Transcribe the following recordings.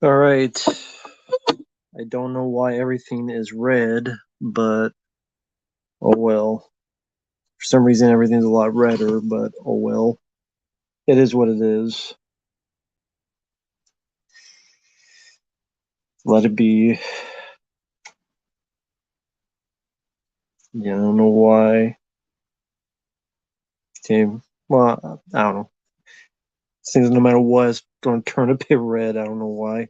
All right. I don't know why everything is red, but oh well. For some reason, everything's a lot redder, but oh well. It is what it is. Let it be. Yeah, I don't know why. Okay. Well, I don't know. Seems no matter what, it's going to turn a bit red. I don't know why.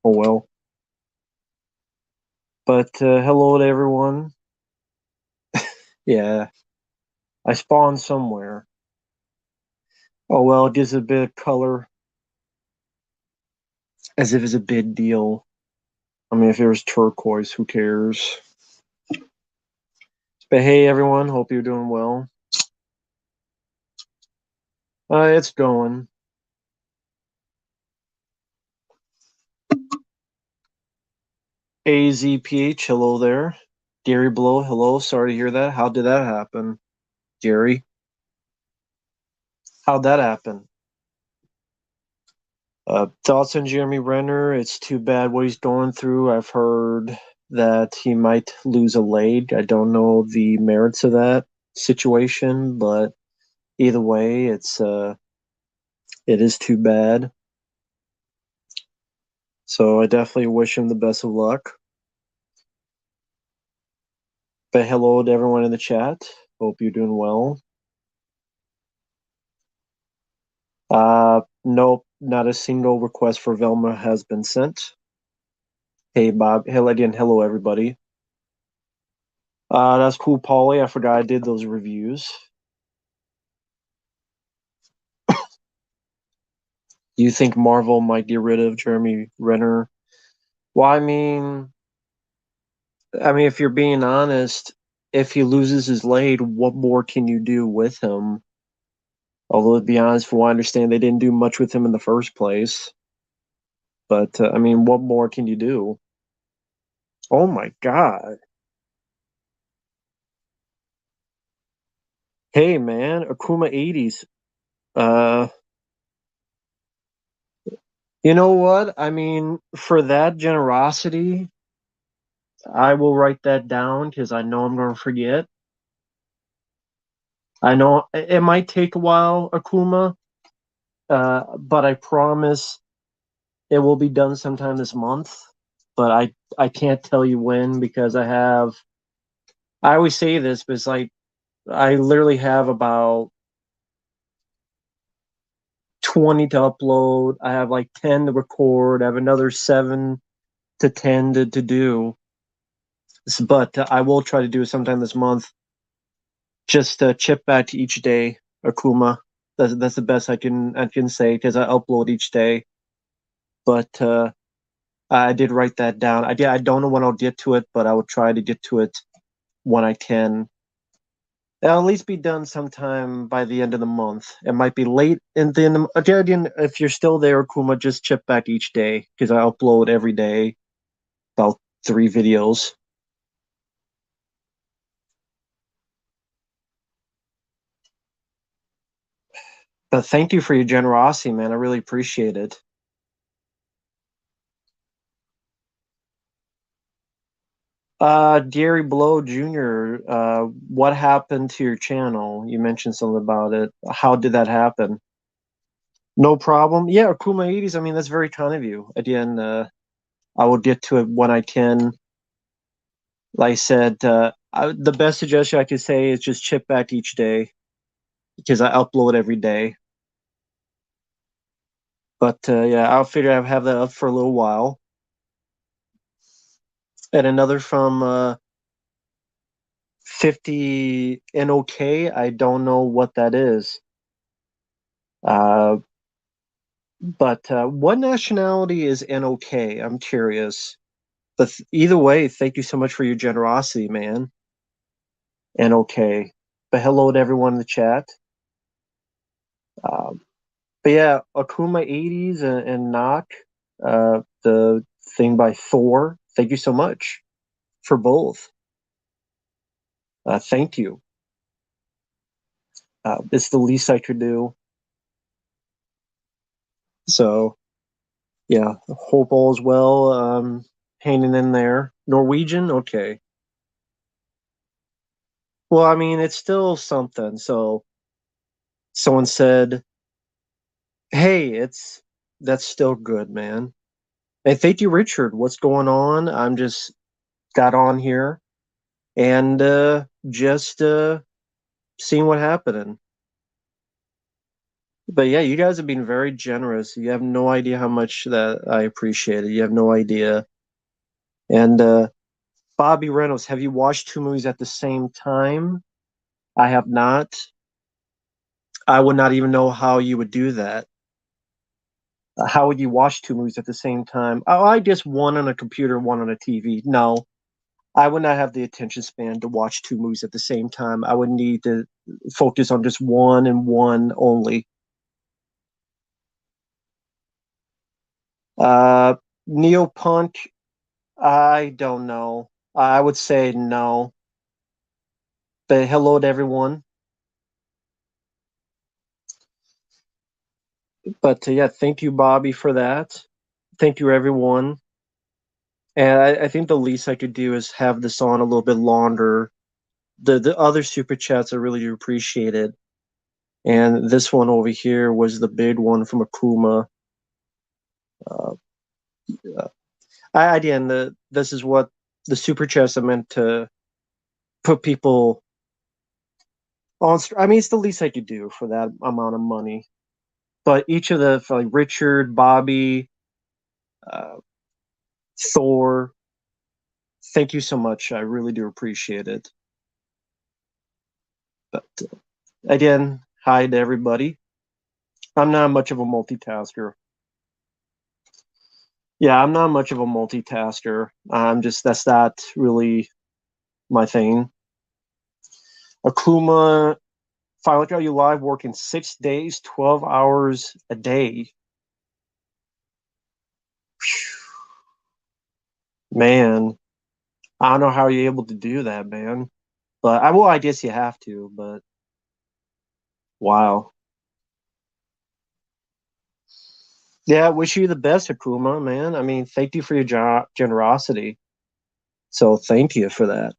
Oh well. But hello to everyone. Yeah, I spawned somewhere. Oh well, it gives a bit of color as if it's a big deal. I mean, if it was turquoise, who cares? But hey, everyone, hope you're doing well. It's going. AZPH, hello there. Gary Blow, hello. Sorry to hear that. How did that happen, Gary? How'd that happen? Thoughts on Jeremy Renner? It's too bad what he's going through. I've heard that he might lose a leg. I don't know the merits of that situation, but either way, it is too bad. So I definitely wish him the best of luck. But hello to everyone in the chat. Hope you're doing well. Nope, not a single request for Velma has been sent. Hey, Bob. Hello again. Hello, everybody. That's cool, Polly. I forgot I did those reviews. You think Marvel might get rid of Jeremy Renner? Well, I mean, if you're being honest, if he loses his leg, what more can you do with him? Although, to be honest, from what I understand, they didn't do much with him in the first place. But I mean, what more can you do? Oh my God! Hey, man, Akuma 80s. Uh, you know what? I mean, for that generosity, I will write that down because I know I'm going to forget. I know it might take a while, Akuma, but I promise it will be done sometime this month. But I can't tell you when because I always say this, but it's like I literally have about 20 to upload. I have like 10 to record. I have another 7 to 10 to do. But I will try to do it sometime this month. Just chip back each day, Akuma. That's the best I can say because I upload each day. But I did write that down. I don't know when I'll get to it, but I will try to get to it when I can. It'll at least be done sometime by the end of the month. It might be late in the again. If you're still there, Akuma, just chip back each day because I upload every day about 3 videos. But thank you for your generosity, man. I really appreciate it. Gary Blow Jr., what happened to your channel? You mentioned something about it. How did that happen? No problem. Yeah, Akuma 80s. I mean, that's very kind of you. Again, I will get to it when I can. Like I said, the best suggestion I could say is just chip back each day because I upload every day. But yeah, I'll figure I'll have that up for a little while. And another from 50 NOK. I don't know what that is. Uh, but what nationality is NOK? I'm curious. But either way, thank you so much for your generosity, man. NOK. But hello to everyone in the chat. Um, but yeah, Akuma 80s and Knock, the thing by Thor. Thank you so much for both. Thank you. It's the least I could do. So Yeah, hope all is well. Hanging in there. Norwegian, okay. Well, I mean, it's still something. So someone said, "Hey, it's that's still good, man." And thank you, Richard. What's going on? I'm just got on here and just seeing what happened. But yeah, you guys have been very generous. You have no idea how much that I appreciate it. You have no idea. And Bobby Reynolds, have you watched two movies at the same time? I have not. I would not even know how you would do that. How would you watch two movies at the same time? Oh, I just one on a computer, one on a TV. No, I would not have the attention span to watch two movies at the same time. I would need to focus on just one and one only. Uh, Neopunk, I don't know. I would say no. But hello to everyone. But yeah, thank you, Bobby, for that. Thank you, everyone. And I think the least I could do is have this on a little bit longer. The other super chats I really do appreciate it. And this one over here was the big one from Akuma. Uh, again, this is what the super chats are meant to put people on. I mean, it's the least I could do for that amount of money. But each of the like Richard, Bobby, uh, Thor, thank you so much. I really do appreciate it. But again, hi to everybody. I'm not much of a multitasker. Yeah, I'm not much of a multitasker. I'm just that's not really my thing. Akuma, Final Cut You Live working 6 days, 12 hours a day. Man, I don't know how you're able to do that, man. But I guess you have to, but wow. Yeah, wish you the best, Akuma, man. I mean, thank you for your generosity. So thank you for that.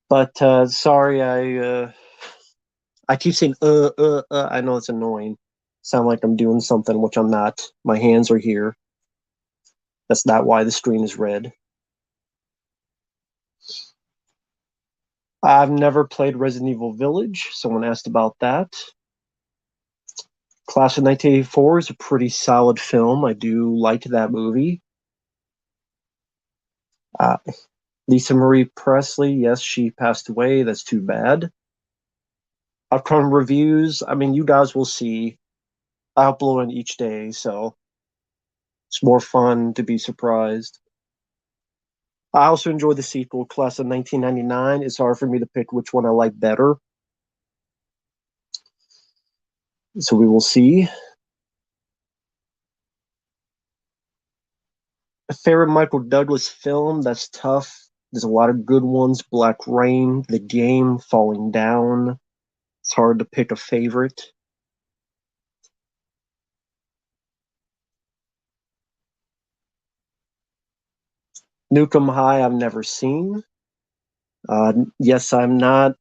But sorry, I keep saying I know it's annoying. Sound like I'm doing something which I'm not. My hands are here. That's not why the screen is red. I've never played Resident Evil Village. Someone asked about that. Class of 1984 is a pretty solid film. I do like that movie. Uh, Lisa Marie Presley, yes, she passed away. That's too bad. Upcoming reviews, I mean, you guys will see. I upload it each day, so it's more fun to be surprised. I also enjoy the sequel, Class of 1999. It's hard for me to pick which one I like better. So we will see. A favorite Michael Douglas film, that's tough. There's a lot of good ones. Black Rain, The Game, Falling Down. It's hard to pick a favorite. Nukem High, I've never seen. Yes, I am not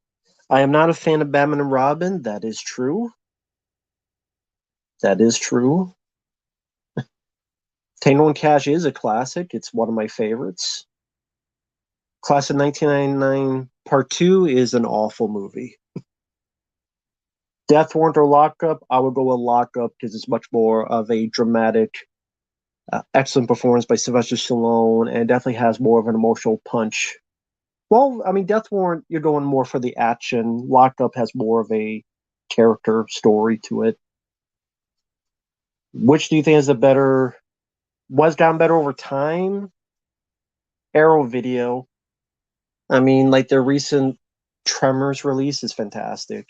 a fan of Batman and Robin. That is true. That is true. Tango and Cash is a classic. It's one of my favorites. Class of 1999 Part 2 is an awful movie. Death Warrant or Lockup, I would go with Lockup because it's much more of a dramatic, excellent performance by Sylvester Stallone, and it definitely has more of an emotional punch. Well, I mean, Death Warrant, you're going more for the action. Lockup has more of a character story to it. Which do you think is the better? Was gotten better over time? Arrow Video. I mean, like their recent Tremors release is fantastic.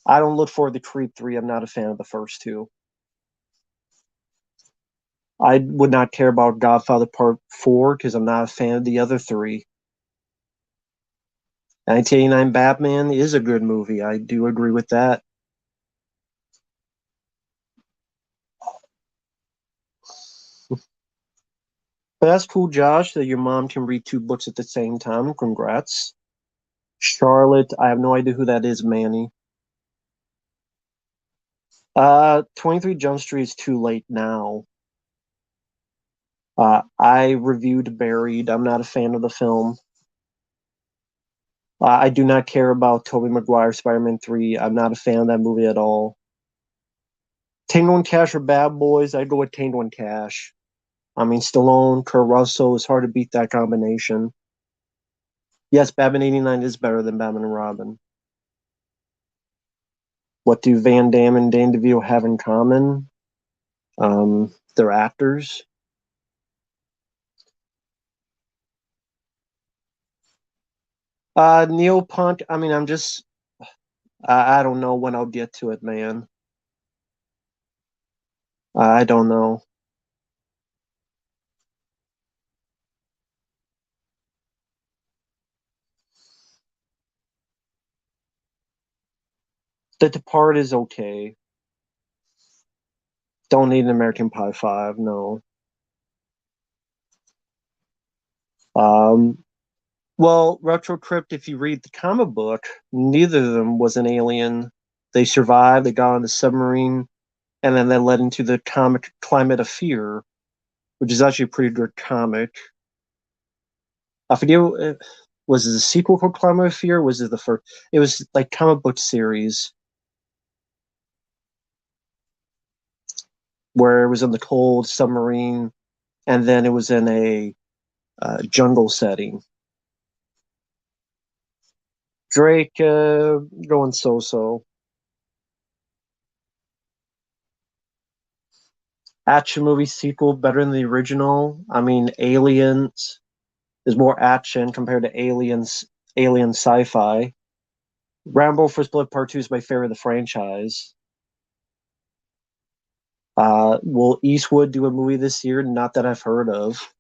I don't look forward to Creed 3. I'm not a fan of the first two. I would not care about Godfather Part 4 because I'm not a fan of the other three. 1989 Batman is a good movie. I do agree with that. But that's cool, Josh, that your mom can read two books at the same time. Congrats. Charlotte, I have no idea who that is, Manny. 23 Jump Street is too late now. I reviewed Buried. I'm not a fan of the film. I do not care about Tobey Maguire Spider-Man 3. I'm not a fan of that movie at all. Tango and Cash are bad boys. I go with Tango and Cash. I mean, Stallone, Kurt Russell, it's hard to beat that combination. Yes, Batman 89 is better than Batman and Robin. What do Van Damme and Dan DeVito have in common? They're actors. Neil Punk, I mean, I don't know when I'll get to it, man. I don't know. The Depart is okay. Don't need an American Pie 5, no. Um, well, Retro Crypt, if you read the comic book, neither of them was an alien. They survived, they got on the submarine, and then that led into the comic Climate of Fear, which is actually a pretty good comic. I forget, was it a sequel called Climate of Fear? Was it the first? It was like comic book series where it was in the cold submarine, and then it was in a jungle setting. Drake going so-so. Action movie sequel better than the original. I mean, Aliens is more action compared to Alien sci-fi. Rambo First Blood Part 2 is my favorite of the franchise. Will Eastwood do a movie this year? Not that I've heard of.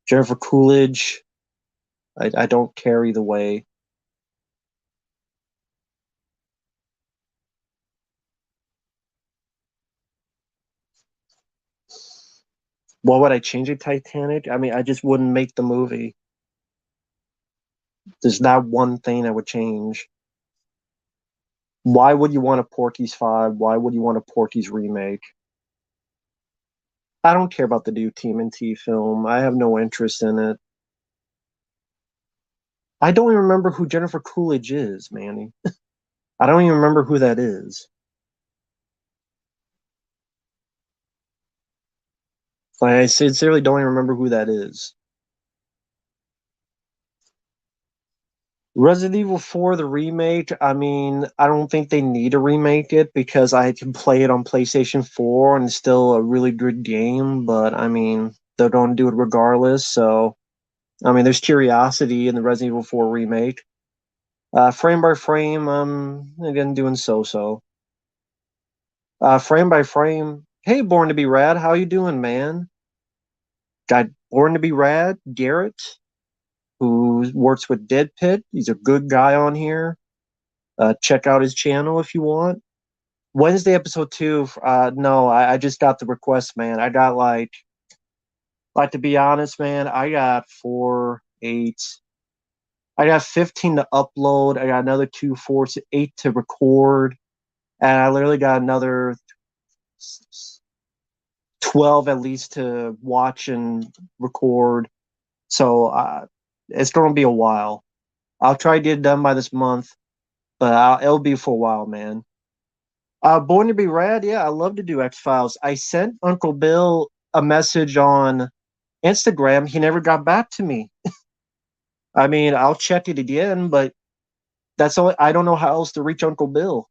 Jennifer Coolidge, I don't care either way. What would I change at Titanic? I mean, I just wouldn't make the movie. There's not one thing I would change. Why would you want a Porky's 5? Why would you want a Porky's remake? I don't care about the new TMNT film. I have no interest in it. I don't even remember who Jennifer Coolidge is, Manny. I don't even remember who that is. Like, I sincerely don't even remember who that is. Resident Evil 4, the remake, I mean, I don't think they need to remake it because I can play it on PlayStation 4 and it's still a really good game, but I mean, they're going to do it regardless. So, I mean, there's curiosity in the Resident Evil 4 remake. Frame by frame, again, doing so-so. Frame by frame, hey, Born to be Rad, how you doing, man? Got Born to be Rad, Garrett, who works with Dead Pit. He's a good guy on here. Check out his channel if you want. Wednesday episode 2. No, I just got the request, man. I got like to be honest, man. I got 4, 8. I got 15 to upload. I got another 2, 4, 8 to record, and I literally got another 12 at least to watch and record. So it's going to be a while. I'll try to get it done by this month, but it'll be for a while, man. Born to be Rad, yeah, I love to do X Files. I sent Uncle Bill a message on Instagram. He never got back to me. I mean, I'll check it again, but that's all. I don't know how else to reach Uncle Bill.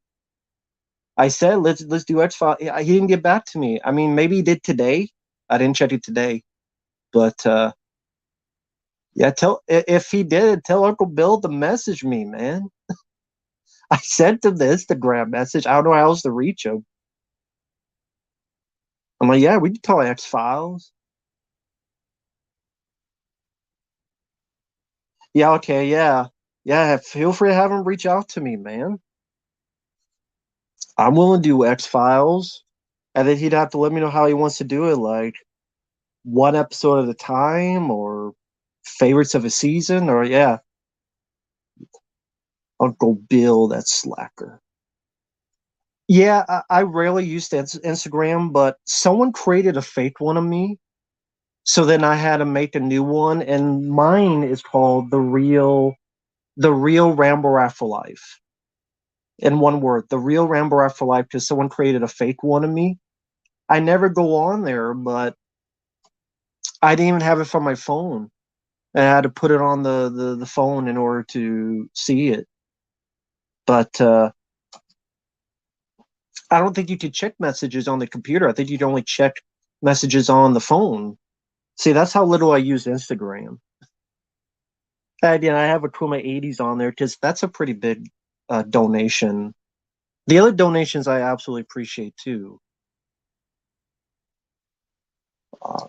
I said let's do X Files. He didn't get back to me. I mean, maybe he did today. I didn't check it today, but yeah, tell if he did, tell Uncle Bill to message me, man. I sent him the Instagram message. I don't know how else to reach him. I'm like, yeah, we can talk X Files. Yeah, okay, yeah. Yeah, feel free to have him reach out to me, man. I'm willing to do X Files. And then he'd have to let me know how he wants to do it. Like, one episode at a time, or favorites of a season, or yeah, Uncle Bill, that slacker. Yeah, I rarely use Instagram, but someone created a fake one of me. So then I had to make a new one, and mine is called the real Rambo Afterlife. In one word, the real Rambo Afterlife, because someone created a fake one of me. I never go on there, but I didn't even have it from my phone. I had to put it on the phone in order to see it. But I don't think you could check messages on the computer. I think you'd only check messages on the phone. See, that's how little I use Instagram. Again, I have a Twin My 80s on there because that's a pretty big donation. The other donations I absolutely appreciate too. Uh,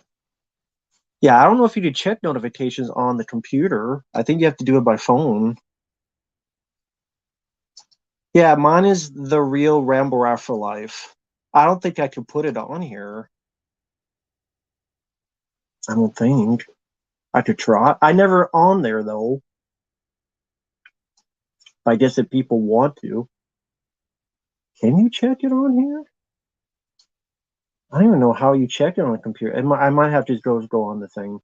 yeah, I don't know if you could check notifications on the computer. I think you have to do it by phone. Yeah, mine is the real Rambo Afterlife. I don't think I could put it on here. I don't think. I could try. I never on there though. I guess if people want to. Can you check it on here? I don't even know how you check it on a computer. I might have to just go on the thing.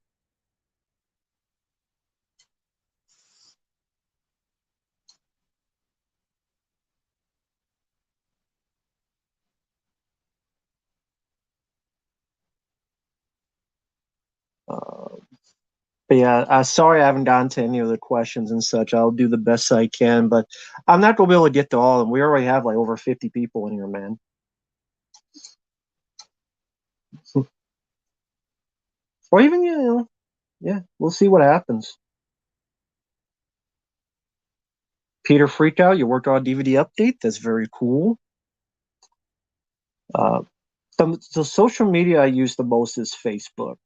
Uh, but yeah, sorry I haven't gotten to any of the questions and such. I'll do the best I can, but I'm not gonna be able to get to all of them. We already have like over 50 people in here, man. Or even yeah, we'll see what happens. Peter Freakout, you worked on a DVD update. That's very cool. Uh, the social media I use the most is Facebook.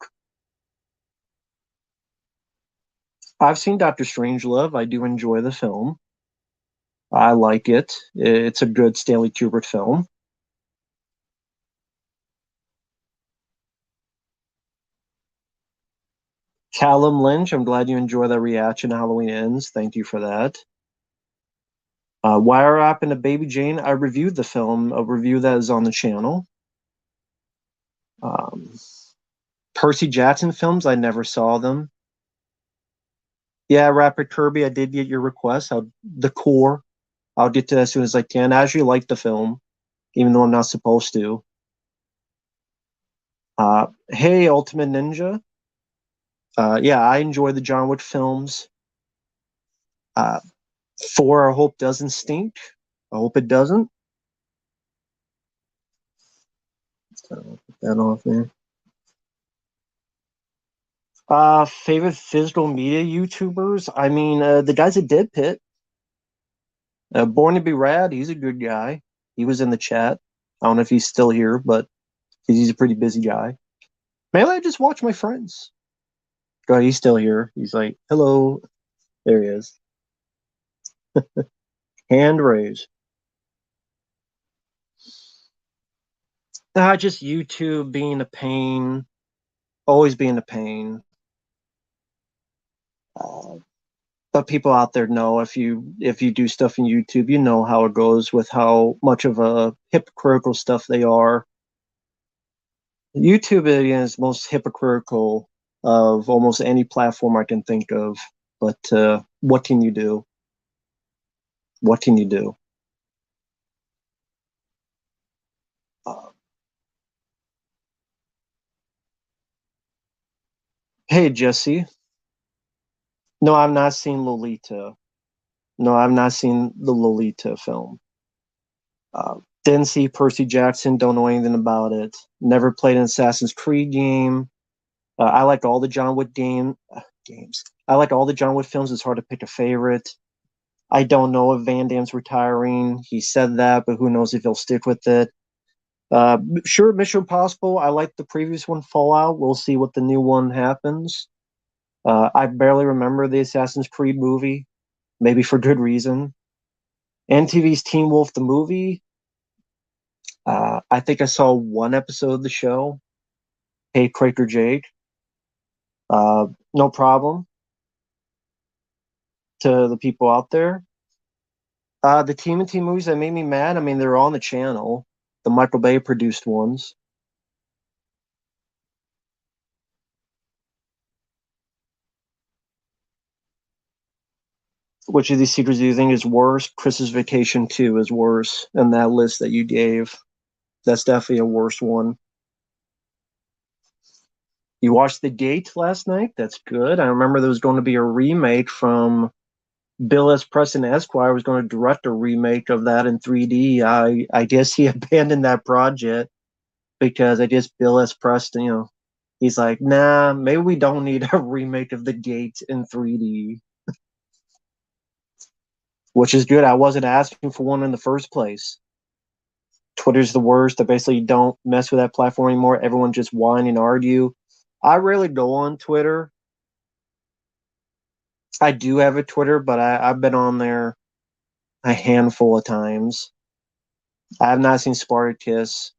I've seen Doctor Strangelove. I do enjoy the film. I like it. It's a good Stanley Kubrick film. Callum Lynch, I'm glad you enjoy that reaction to Halloween Ends. Thank you for that. Wire Up and the Baby Jane, I reviewed the film, a review that is on the channel. Um, Percy Jackson films, I never saw them. Yeah, Rapid Kirby, I did get your request. The core, I'll get to that as soon as I can. I actually like the film, even though I'm not supposed to. Hey, Ultimate Ninja. Yeah, I enjoy the John Wick films. Uh, Four, I hope doesn't stink. I hope it doesn't. So, put that off there. Favorite physical media YouTubers? I mean, the guys at Dead Pit. Born to Be Rad, he's a good guy. He was in the chat. I don't know if he's still here, but he's a pretty busy guy. Maybe I just watch my friends. God, he's still here. He's like, hello. There he is. Hand raise. Just YouTube being a pain. Always being a pain. Uh, but people out there know if you do stuff in YouTube, you know how it goes with how much of a hypocritical stuff they are. YouTube is most hypocritical of almost any platform I can think of. But what can you do? What can you do? Uh, hey, Jesse. No, I've not seen Lolita. No, I've not seen the Lolita film. Didn't see Percy Jackson. Don't know anything about it. Never played an Assassin's Creed game. I like all the John Wick games. I like all the John Wick films. It's hard to pick a favorite. I don't know if Van Damme's retiring. He said that, but who knows if he'll stick with it. Sure, Mission Impossible. I like the previous one, Fallout. We'll see what the new one happens. I barely remember the Assassin's Creed movie, maybe for good reason. NTV's Teen Wolf the movie. I think I saw one episode of the show. Hey, Quaker Jake. No problem to the people out there. The TMNT movies that made me mad, I mean, they're on the channel, the Michael Bay produced ones. Which of these sequels do you think is worse? Christmas Vacation 2 is worse in that list that you gave. That's definitely a worse one. You watched The Gate last night? That's good. I remember there was going to be a remake from Bill S. Preston Esquire was going to direct a remake of that in 3D. I guess he abandoned that project because I guess Bill S. Preston, he's like, nah, maybe we don't need a remake of The Gate in 3D, which is good. I wasn't asking for one in the first place. Twitter's the worst. I basically don't mess with that platform anymore. Everyone just whine and argue. I rarely go on Twitter. I do have a Twitter, but I've been on there a handful of times. I have not seen Spartacus.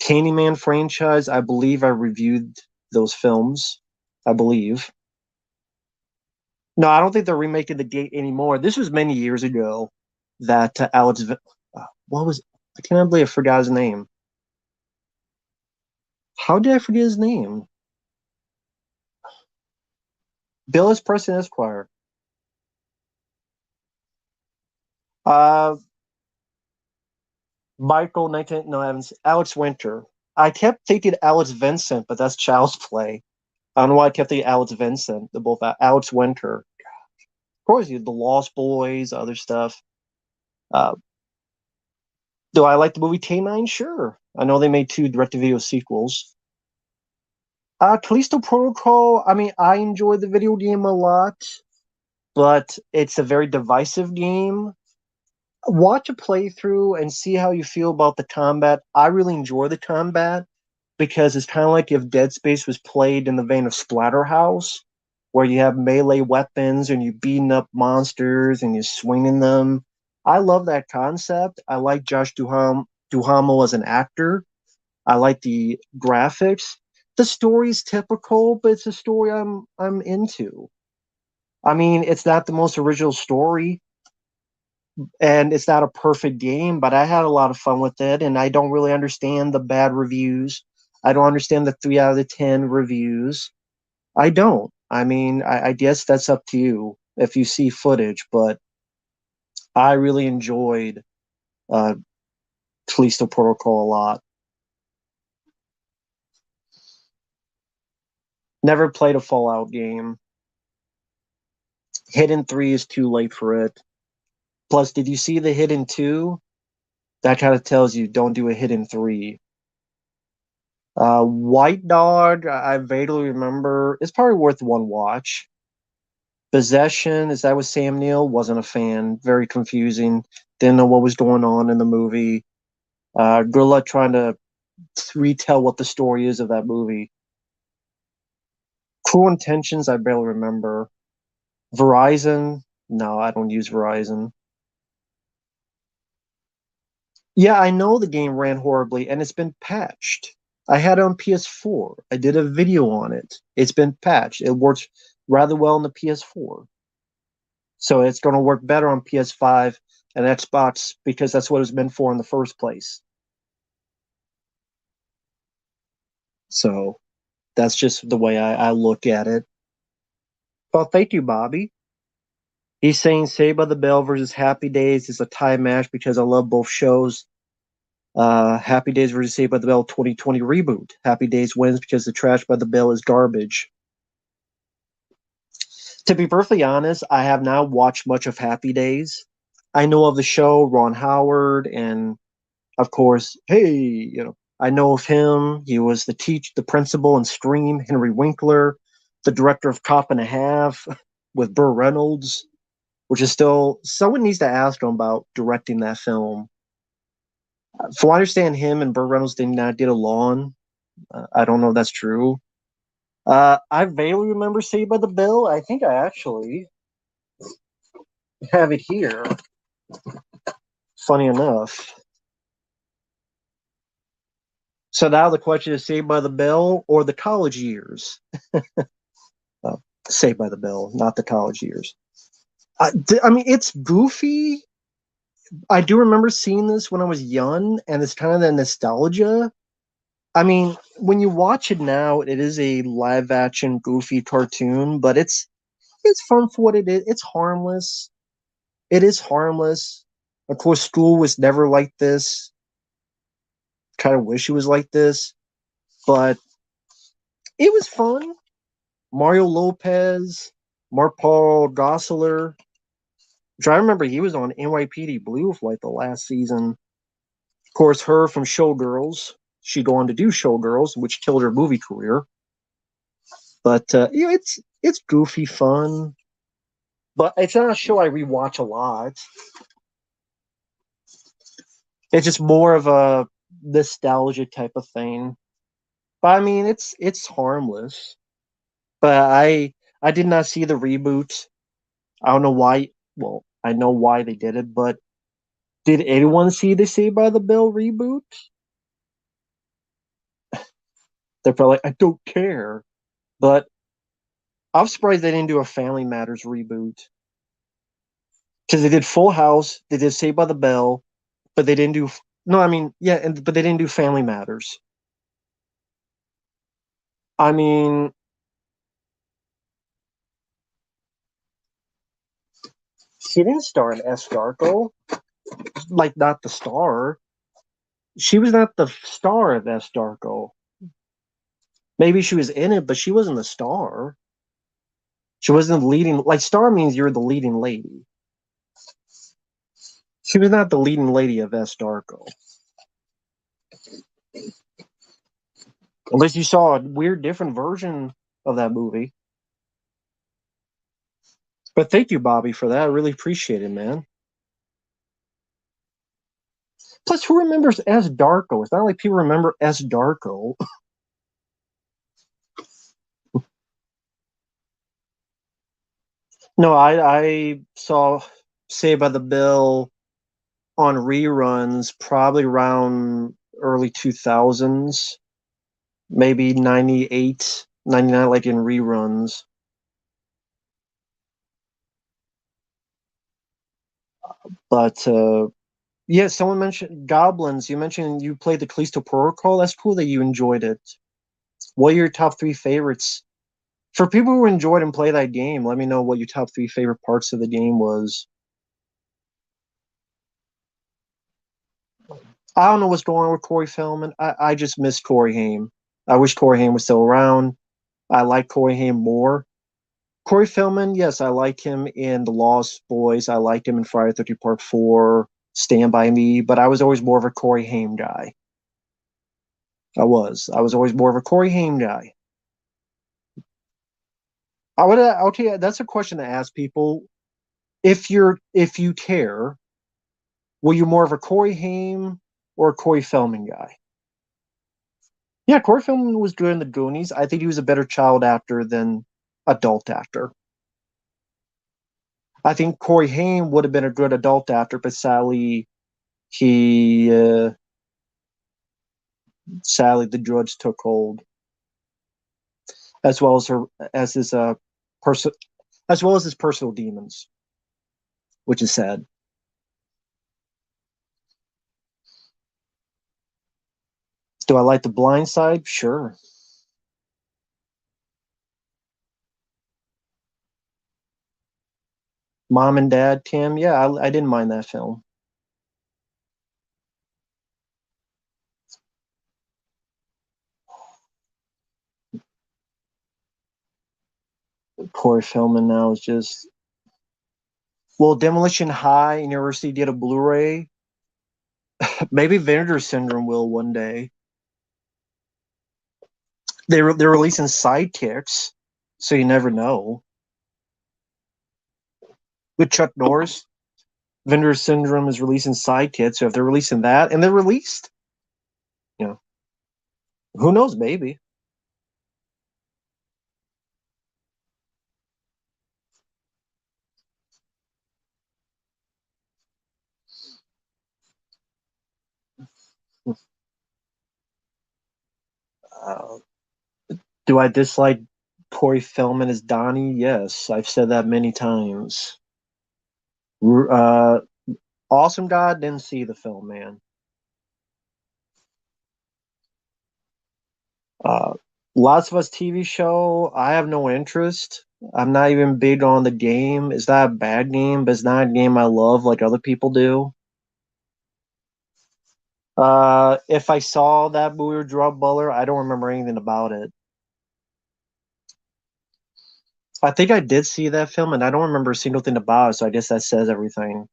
Candyman franchise, I believe I reviewed those films. I believe. No, I don't think they're remaking The Gate anymore. This was many years ago that what was, I can't believe I forgot his name. How did I forget his name? Bill S. Preston Esquire. Uh, Michael 19, no, Evans, Alex Winter. I kept thinking Alex Vincent, but that's Child's Play. I don't know why I kept thinking Alex Vincent, the both Alex Winter. Of course, you had the Lost Boys, other stuff. Uh, do I like the movie K9? Sure. I know they made two direct-to-video sequels. Callisto Protocol, I mean, I enjoy the video game a lot, but it's a very divisive game. Watch a playthrough and see how you feel about the combat. I really enjoy the combat because it's kind of like if Dead Space was played in the vein of Splatterhouse, where you have melee weapons and you beating up monsters and you're swinging them. I love that concept. I like Josh Duhamel as an actor. I like the graphics. The story's typical, but it's a story I'm into. I mean, it's not the most original story, and it's not a perfect game, but I had a lot of fun with it, and I don't really understand the bad reviews. I don't understand the 3 out of 10 reviews. I don't. I mean, I guess that's up to you if you see footage, but I really enjoyed uh, Callisto Protocol a lot. Never played a Fallout game. Hidden 3 is too late for it. Plus, did you see the Hidden 2? That kind of tells you don't do a Hidden 3. White Dog, I vaguely remember. It's probably worth one watch. Possession, is that with Sam Neill? Wasn't a fan. Very confusing. Didn't know what was going on in the movie. Good luck trying to retell what the story is of that movie. Cruel Intentions, I barely remember. Verizon, no, I don't use Verizon. Yeah, I know the game ran horribly and it's been patched. I had it on PS4. I did a video on it. It's been patched. It works rather well on the PS4. So it's going to work better on PS5 and Xbox because that's what it's meant for in the first place. So that's just the way I look at it. Well, thank you, Bobby. He's saying Saved by the Bell versus Happy Days is a tie match because I love both shows. Happy Days versus Saved by the Bell 2020 reboot. Happy Days wins because the Trash by the Bell is garbage. To be perfectly honest, I have not watched much of Happy Days. I know of the show, Ron Howard, and of course, hey, I know of him. He was the principal in Scream, Henry Winkler, the director of Cop and a Half with Burt Reynolds, which is still, someone needs to ask him about directing that film. From what I understand, him and Burt Reynolds did not get along. I don't know if that's true. I vaguely remember Saved by the Bell. I think I actually have it here. Funny enough. So now the question is Saved by the Bell or the college years? Uh, Saved by the Bell, not the college years. I mean, it's goofy. I do remember seeing this when I was young, and it's kind of the nostalgia. I mean, when you watch it now, it is a live action goofy cartoon, but it's fun for what it is. It's harmless. It is harmless. Of course, school was never like this. Kind of wish it was like this, but it was fun. Mario Lopez, Mark-Paul Gosselaar, which I remember he was on NYPD Blue for like the last season. Of course, her from Showgirls. She'd go on to do Showgirls, which killed her movie career. But it's goofy fun. But it's not a show I rewatch a lot. It's just more of a nostalgia type of thing. But I mean, it's harmless. But I did not see the reboot. I don't know why. Well, I know why they did it, but did anyone see the Saved by the Bell reboot? They're probably like, I don't care. But I'm surprised they didn't do a Family Matters reboot because they did Full House, they did Saved by the Bell, but they didn't do. No, I mean, yeah, but they didn't do Family Matters. I mean, she didn't star in S. Darko, like not the star. She was not the star of S. Darko. Maybe she was in it, but she wasn't the star. She wasn't the leading. Like star means you're the leading lady. She was not the leading lady of S. Darko. Unless you saw a weird, different version of that movie. But thank you, Bobby, for that. I really appreciate it, man. Plus, who remembers S. Darko? It's not like people remember S. Darko. No, I saw Saved by the Bell on reruns probably around early 2000s, maybe 98, 99, like in reruns. But yeah, someone mentioned Goblins. You mentioned you played the Callisto Protocol. That's cool that you enjoyed it. What are your top three favorites? For people who enjoyed and played that game, let me know what your top three favorite parts of the game was. I don't know what's going on with Corey Feldman. I just miss Corey Haim. I wish Corey Haim was still around. I like Corey Haim more. Corey Feldman, yes, I like him in The Lost Boys. I liked him in Friday 30 Part 4, Stand By Me, but I was always more of a Corey Haim guy. I was. I was always more of a Corey Haim guy. I'll tell you, that's a question to ask people. If you care, were you more of a Corey Haim or a Corey Feldman guy? Yeah, Corey Feldman was good in the Goonies. I think he was a better child actor than adult actor. I think Corey Haim would have been a good adult actor, but he sadly the drugs took hold, as well as her as his person, as well as his personal demons, which is sad. Do I like The Blind Side? Sure. Mom and Dad, Tim. Yeah, I didn't mind that film. Corey Feldman now is just well, Demolition High and University did a Blu-ray. Maybe Vinegar Syndrome will one day. They're releasing sidekicks, so you never know. With Chuck Norris, Vinegar Syndrome is releasing sidekicks, so if they're releasing that and they're released, you know, who knows? Maybe. Uh, do I dislike? Corey Feldman as Donnie? Yes, I've said that many times. Awesome God, didn't see the film, man. Uh, Lots of Us TV show, I have no interest. I'm not even big on the game. It's not a bad game, but it's not a game I love like other people do. If I saw that movie with Gerard Butler, I don't remember anything about it. I think I did see that film, and I don't remember a single thing about it, so I guess that says everything.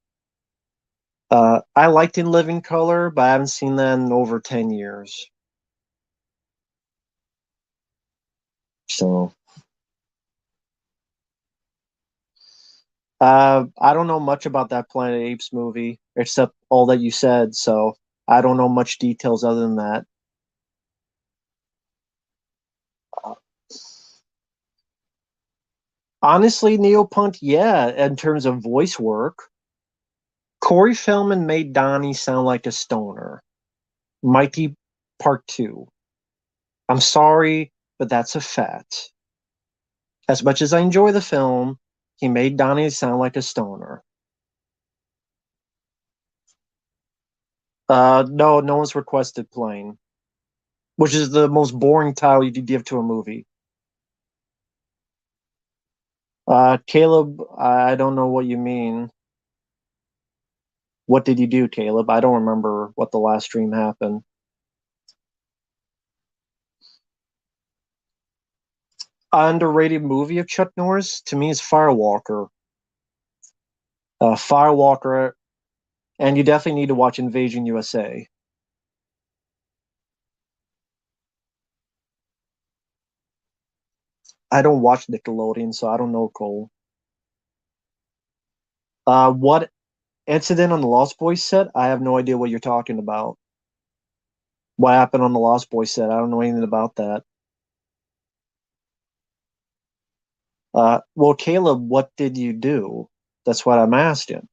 I liked In Living Color, but I haven't seen that in over 10 years. So, I don't know much about that Planet of the Apes movie, except all that you said, so I don't know much details other than that. Honestly, Neopunk, yeah, in terms of voice work, Corey Feldman made Donnie sound like a stoner. Mikey Part 2. I'm sorry, but that's a fact. As much as I enjoy the film, he made Donnie sound like a stoner. No, no one's requested playing, which is the most boring title you could give to a movie. Caleb, I don't know what you mean. What did you do, Caleb? I don't remember what the last stream happened. Underrated movie of Chuck Norris to me is Firewalker. Firewalker, and you definitely need to watch Invasion USA. I don't watch Nickelodeon, so I don't know, Cole. What incident on the Lost Boys set? I have no idea what you're talking about. What happened on the Lost Boys set? I don't know anything about that. Well, Caleb, what did you do? That's what I'm asking.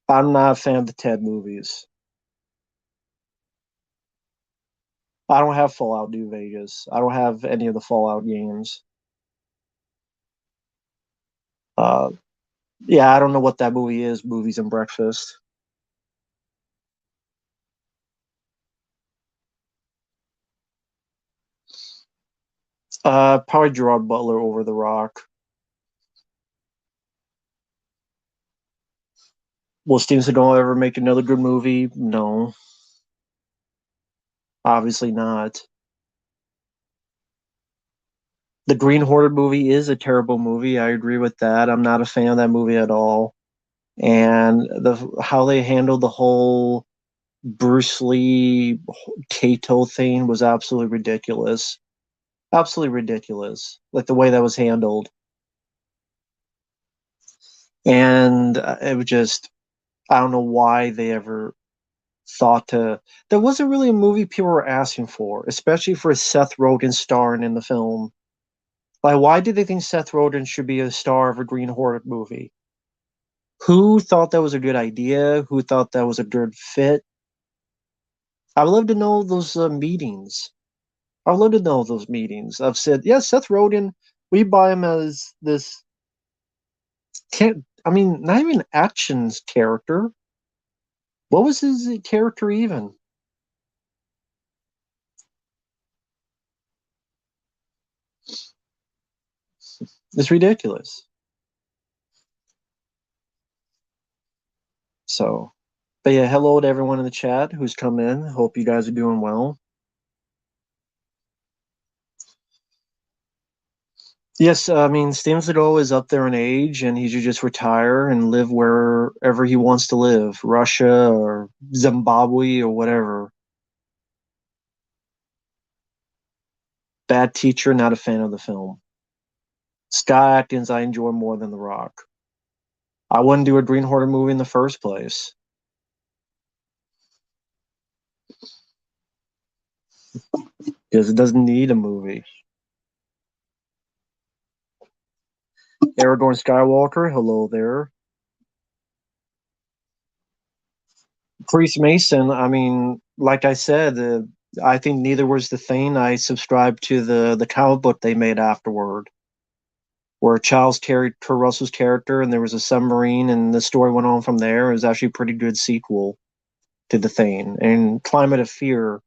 I'm not a fan of the Ted movies. I don't have Fallout New Vegas. I don't have any of the Fallout games. Uh, yeah, I don't know what that movie is. Movies and Breakfast. Probably Gerard Butler over The Rock. Will Steven Seagal ever make another good movie? No, obviously not. The Green Hornet movie is a terrible movie. I agree with that. I'm not a fan of that movie at all. And how they handled the whole Bruce Lee Kato thing was absolutely ridiculous. Absolutely ridiculous. Like the way that was handled. And it was just, I don't know why they ever thought to. There wasn't really a movie people were asking for, especially for Seth Rogen starring in the film. Like, why did they think Seth Rogen should be a star of a Green Hornet movie? Who thought that was a good idea? Who thought that was a good fit? I would love to know those meetings. I would love to know those meetings. I've said, yeah, Seth Rogen, we buy him as this, can't, I mean, not even actions character. What was his character even? It's ridiculous. So, but yeah, hello to everyone in the chat who's come in. Hope you guys are doing well. Yes, I mean, Steven Seagal is up there in age, and he should just retire and live wherever he wants to live, Russia or Zimbabwe or whatever. Bad teacher, not a fan of the film. Scott Atkins, I enjoy more than The Rock. I wouldn't do a Green Hornet movie in the first place. Because it doesn't need a movie. Aragorn Skywalker, hello there. Priest Mason, I mean, like I said, I think neither was the thing. I subscribed to the comic book they made afterward, where Kurt Russell's character, and there was a submarine, and the story went on from there. It was actually a pretty good sequel to the thing. And Climate of Fear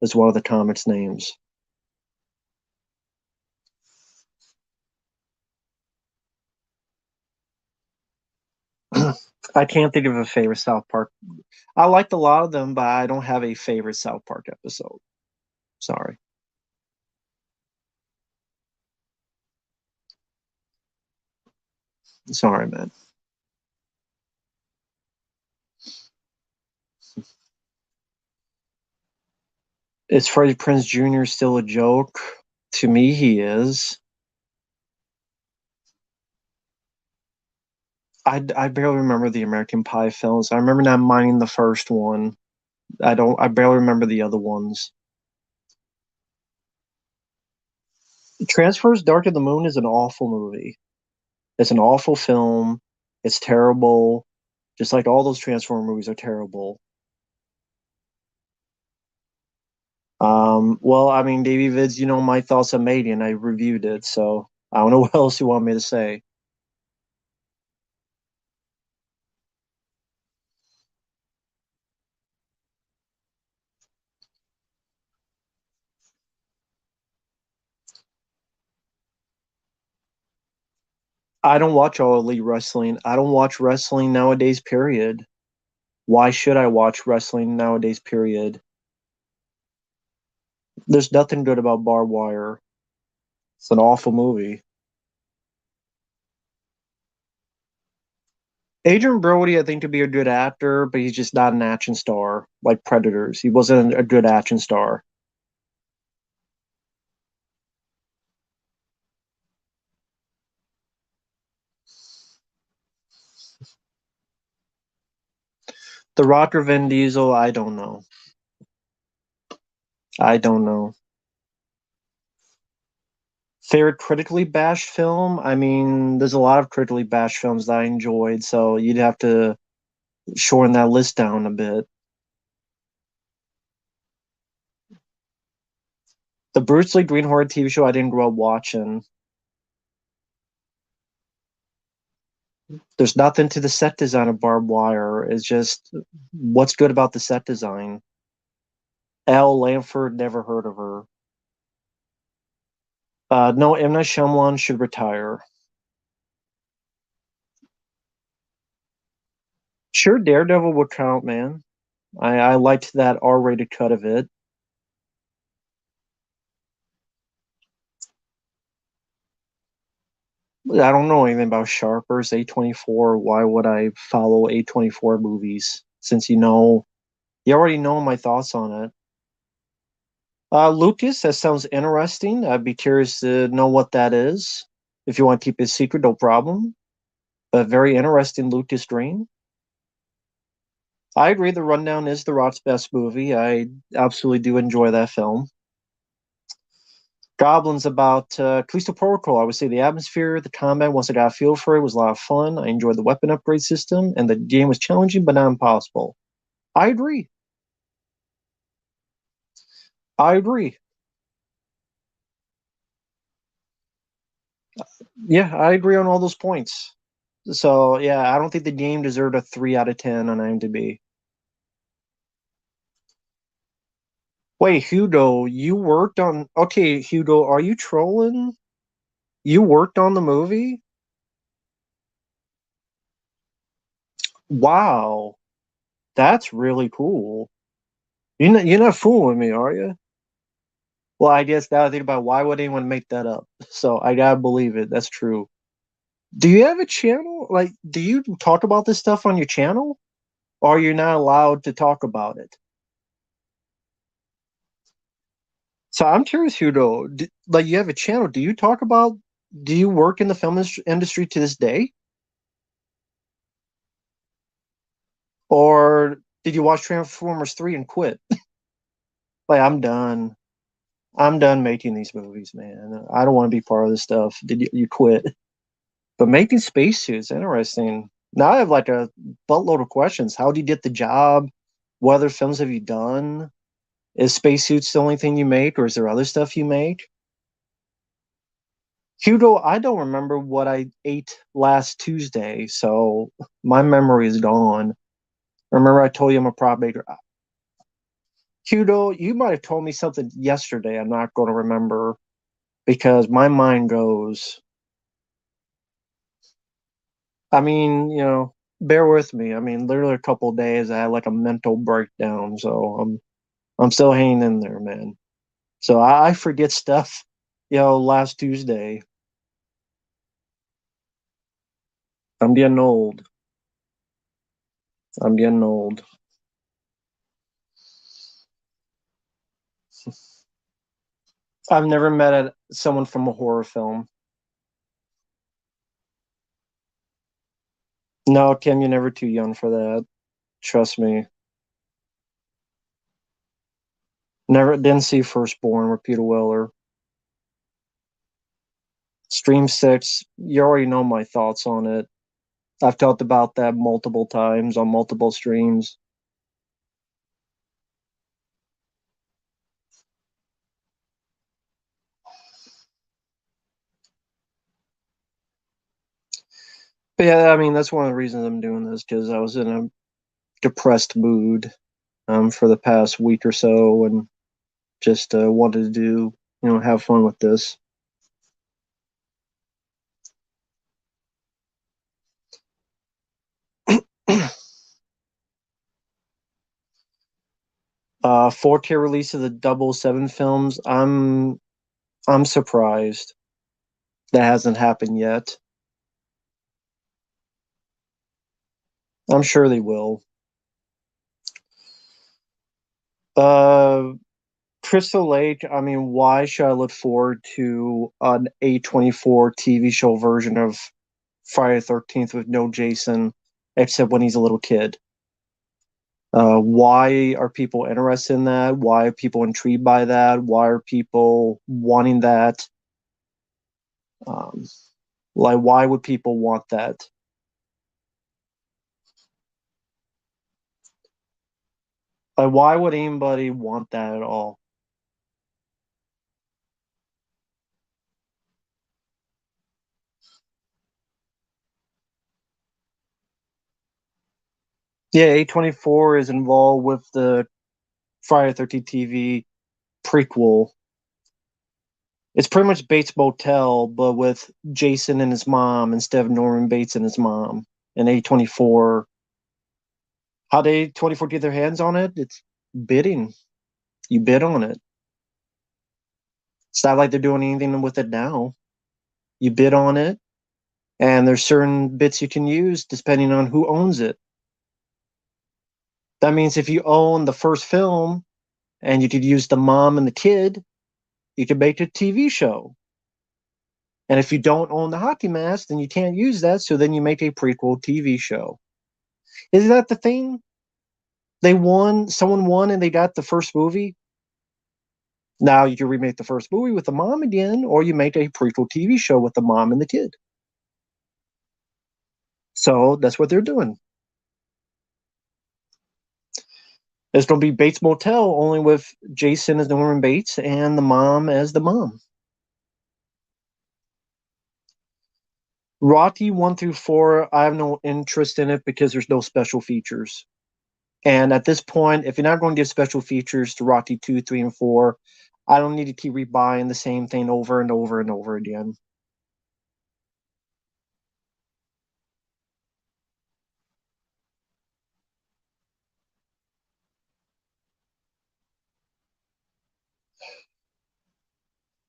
is one of the comics' names. I can't think of a favorite South Park. I liked a lot of them, but I don't have a favorite South Park episode. Sorry. Sorry, man. Is Freddie Prinze Jr. still a joke? To me, he is. I barely remember the American Pie films. I remember not minding the first one. I barely remember the other ones. Transformers Dark of the Moon is an awful movie. It's an awful film. It's terrible. Just like all those Transformer movies are terrible. Well, I mean, Davey Vids, you know my thoughts on Median. I reviewed it, so I don't know what else you want me to say. I don't watch all elite wrestling. I don't watch wrestling nowadays, period. Why should I watch wrestling nowadays, period? There's nothing good about Barbed Wire. It's an awful movie. Adrian Brody, I think, to be a good actor, but he's just not an action star like Predators. He wasn't a good action star. The Rock or Vin Diesel, I don't know. I don't know. Favorite critically bashed film? I mean, there's a lot of critically bashed films that I enjoyed, so you'd have to shorten that list down a bit. The Bruce Lee Green Hornet TV show I didn't grow up watching. There's nothing to the set design of Barbed Wire. It's just what's good about the set design. Elle Lamford, never heard of her. No, M. Night Shyamalan should retire. Sure, Daredevil would count, man. I liked that R-rated cut of it. I don't know anything about Sharpers, A24. Why would I follow A24 movies? Since you already know my thoughts on it. Lucas, that sounds interesting. I'd be curious to know what that is. If you want to keep it secret, no problem. But very interesting Lucas Dream. I agree, The Rundown is The Rock's best movie. I absolutely do enjoy that film. Goblins about Callisto Protocol. I would say the atmosphere, the combat, once I got a feel for it, was a lot of fun. I enjoyed the weapon upgrade system, and the game was challenging but not impossible. I agree. I agree. Yeah, I agree on all those points. So yeah, I don't think the game deserved a 3 out of 10 on IMDb. Wait, Hugo, you worked on. Okay, Hugo, are you trolling? You worked on the movie? Wow, that's really cool. You're not fooling with me, are you? Well, I guess now I think about why would anyone make that up? So I gotta believe it. That's true. Do you have a channel? Like, do you talk about this stuff on your channel? Or are you not allowed to talk about it? So I'm curious, Hugo. Like, you have a channel. Do you talk about? Do you work in the film industry to this day, or did you watch Transformers 3 and quit? Like, I'm done. I'm done making these movies, man. I don't want to be part of this stuff. Did you quit? But making spacesuits, interesting. Now I have like a buttload of questions. How did you get the job? What other films have you done? Is spacesuits the only thing you make, or is there other stuff you make? Hugo, I don't remember what I ate last Tuesday, so my memory is gone. Remember, I told you I'm a prop baker. Hugo, you might have told me something yesterday. I'm not going to remember because my mind goes. I mean, bear with me. I mean, literally a couple of days, I had like a mental breakdown, so I'm still hanging in there, man. So I forget stuff. Last Tuesday, I'm getting old. I'm getting old. I've never met someone from a horror film. No, Kim, you're never too young for that. Trust me. Never didn't see Firstborn with Peter Weller. Stream 6, you already know my thoughts on it. I've talked about that multiple times on multiple streams. But yeah, I mean, that's one of the reasons I'm doing this because I was in a depressed mood for the past week or so and just wanted to have fun with this. Four-tier release of the 007 films. I'm surprised that hasn't happened yet. I'm sure they will. Uh, Crystal Lake, I mean, why should I look forward to an A24 TV show version of Friday the 13th with no Jason, except when he's a little kid? Why are people interested in that? Why are people intrigued by that? Why are people wanting that? Um, like, why would people want that? Like, why would anybody want that at all? Yeah, A24 is involved with the Friday the 13th TV prequel. It's pretty much Bates Motel, but with Jason and his mom instead of Norman Bates and his mom. And A24, how did A24 get their hands on it? It's bidding. You bid on it. It's not like they're doing anything with it now. You bid on it, and there's certain bits you can use depending on who owns it. That means if you own the first film and you could use the mom and the kid, you could make a TV show. And if you don't own the hockey mask, then you can't use that. So then you make a prequel TV show. Isn't that the thing? Someone won and they got the first movie. Now you can remake the first movie with the mom again, or you make a prequel TV show with the mom and the kid. So that's what they're doing. It's going to be Bates Motel, only with Jason as Norman Bates and the mom as the mom. Rocky 1 through 4, I have no interest in it because there's no special features. And at this point, if you're not going to give special features to Rocky 2, 3, and 4, I don't need to keep rebuying the same thing over and over and over again.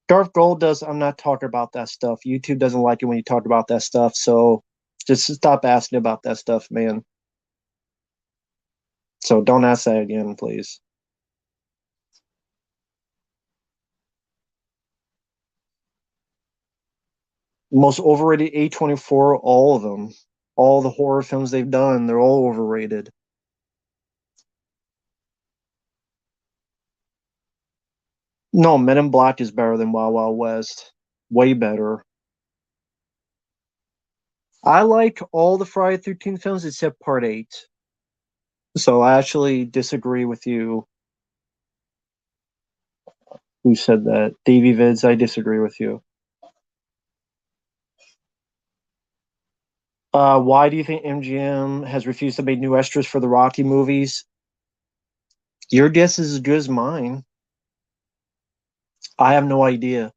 Darth Gold does. I'm not talking about that stuff. YouTube doesn't like it when you talk about that stuff. So just stop asking about that stuff, man. So don't ask that again, please. Most overrated A24, all of them. All the horror films they've done, they're all overrated. No, Men in Black is better than Wild Wild West. Way better. I like all the Friday the 13th films except Part 8. So I actually disagree with you. Who said that? Davey Vids, I disagree with you. Why do you think MGM has refused to make new extras for the Rocky movies? Your guess is as good as mine. I have no idea.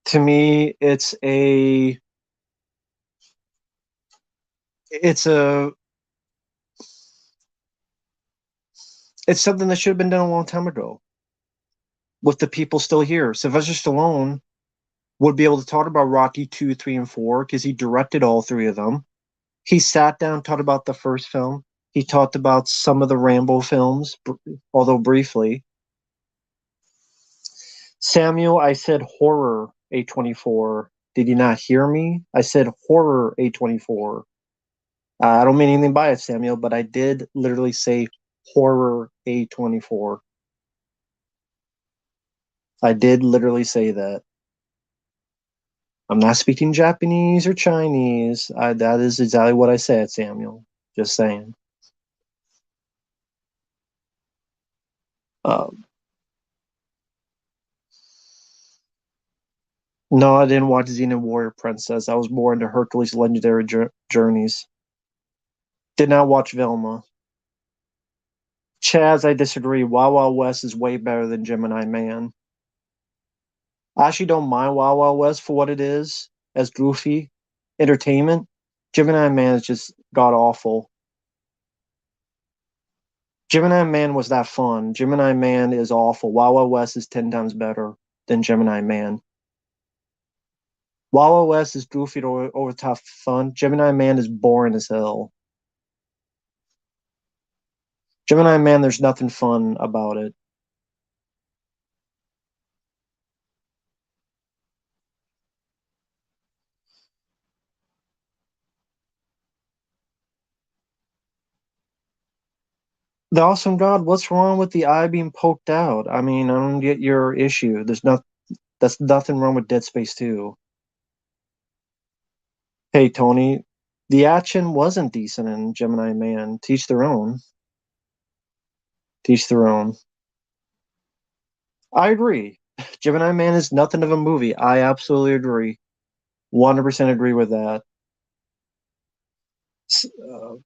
To me, it's a it's something that should have been done a long time ago with the people still here. Sylvester Stallone would be able to talk about Rocky 2, 3, and 4 because he directed all three of them. He sat down, talked about the first film. He talked about some of the Rambo films, although briefly. Samuel, I said horror A24. Did you not hear me? I said horror A24. I don't mean anything by it, Samuel, but I did literally say horror A24. I did literally say that. I'm not speaking Japanese or Chinese. That is exactly what I said, Samuel. Just saying. Um, no, I didn't watch Xena Warrior Princess. I was more into Hercules' Legendary Journeys. Did not watch Velma. Chaz, I disagree. Wild Wild West is way better than Gemini Man. I actually don't mind Wild Wild West for what it is, as goofy entertainment. Gemini Man is just god awful. Gemini Man was that fun. Gemini Man is awful. Wild Wild West is 10 times better than Gemini Man. Wild Wild West is goofy over top fun. Gemini Man is boring as hell. Gemini Man, there's nothing fun about it. The Awesome God, what's wrong with the eye being poked out? I mean, I don't get your issue. That's nothing wrong with Dead Space 2. Hey Tony, the action wasn't decent in Gemini Man. Teach their own. Teach their own. I agree. Gemini Man is nothing of a movie. I absolutely agree. 100% agree with that. Uh,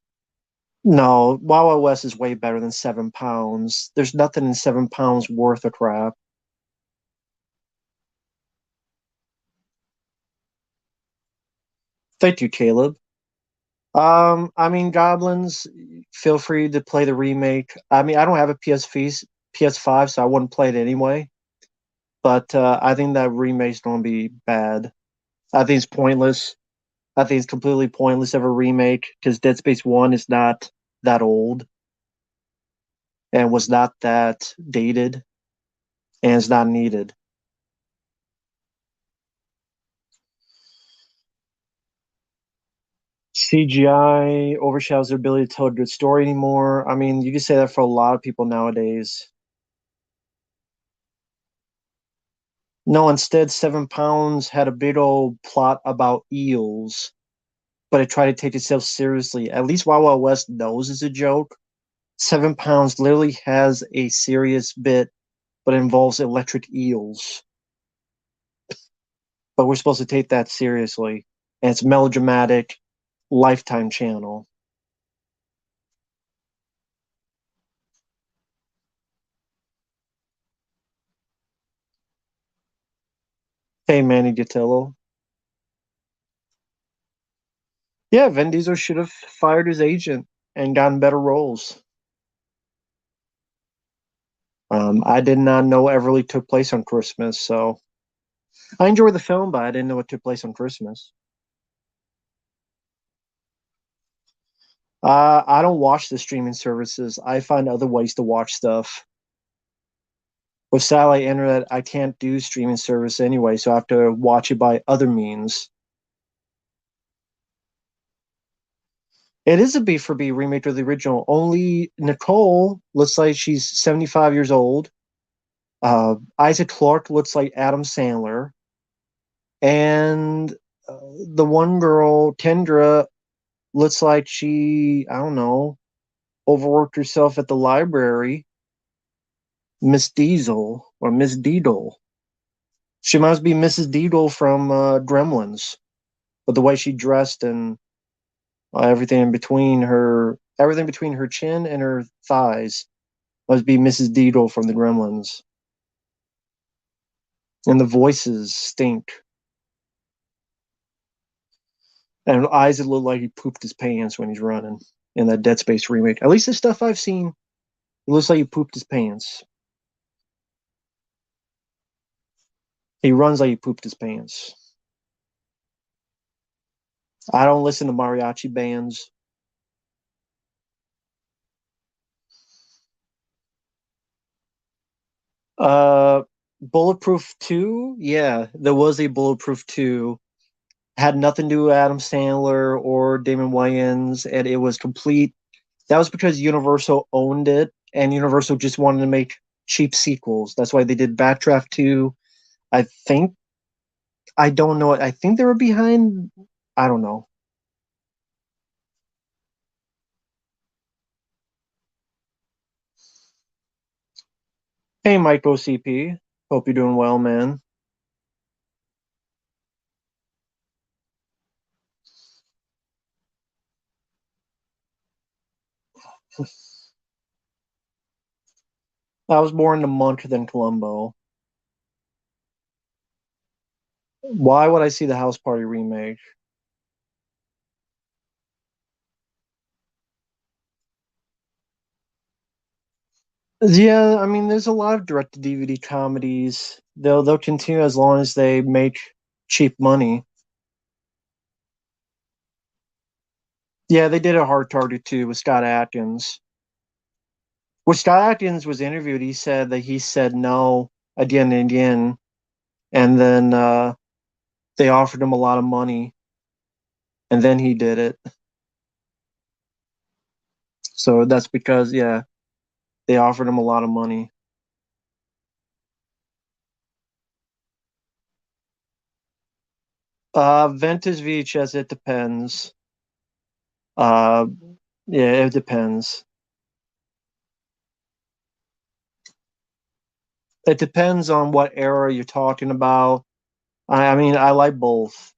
no, Wild Wild West is way better than 7 pounds. There's nothing in 7 pounds worth of crap. Thank you, Caleb. I mean, Goblins, feel free to play the remake. I mean, I don't have a PS5, so I wouldn't play it anyway. But I think that remake's going to be bad. I think it's pointless. I think it's completely pointless of a remake because Dead Space 1 is not that old and was not that dated and is not needed. CGI overshadows their ability to tell a good story anymore. I mean, you can say that for a lot of people nowadays. No, instead, 7 pounds had a big old plot about eels, but it tried to take itself seriously. At least Wild Wild West knows it's a joke. 7 pounds literally has a serious bit, but it involves electric eels. But we're supposed to take that seriously. And it's melodramatic, Lifetime channel. Hey, Manny Gatillo. Yeah, Vin Diesel should have fired his agent and gotten better roles. I did not know Everly took place on Christmas, so I enjoyed the film, but I didn't know it took place on Christmas. I don't watch the streaming services. I find other ways to watch stuff. With satellite internet, I can't do streaming service anyway, so I have to watch it by other means. It is a B for B remake of the original. Only Nicole looks like she's 75 years old. Isaac Clarke looks like Adam Sandler. And the one girl, Kendra, looks like she, I don't know, overworked herself at the library. Miss Diesel or Miss Deedle. She must be Mrs. Deedle from Gremlins, but the way she dressed and everything between her chin and her thighs must be Mrs. Deedle from the Gremlins. And the voices stink. And eyes that look like he pooped his pants when he's running in that Dead Space remake. At least the stuff I've seen, it looks like he pooped his pants. He runs like he pooped his pants. I don't listen to mariachi bands. Uh, Bulletproof 2? Yeah, there was a Bulletproof 2. Had nothing to do with Adam Sandler or Damon Wayans, and it was complete. That was because Universal owned it, and Universal just wanted to make cheap sequels. That's why they did Backdraft 2. I think, I don't know. I think they were behind, I don't know. Hey, Mike OCP. Hope you're doing well, man. I was born a month than Columbo. Why would I see the House Party remake? Yeah, I mean, there's a lot of direct to DVD comedies. They'll continue as long as they make cheap money. Yeah, they did a Hard Target too with Scott Atkins. When Scott Atkins was interviewed, he said that he said no again and again, and then they offered him a lot of money, and then he did it. So that's because, yeah, they offered him a lot of money. Ventus VHS, it depends. Uh, yeah, it depends. It depends on what era you're talking about. I mean, I like both.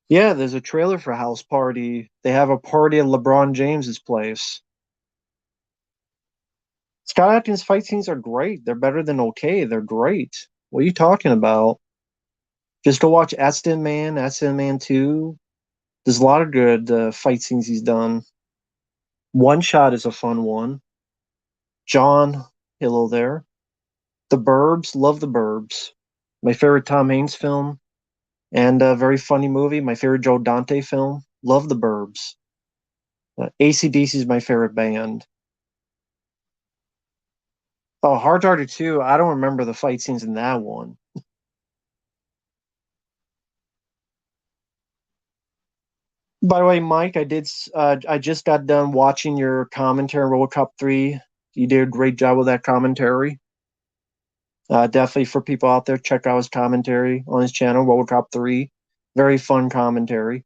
Yeah, there's a trailer for House Party. They have a party at LeBron James's place. Scott Atkins fight scenes are great. They're better than okay. They're great. What are you talking about? Just go watch Aston Man 2. There's a lot of good fight scenes he's done. One Shot is a fun one. John, hello there. The Burbs, love The Burbs. My favorite Tom Hanks film and a very funny movie. My favorite Joe Dante film. Love The Burbs. AC/DC is my favorite band. Oh, Hard Target 2, I don't remember the fight scenes in that one. By the way, Mike, I just got done watching your commentary on World Cup 3. You did a great job with that commentary. Definitely for people out there, check out his commentary on his channel, World Cup 3. Very fun commentary.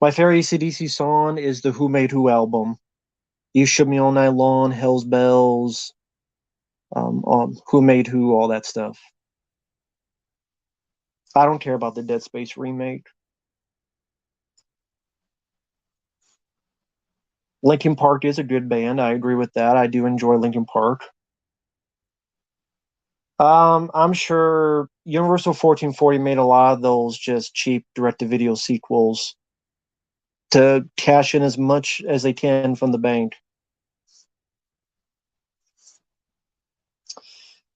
My favorite AC/DC song is the Who Made Who album. You Shook Me All Night Long, Hell's Bells, Who Made Who, all that stuff. I don't care about the Dead Space remake. Linkin Park is a good band. I agree with that. I do enjoy Linkin Park. I'm sure Universal 1440 made a lot of those just cheap direct-to-video sequels to cash in as much as they can from the bank.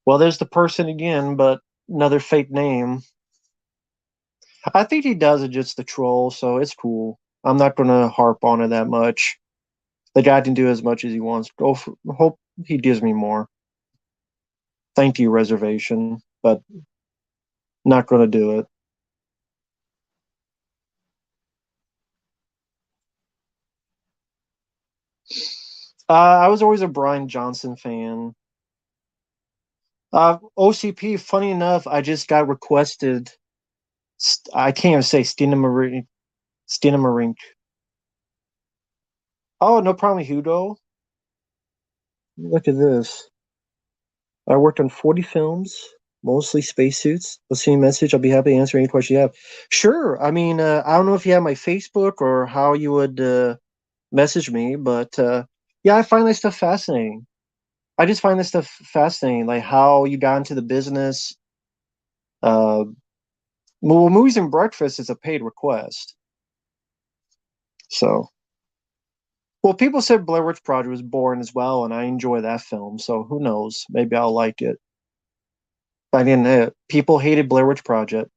Well, there's the person again, but another fake name. I think he does it just to troll, so it's cool. I'm not gonna harp on it that much. The guy can do as much as he wants. Hope he gives me more. Thank you, reservation, but not gonna do it. I was always a Brian Johnson fan. OCP. Funny enough, I just got requested. I can't even say Stinamarink. Oh, no problem, Hugo. Look at this. I worked on 40 films, mostly spacesuits. Let's see your message. I'll be happy to answer any question you have. Sure. I mean, I don't know if you have my Facebook or how you would message me, but yeah, I find this stuff fascinating. I just find this stuff fascinating, like how you got into the business. Uh, well, Movies and Breakfast is a paid request. So, well, people said Blair Witch Project was boring as well, and I enjoy that film. So who knows? Maybe I'll like it. I didn't. People hated Blair Witch Project.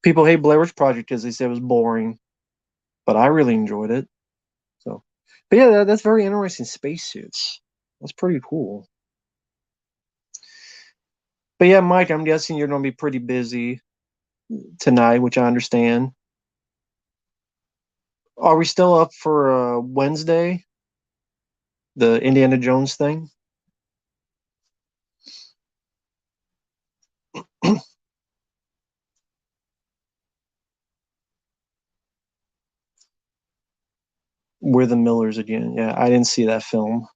People hate Blair Witch Project because they said it was boring, but I really enjoyed it. So, but yeah, that's very interesting. Spacesuits. That's pretty cool. But yeah, Mike, I'm guessing you're going to be pretty busy tonight, which I understand. Are we still up for Wednesday, the Indiana Jones thing? We're the Millers again. Yeah, I didn't see that film.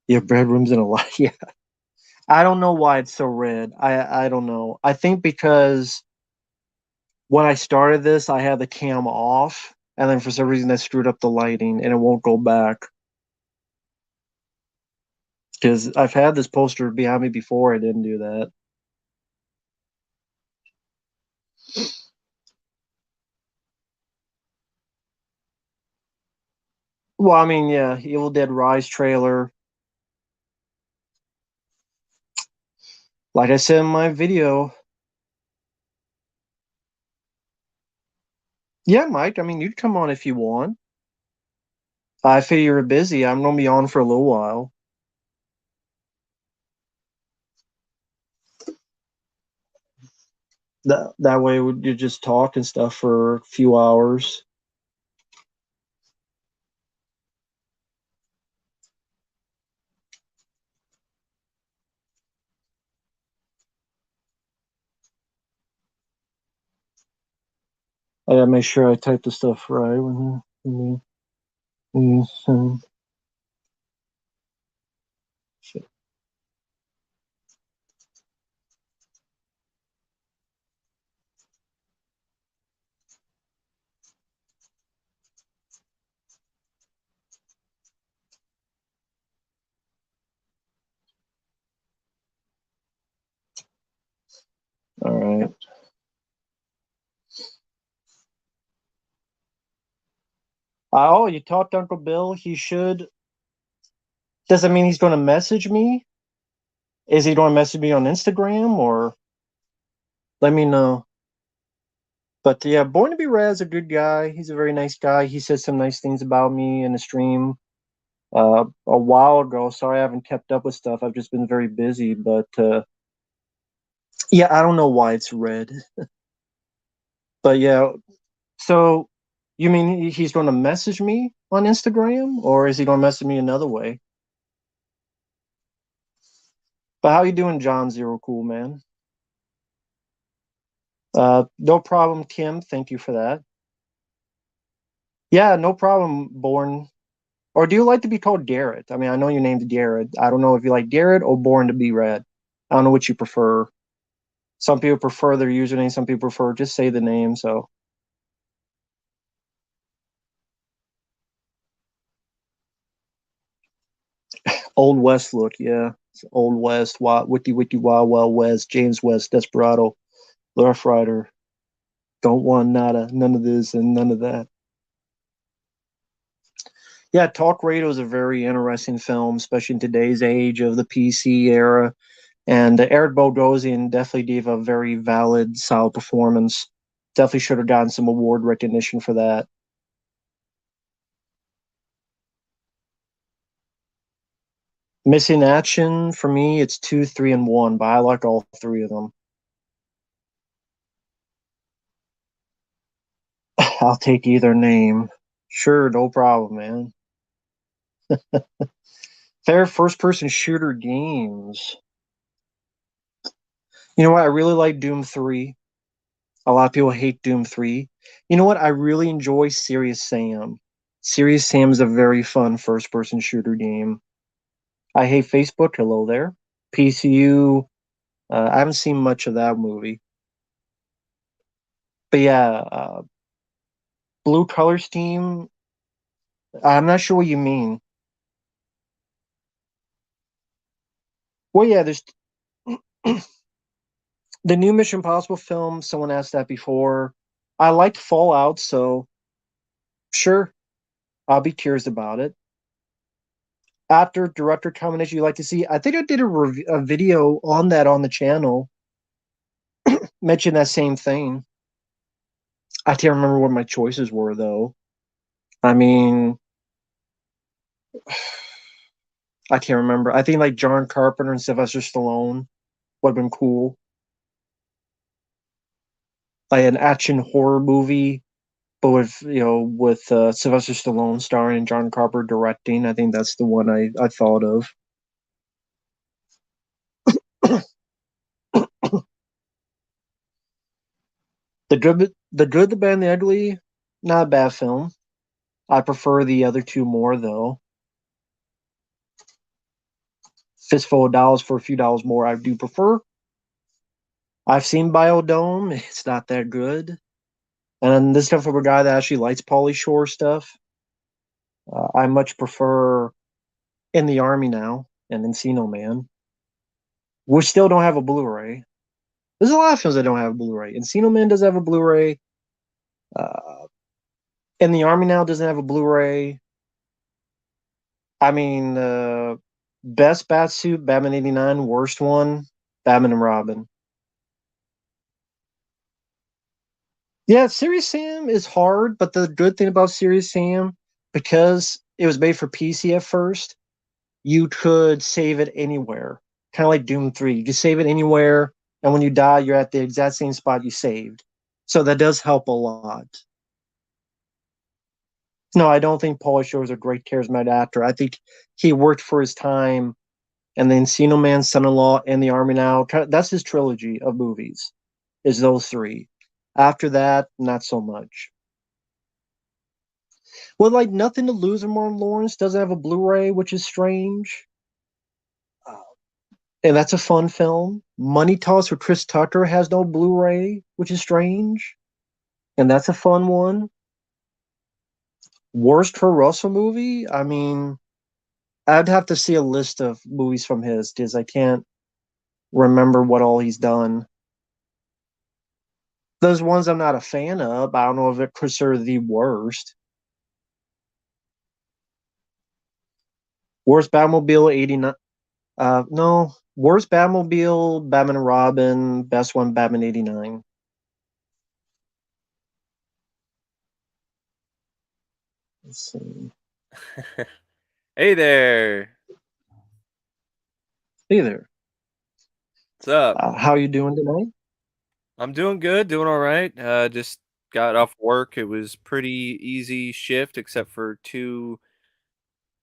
Yeah, bedrooms and a lot. Yeah, I don't know why it's so red. I don't know. I think because when I started this, I had the cam off, and then for some reason that screwed up the lighting, and it won't go back. Because I've had this poster behind me before, I didn't do that. Well, I mean, yeah, Evil Dead Rise trailer. Like I said in my video, yeah, Mike. I mean, you'd come on if you want. I figure you're busy. I'm gonna be on for a little while. That way, you just talk and stuff for a few hours. I gotta make sure I type the stuff right when all right. Oh, you talked to Uncle Bill. He should. Does that mean he's going to message me? Is he going to message me on Instagram or let me know? But yeah, Born to Be Red's a good guy. He's a very nice guy. He said some nice things about me in the stream a while ago. Sorry I haven't kept up with stuff. I've just been very busy. But yeah, I don't know why it's red. But yeah, so you mean he's going to message me on Instagram or is he going to message me another way? But how you doing, John Zero Cool Man? No problem, Kim. Thank you for that. Yeah, no problem, Born. Or do you like to be called Garrett? I mean, I know your name's Garrett. I don't know if you like Garrett or Born to be Red. I don't know what you prefer. Some people prefer their username. Some people prefer just say the name. So Old West look, yeah. It's Old West, Wild, Wiki Wiki Wild Wild West, James West, Desperado, Rough Rider. Don't want nada, none of this and none of that. Yeah, Talk Radio is a very interesting film, especially in today's age of the PC era. And Eric Bogosian definitely gave a very valid, solid performance. Definitely should have gotten some award recognition for that. Missing Action for me, it's two, three, and one, but I like all three of them. I'll take either name. Sure, no problem, man. Favorite first-person shooter games. You know what? I really like Doom 3. A lot of people hate Doom 3. You know what? I really enjoy Serious Sam. Serious Sam is a very fun first-person shooter game. I hate Facebook. Hello there. PCU. I haven't seen much of that movie. But yeah, Blue Color Steam. I'm not sure what you mean. Well, yeah, there's the new Mission Impossible film. Someone asked that before. I liked Fallout, so sure, I'll be curious about it. Actor, director combination you like to see? I think I did a video on that on the channel. Mentioned that same thing. I can't remember what my choices were though. I mean, I can't remember. I think like John Carpenter and Sylvester Stallone would have been cool. Like an action horror movie, but with Sylvester Stallone starring and John Carpenter directing. I think that's the one I thought of. The Bad, and the Ugly, not a bad film. I prefer the other two more though. Fistful of Dollars for a few dollars more, I do prefer. I've seen Biodome. It's not that good. And this comes from a guy that actually likes Pauly Shore stuff. I much prefer In the Army Now and Encino Man. We still don't have a Blu-ray. There's a lot of films that don't have a Blu-ray. Encino Man does have a Blu-ray. Uh, In the Army Now doesn't have a Blu-ray. I mean, best Batsuit, Batman '89. Worst one, Batman and Robin. Yeah, Serious Sam is hard, but the good thing about Serious Sam, because it was made for PC at first, you could save it anywhere. Kind of like Doom 3. You can save it anywhere, and when you die, you're at the exact same spot you saved. So that does help a lot. No, I don't think Pauly Shore is a great charismatic actor. I think he worked for his time, and then Encino Man, Son-in-Law, and The Army Now. That's his trilogy of movies, is those three. After that, not so much. Well, like Nothing to Lose and Martin Lawrence doesn't have a Blu-ray, which is strange. Uh, and that's a fun film. Money Toss with Chris Tucker has no Blu-ray, which is strange. And that's a fun one. Worst Kurt Russell movie? I mean, I'd have to see a list of movies from his because I can't remember what all he's done. Those ones I'm not a fan of, I don't know if it consider the worst. Worst Batmobile 89. No. Worst Batmobile, Batman and Robin, best one, Batman '89. Let's see. Hey there. Hey there. What's up? How you doing tonight? I'm doing good, doing all right. Just got off work. It was pretty easy shift except for two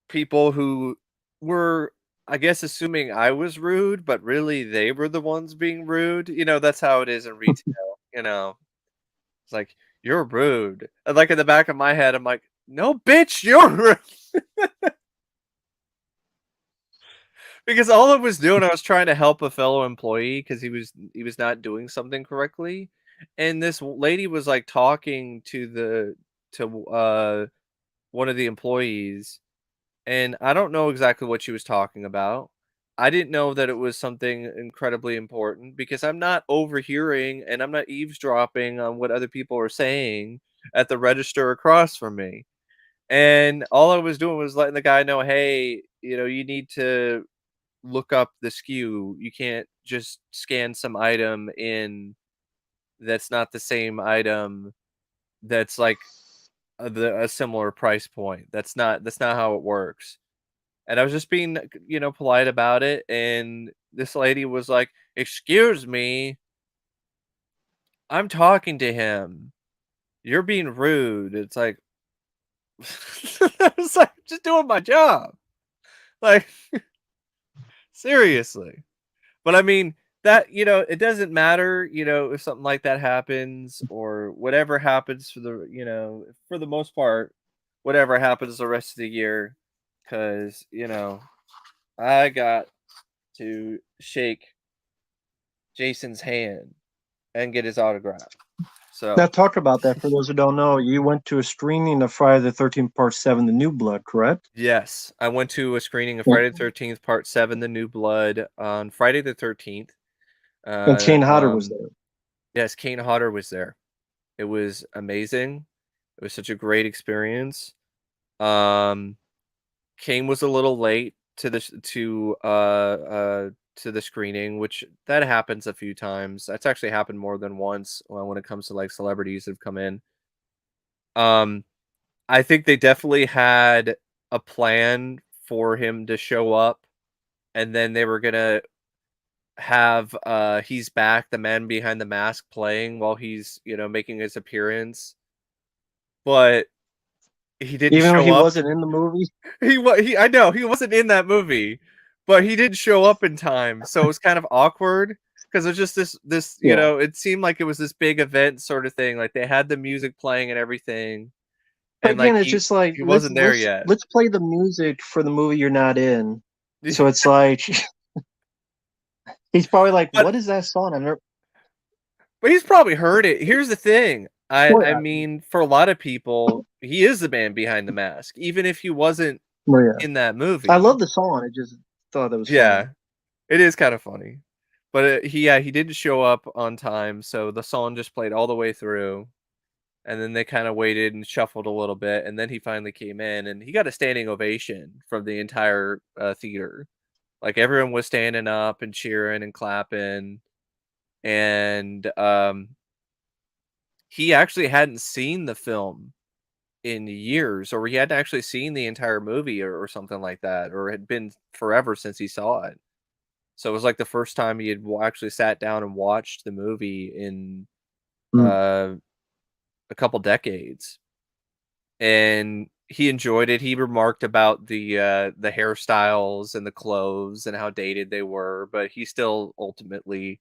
people who were, I guess, assuming I was rude, but really they were the ones being rude. That's how it is in retail. It's like, you're rude. And like in the back of my head, I'm like, no, bitch, you're rude. Because all I was doing, I was trying to help a fellow employee because he was not doing something correctly, and this lady was like talking to one of the employees, and I don't know exactly what she was talking about. I didn't know that it was something incredibly important because I'm not overhearing and I'm not eavesdropping on what other people are saying at the register across from me. And all I was doing was letting the guy know, hey, you need to look up the SKU. You can't just scan some item in that's not the same item that's like a similar price point. That's not how it works. And I was just being, polite about it. And this lady was like, "Excuse me, I'm talking to him. You're being rude." It's like, I was like, just doing my job. Like, seriously. But I mean, that it doesn't matter, if something like that happens or whatever happens for the most part, whatever happens the rest of the year, because I got to shake Jason's hand and get his autograph. Now, So, talk about that for those who don't know. You went to a screening of Friday the 13th Part 7, The New Blood, correct? yes, I went to a screening of Yeah. Friday the 13th Part 7, The New Blood on Friday the 13th. And Uh, Kane Hodder was um, there. yes, Kane Hodder was there. It was amazing. It was such a great experience. Um, Kane was a little late to the screening, which that happens a few times. That's actually happened more than once when it comes to like celebrities that have come in. Um, I think they definitely had a plan for him to show up, and then they were gonna have He's Back, the man behind the mask playing while he's, making his appearance. But he didn't Even though show he up. wasn't in the movie? He I know, he wasn't in that movie, but he didn't show up in time, so it was kind of awkward because it's just Yeah. it seemed like it was this big event sort of thing, like, they had the music playing and everything, But and, like, again, it's just like he wasn't there yet. let's play the music for the movie you're not in. So it's like he's probably like, But "What is that song?" I've never. he's probably heard it. Here's the thing, Well, I mean, for a lot of people, he is the man behind the mask, even if he wasn't yeah, in that I movie. love the song. I just thought that was funny. Yeah. It is kinda funny. But, he didn't show up on time, so the song just played all the way through, and then they kinda waited and shuffled a little bit, and then he finally came in, and he got a standing ovation from the entire, theater. Like, everyone was standing up and cheering and clapping, and, he actually hadn't seen the film in years, or he hadn't actually seen the entire movie or something like that, or it had been forever since he saw it. So it was like the first time he had actually sat down and watched the movie in Mm. uh, a couple decades, and he enjoyed it. He remarked about the hairstyles and the clothes and how dated they were, but he still ultimately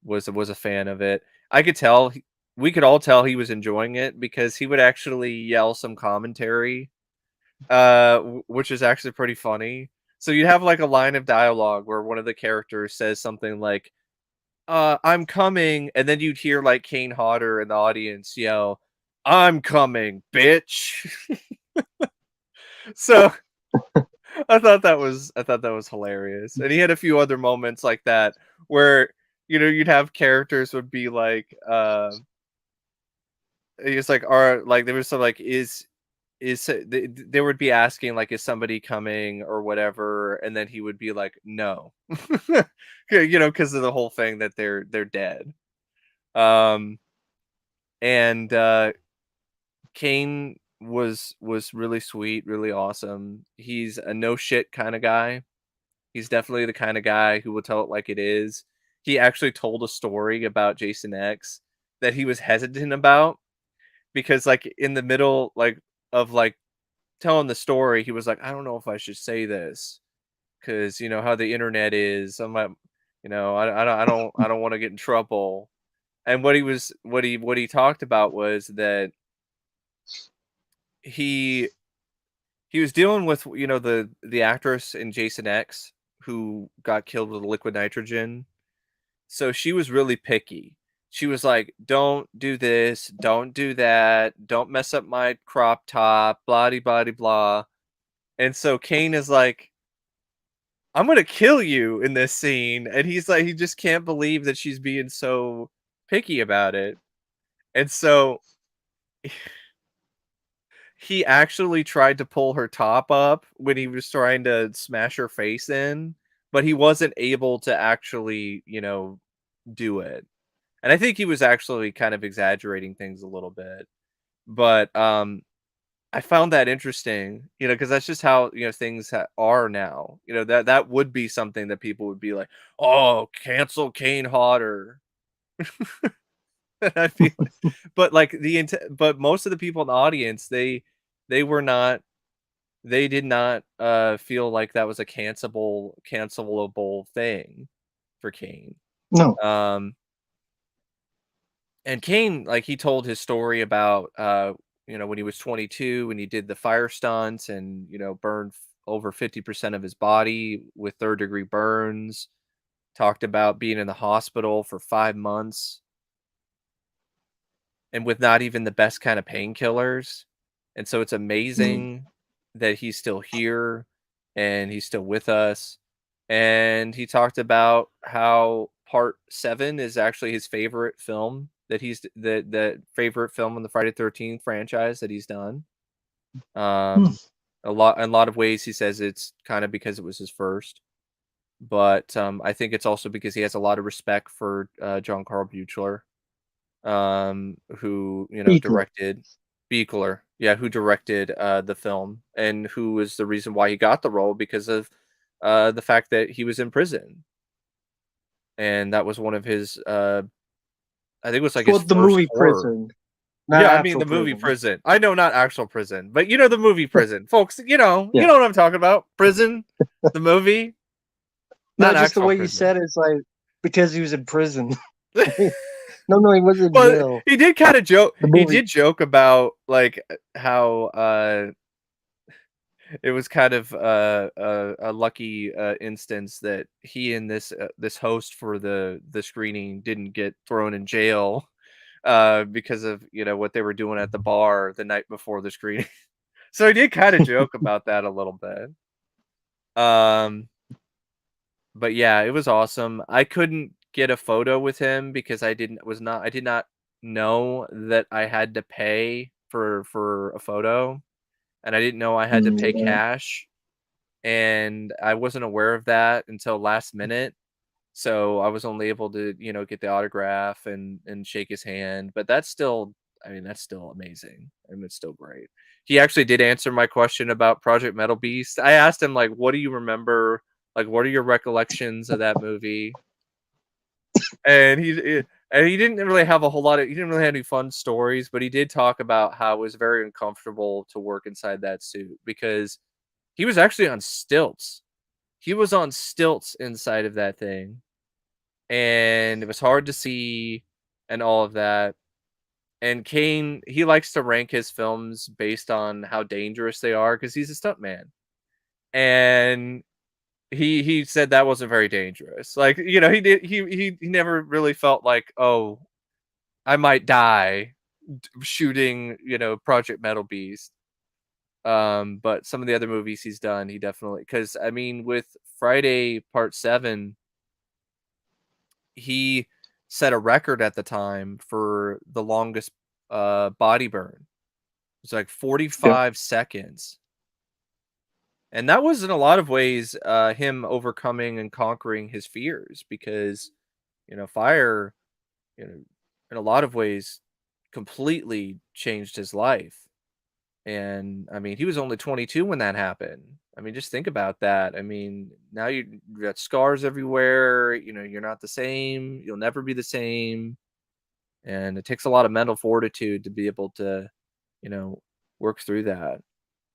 was a fan of it. I could tell. We could all tell he was enjoying it because he would actually yell some commentary, which is actually pretty funny. So you have like a line of dialogue where one of the characters says something like, I'm coming, and then you'd hear, like, Kane Hodder in the audience yell, "I'm coming, bitch." So, I thought that was hilarious, and he had a few other moments like that where, you'd have characters would be like, it's like, are like, there was some, like, they would be asking, like, "Is somebody coming?" or whatever, and then he would be like, "No." Yeah, 'cause of the whole thing that they're dead. Um And, Kane was really sweet, really awesome. He's a no shit kinda guy. He's definitely the kinda guy who will tell it like it is. He actually told a story about Jason X that he was hesitant about because, like, in the middle, like, of, like, telling the story, he was like, "I don't know if I should say this because you know how the internet is. I don't wanna get in trouble." And what he talked about was that he he was dealing with, the actress in Jason X who got killed with liquid nitrogen. So she was really picky. She was like, "Don't do this, don't do that, don't mess up my crop top, blah de blah de blah." And so Kane is like, "I'm gonna kill you in this scene," and he's like, he just can't believe that she's being so picky about it. And so he actually tried to pull her top up when he was trying to smash her face in, but he wasn't able to actually, do it. And I think he was actually kind of exaggerating things a little bit. But I found that interesting, because that's just how, things are now. That would be something that people would be like, "Oh, cancel Kane Hodder." I feel but like but most of the people in the audience, they were not they did not feel like that was a cancelable thing for Kane. No. Um, and Kane, like, he told his story about when he was 22 when he did the fire stunts and burned over 50% of his body with third-degree burns. Talked about being in the hospital for 5 months and with not even the best kind of painkillers. And so it's Mm. amazing that he's still here and he's still with us. And he talked about how part 7 is actually his favorite film that he's the favorite film in the Friday 13th franchise that he's done. Hmm. Um in a lot of ways he says it's kind of because it was his first, but I think it's also because he has a lot of respect for John Carl Buechler, who Equal. directed Beekler, yeah, who directed the film, and who was the reason why he got the role because of the fact that he was in prison, and that was one of his. I think it was like his Well, the first movie horror. Prison, not Yeah, I mean actual the movie prison. Prison. I know not actual prison, but the movie Prison, folks. You Yeah. know what I'm talking about. Prison, the movie, No, not just the actual way you prison. said it, it's like because he was in prison. No, he was in Well, jail. he did kind of joke. The He movie. did joke about like how it was kind of a lucky instance that he and this host for the screening didn't get thrown in jail because of what they were doing at the bar the night before the screening. So he did kind of joke about that a little bit. Um, but yeah, it was awesome. I couldn't get a photo with him because I did not know that I had to pay for a photo, and I didn't know I had to pay Yeah. cash, and I wasn't aware of that until last minute. So I was only able to, get the autograph and shake his hand, but that's still amazing. I mean, it's still great. He actually did answer my question about Project Metal Beast. I asked him like, "What do you remember? Like, what are your recollections of that movie?" And he didn't really have a whole lot of he didn't really have any fun stories, but he did talk about how it was very uncomfortable to work inside that suit because he was actually on stilts. He was on stilts inside of that thing, and it was hard to see and all of that. And Kane, he likes to rank his films based on how dangerous they are because he's a stuntman. And he said that wasn't very dangerous. Like, he never really felt like, "Oh, I might die shooting, Project Metal Beast." But some of the other movies he's done, he definitely because I mean, with Friday Part 7, he set a record at the time for the longest body burn. It's like Yeah. 45 seconds. And that was in a lot of ways him overcoming and conquering his fears because, fire, you know, in a lot of ways completely changed his life. And I mean, he was only 22 when that happened. I mean, just think about that. I mean, now you got scars everywhere. You're not the same. You'll never be the same. And it takes a lot of mental fortitude to be able to, you know, work through that.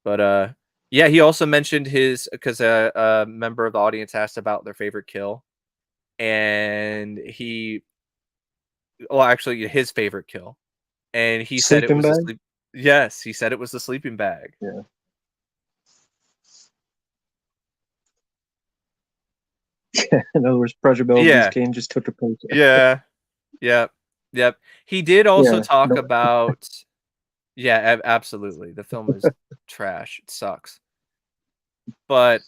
But yeah, he also mentioned his because a member of the audience asked about their favorite kill, and well, actually, his favorite kill, and he said it Sleeping was the bag. sleep. Yes, he said it was the sleeping bag. Yeah. In other words, Project Metal Beast Yeah, Kane just took a paycheck. yeah, yep, yep. He did also Yeah. talk No. about. Yeah, absolutely. The film is trash. It sucks. But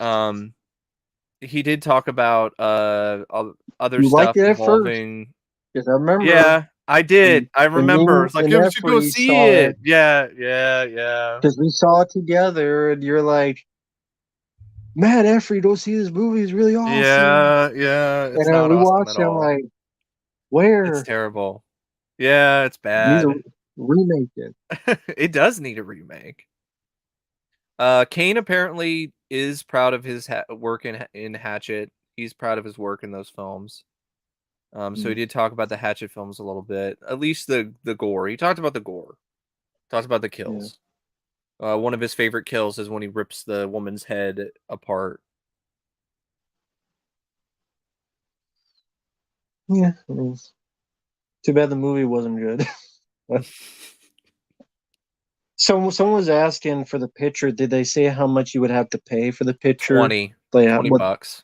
he did talk about other You liked stuff it at first involving. because I remember Yeah, I did. I and me remember. It's like, and "Yeah, we should go Efrey see saw it it." Yeah, yeah, yeah. because we saw it together, and you're like, "Man, Efrey, don't see this movie is really awesome." Yeah, yeah, And it's not we awesome at watched it. I'm all. like, It's "Where? terrible. Yeah, it's Needs a bad. remake it." It does need a remake. Kane apparently is proud of his work in Hatchet. He's proud of his work in those films. So he Mm. did talk about the Hatchet films a little bit, at least the gore. He talked about the gore, talked about the Yeah. kills. One of his favorite kills is when he rips the woman's head apart. Yeah, I mean, too bad the movie wasn't good. So someone was asking for the picture. Did they say how much you would have to pay for the picture? 20, Like 20 what, bucks.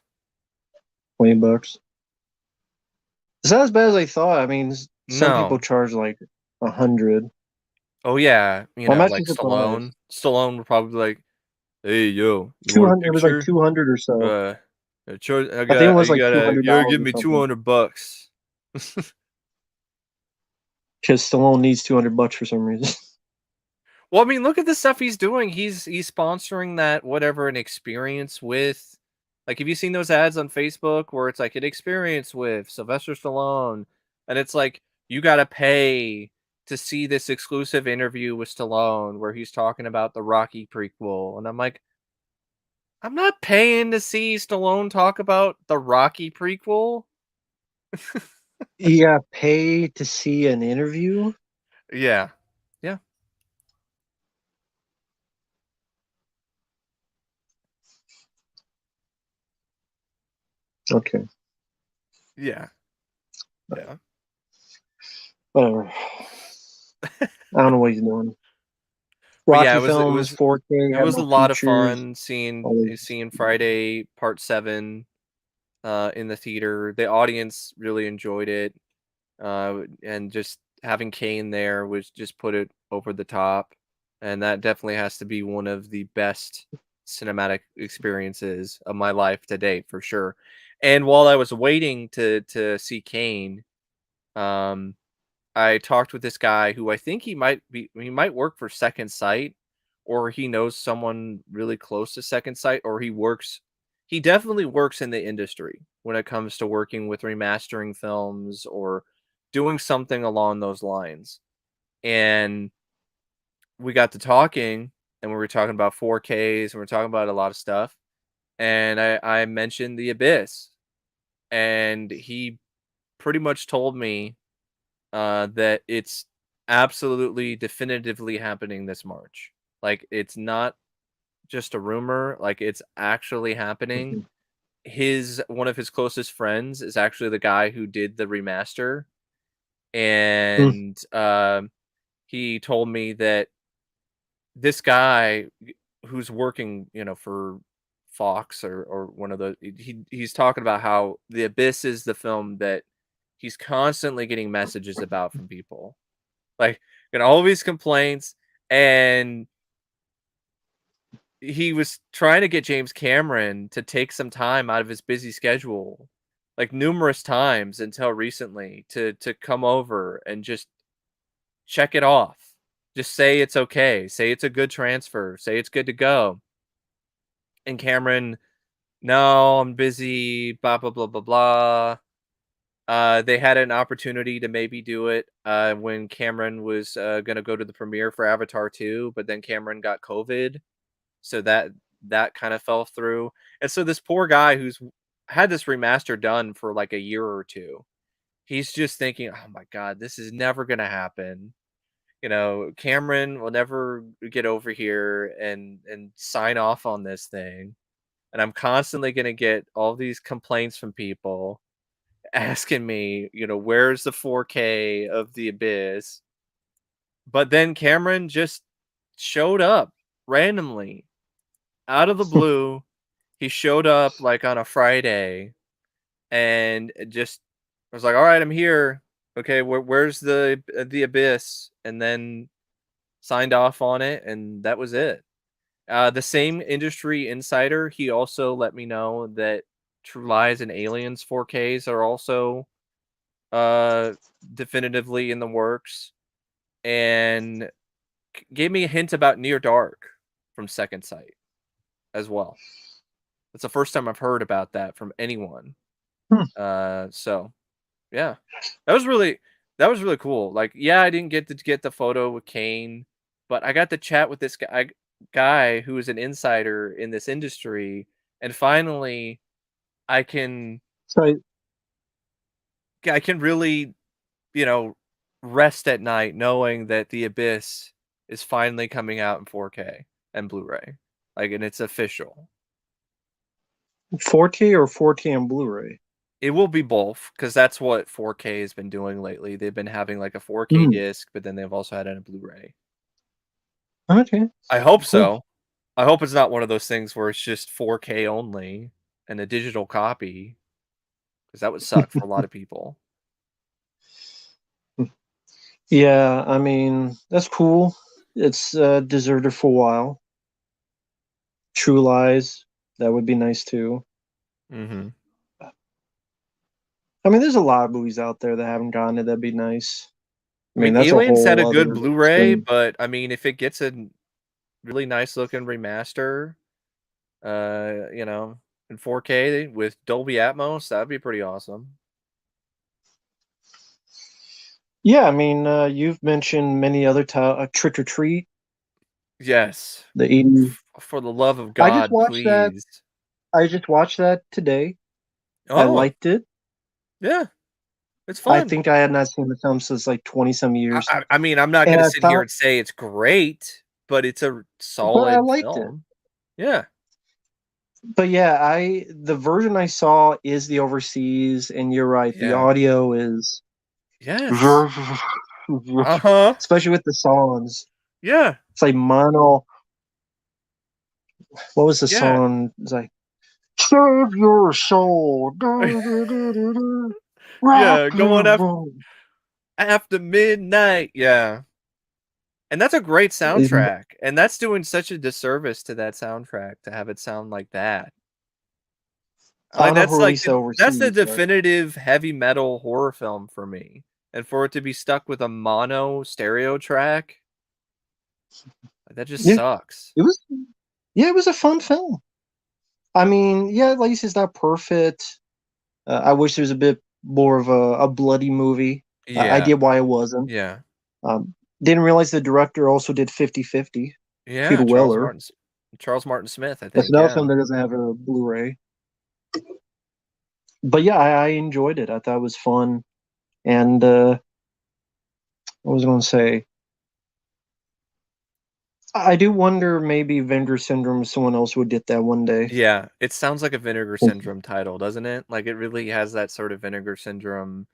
$20? It's not as bad as I thought. I mean, some people No. charge like 100. Oh yeah, I'm actually like surprised. Stallone. Stallone would probably be like, "Hey, yo, you want a 200. It was like picture? 200 or so. Uh, I I think it got was you like gotta $200 give or me something. $200." Because Stallone needs 200 bucks for some reason. Well, I mean, look at the stuff he's doing. He's sponsoring that whatever an experience with. Like, have you seen those ads on Facebook where it's like an experience with Sylvester Stallone, and it's like you gotta pay to see this exclusive interview with Stallone where he's talking about the Rocky prequel, and I'm like, I'm not paying to see Stallone talk about the Rocky prequel. You got pay to see an interview? Yeah, yeah, Okay, yeah, yeah. whatever. I don't know what he's doing. But yeah, Rocky films, 4K, it have was a more lot of features. fun seeing All seeing Friday Part 7 in the theater. The audience really enjoyed it. And just having Kane there was just put it over the top. And that definitely has to be one of the best cinematic experiences of my life to date for sure. And while I was waiting to see Kane, um, I talked with this guy who I think he might work for Second Sight, or he knows someone really close to Second Sight, or he definitely works in the industry when it comes to working with remastering films or doing something along those lines. And we got to talking, and we were talking about 4Ks and we are talking about a lot of stuff. And I mentioned The Abyss, and he pretty much told me that it's absolutely definitively happening this March. Like, it's not just a rumor, like, it's actually happening. these. His One of his closest friends is actually the guy who did the remaster, Hmm. and, he told me that this guy who's working, for Fox or one of the he's talking about how The Abyss is the film that he's constantly getting messages about from people. Like, all these complaints, and he was trying to get James Cameron to take some time out of his busy schedule, like, numerous times until recently to come over and just check it off. Just say it's okay, say it's a good transfer, say it's good to go. And Cameron, "No, I'm busy, blah, blah, blah, blah, blah." They had an opportunity to maybe do it, when Cameron was, gonna go to the premiere for Avatar 2, but then Cameron got COVID, so that kinda fell through, and so this poor guy who's had this remaster done for, like, a year or 2, he's just thinking, "Oh my god, this is never gonna happen." Cameron will never get over here and sign off on this thing, and I'm constantly gonna get all these complaints from people asking me, "Where's the 4K of The Abyss?" But then Cameron just showed up randomly out of the blue. He showed up like on a Friday and just was like, "All right, I'm here. Okay, where's the Abyss?" And then signed off on it, and that was it. The same industry insider, he also let me know that True Lies and Aliens 4Ks are also uh definitively in the works, and gave me a hint about Near Dark from Second Sight as well. It's the first time I've heard about that from anyone. Hmm. So yeah. That was really that was really cool. Like, yeah, I didn't get to get the photo with Kane, but I got to chat with this guy who is an insider in this industry, and finally I can So really, you know, rest at night knowing that The Abyss is finally coming out in 4K and Blu-ray. Like, and it's official. 4K or 4K and Blu-ray? It will be both because that's what 4K has been doing lately. They've been having like a 4K Hmm. disc, but then they've also had it in a Blu-ray. Okay. I hope Cool. so. I hope it's not one of those things where it's just 4K only and a digital copy, because that would suck for a lot of people. Yeah, I mean, that's cool. It's deserted for a while. True Lies, that would be nice too. Mm-hmm. I mean, there's a lot of movies out there that haven't gotten it. That'd be nice. I I mean, mean, that's a Aliens had a whole good other Blu-ray, thing. but I mean, if it gets a really nice looking remaster, in 4K with Dolby Atmos, that'd be pretty awesome. Yeah, I mean, you've mentioned many other Trick or Treat, Yes. the 80s. For the love of I just God, watched that. please. I just watched that today. I Oh, liked it. yeah, it's I fun. think I had not seen the film since like 20 some years, I mean, I'm not and gonna I sit here thought, and say it's great, but it's a but I solid liked it. film. Yeah. But yeah, I the version I saw is the overseas, and you're right. The Yeah. audio is Yes. very, Uh-huh. especially with the songs. Yeah. It's like mono. What was the Yeah. song? It's like save your soul, do, do, do, do, do. Rock Yeah, your going boat. after midnight. Yeah. And that's a great soundtrack, and that's doing such a disservice to that soundtrack to have it sound like that. I Like, don't know who released it that's the overseas, but definitive heavy metal horror film for me, and for it to be stuck with a mono stereo track, like, that just yeah, sucks. it was. Yeah, it was a fun film. I mean, yeah, like you said, it's not perfect. I wish there was a bit more of a bloody movie. I Yeah, get why it wasn't. yeah. Didn't realize the director also did 50-50. Peter Yeah, Weller. Charles Martin Smith, I That's think, another yeah. film that doesn't have a Blu-ray. But yeah, I enjoyed it. I thought it was fun. And what was I going to say? I do wonder maybe Vendor Syndrome, someone else would get that one day. Yeah, it sounds like a Vinegar Syndrome title, doesn't it? Like, it really has that sort of Vinegar Syndrome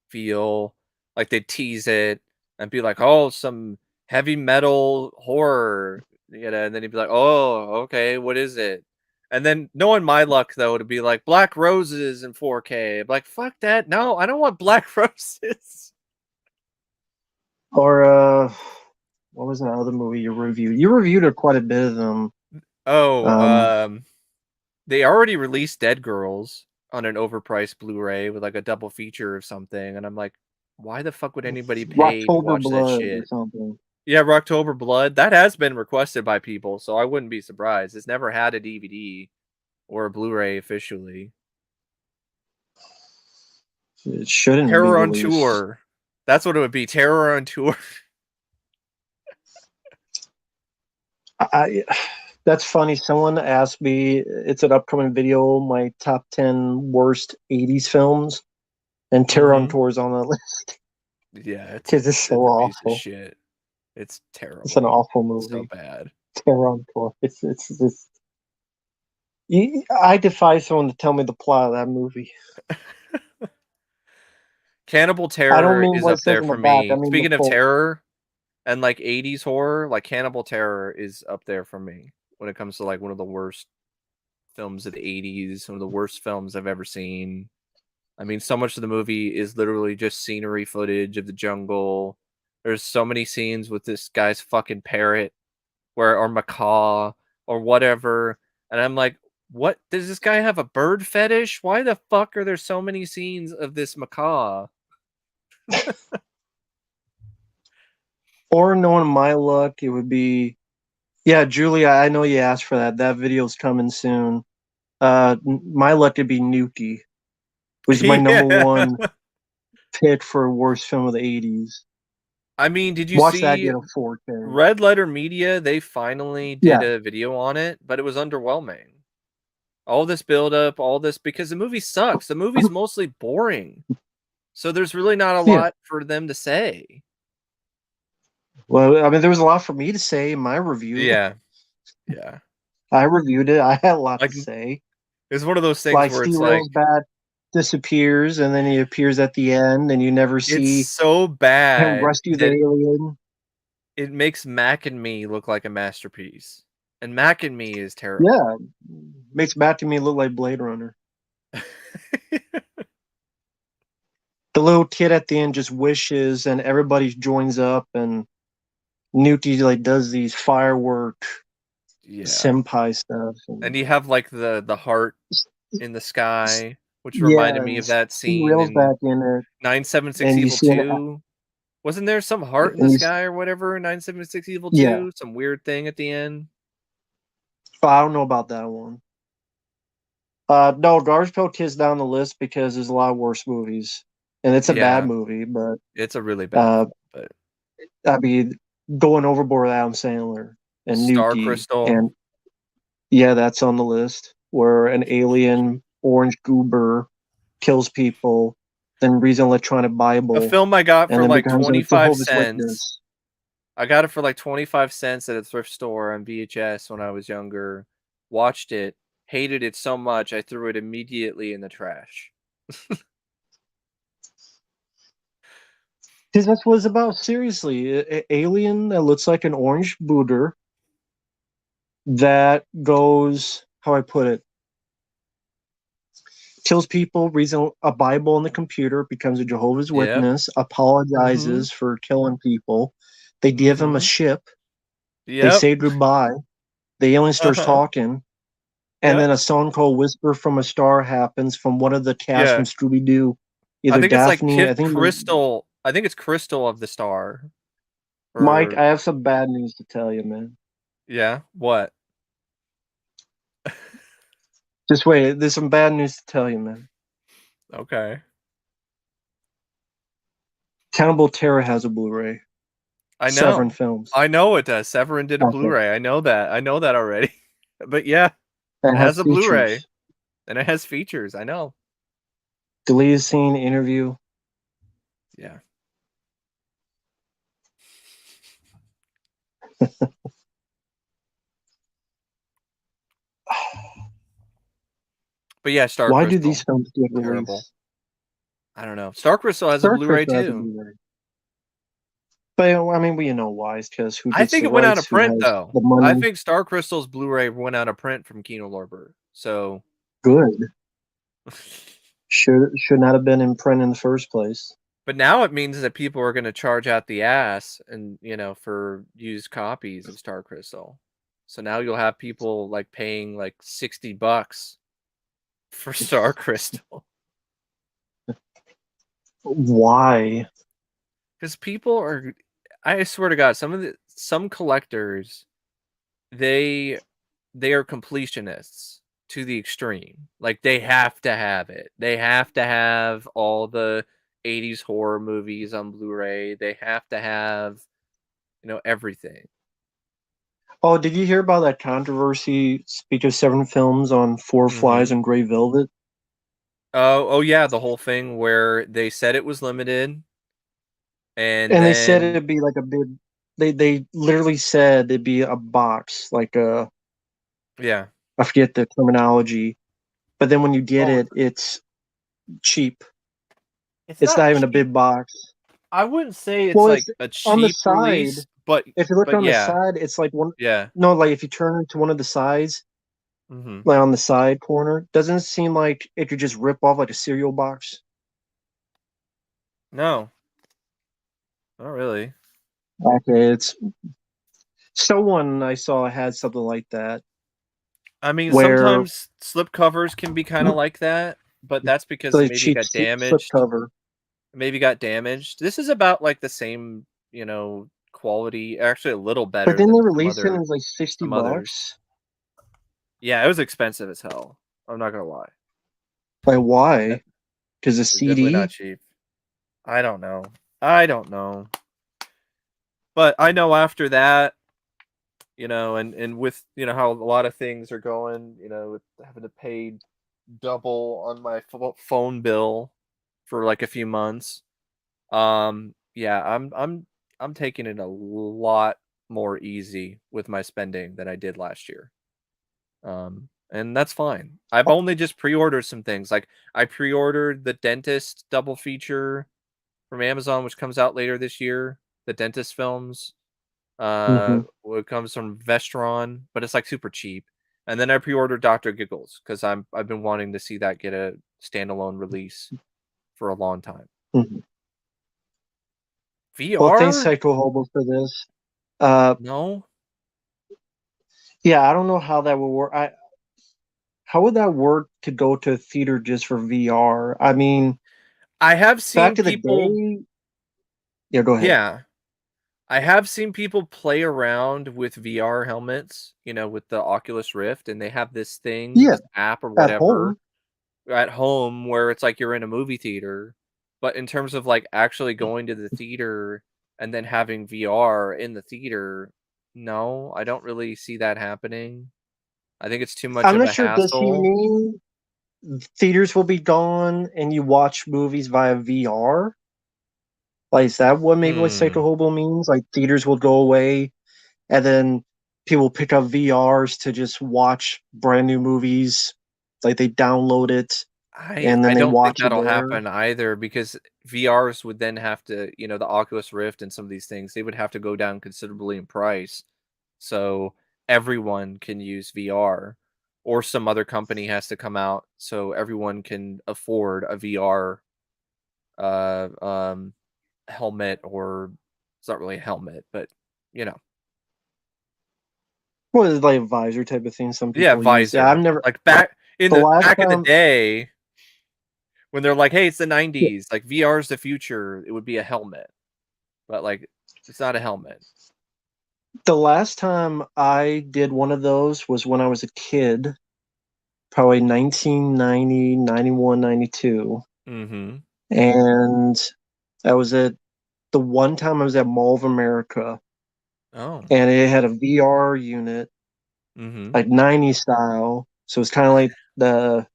feel, like they tease it and be like, "Oh, some heavy metal horror," and then he'd be like, "Oh, okay, what is it?" And then, knowing my luck though, to be like Black Roses in 4K. I'm like, fuck that. No, I don't want Black Roses. Or what was that other movie you reviewed? You reviewed quite a bit of them. Oh, Um, they already released Dead Girls on an overpriced Blu-ray with like a double feature or something, and I'm like, why the fuck would anybody pay to Rocktober watch that Blood or shit? something. Yeah, Rocktober Blood, that has been requested by people, so I wouldn't be surprised. It's never had a DVD or a Blu-ray officially. It shouldn't be Terror on released. Tour. That's what it would be. Terror on Tour. I That's funny. Someone asked me, it's an upcoming video, my top 10 worst 80s films, and Terror on Mhm. Tour is on the list Yeah, because it's so it's a piece of awful. shit. It's It's an terrible. awful So movie. bad. Terror on Tour. It's just. I defy someone to tell me the plot of that movie. Cannibal I don't Terror mean is what it up says there on the for back. I me. mean the Speaking of full. terror and like 80s horror, like Cannibal Terror is up there for me when it comes to like one of the worst films of the 80s, one of the worst films I've ever seen. I mean, so much of the movie is literally just scenery footage of the jungle. There's so many scenes with this guy's fucking parrot or macaw or whatever. And I'm like, what? Does this guy have a bird fetish? Why the fuck are there so many scenes of this macaw? Or knowing my luck, it would be. Yeah, Julia, I know you asked for that. That video's coming soon. My luck would be Nuki, which is my number Yeah. one pick for worst film of the 80s. I mean, did you Watch that see get a 4K. Red Letter Media? They finally did Yeah. a video on it, but it was underwhelming. All this build up, all this because the movie sucks. The movie's mostly boring. So there's really not a Yeah. lot for them to say. Well, I mean, there was a lot for me to say in my review. Yeah, yeah. I reviewed it. I had a lot to Like say. it's one of those things Like where Steve it's like Railsback disappears, and then he appears at the end, and you never it's see so him bad rescue the that alien. it makes Mac and Me look like a masterpiece. And Mac and Me is terrible. Yeah, makes Back to Me look like Blade Runner. The little kid at the end just wishes, and everybody joins up, and Newty like does these firework Yeah. senpai stuff, And and you have like the heart in the sky, which yeah, reminded me and of that Steve scene Rail's in back in it, 976 and you Evil see an 2. Wasn't there some heart in the and you sky or whatever in 976 Evil yeah. 2? Some weird thing at the end? I don't know about that one. No, Garbage Pail Kids down the list because there's a lot of worse movies, and it's a bad Yeah, movie. But it's a really bad uh, film, but I mean, going overboard with Adam Sandler and Star Newty, Crystal. and yeah, that's on the list. Where an alien orange goober kills people, then reads an electronic A Bible, film I got and for then like becomes a 25 Jehovah's cents. Witness. I got it for like 25 cents at a thrift store on VHS when I was younger. Watched it, hated it so much I threw it immediately in the trash. Because that's what it's about. Seriously, alien that looks like an orange booter that goes, how I put it, kills people, reads a Bible on the computer, becomes a Jehovah's Yep. Witness, Mhm. apologizes for killing people. They give him a Mhm. ship. They Yep. say goodbye. The alien starts Uh-huh. talking, and Yep. then a song called "Whisper from a Star" happens from one of the cast from Yeah. Scooby Doo, I either think it's like Daphne. Kit Crystal. I think it's Crystal of the Star. Mike. Or I have some bad news to tell you, man. yeah, what? Just wait. There's some bad news to tell you, man. Okay. Cannibal Terror has a Blu-ray. I Severin know. Films. I know it does. Severin did a Okay. Blu-ray. I know that. I know that already. But yeah, That it has has a Blu-ray features. and it has features. I know. Deleted scene interview. Yeah. But yeah, Star Why do these Crystal. films get Terrible. released? I don't know. Star Crystal has a Star Blu-ray Crystal has a too. Blu-ray. But I mean, we know why. It's because who I gets think the it went out rights, of who print has though. the I money. think Star Crystal's Blu-ray went out of print from Kino Lorber. So Good. Should not have been in print in the first place. but now it means that people are going to charge out the ass and, for used copies of Star Crystal. So now you'll have people like paying like $60 for Star Crystal Why? because people are. I swear to God, some collectors they they are completionists to the extreme. Like they have to have it. They have to have all the 80s horror movies on Blu-ray. They have to have, everything. Oh, did you hear about that controversy? Speak of Seven Films on Four Flies Mhm. and Grey Velvet, Oh yeah, the whole thing where they said it was limited and and they said then it'd be like a big. They literally said it'd be a box, like a, yeah. I forget the terminology, but then when you get Oh, it, it's cheap. it's It's not not even a cheap. big box. I wouldn't say it's Well, like it's a on the cheap side. release, but If you look on the yeah. side, it's like one. Yeah. No, like if you turn to one of the sides, Mhm. like on the side corner, doesn't it seem like it could just rip off like a cereal box? No, not really. Okay, it's someone I saw had something like that I mean, where sometimes slip covers can be kind of like that, but that's because the maybe it cheap got slip damaged. cover. Maybe got damaged. This is about like the same, quality, actually a little But better then they than released it and it was like 60 some others. bucks. Yeah, it was expensive as hell. I'm not gonna lie. Like It why? Because the it's definitely not CD. cheap. I don't know. I don't know. But I know after that, and with how a lot of things are going, with having to pay double on my phone bill for like a few months. Yeah, I'm taking it a lot more easy with my spending than I did last year. And that's fine. I've only just pre-ordered some things. Like I pre-ordered the Dentist double feature from Amazon, which comes out later this year. The Dentist films. Hmm. What comes from Vestron, but it's like super cheap. And then I pre-ordered Doctor Giggles because I've been wanting to see that get a standalone release for a long time. Hmm. Well, thanks, VR? Psycho Hobo, for this. Uh, No. yeah, I don't know how that will work. How would that work to go to a theater just for VR? I mean, I have seen back in the people. day. Yeah, go ahead. Yeah, I have seen people play around with VR helmets, with the Oculus Rift, and they have this thing, Yeah, this app or at whatever home. at home where it's like you're in a movie theater. But in terms of like actually going to the theater and then having VR in the theater, no, I don't really see that happening. I think it's too much I'm of not a sure. Does he hassle. mean theaters will be gone and you watch movies via VR? Like, is that what maybe what Psycho Hmm. Hobo means? Like, theaters will go away and then people pick up VRs to just watch brand new movies. Like, they download it I and then I they don't think watch it that'll there. happen either because VRs would then have to, the Oculus Rift and some of these things, they would have to go down considerably in price. So everyone can use VR or some other company has to come out so everyone can afford a VR uh um helmet or it's not really a helmet, but you know. Well, it's like a visor type of thing some Yeah, people use. Yeah, I've visor. never. Like The last back in the time. day when they're like, "Hey, it's the Yeah, 90s, like VR is the future." It would be a helmet. But, like, it's not a helmet. the last time I did one of those was when I was a kid, probably 1990, 91, 92. Mhm. And I was at the one time I was at Mall of America Oh. and it had a VR unit, Mhm. like 90s style. So it's kind of like that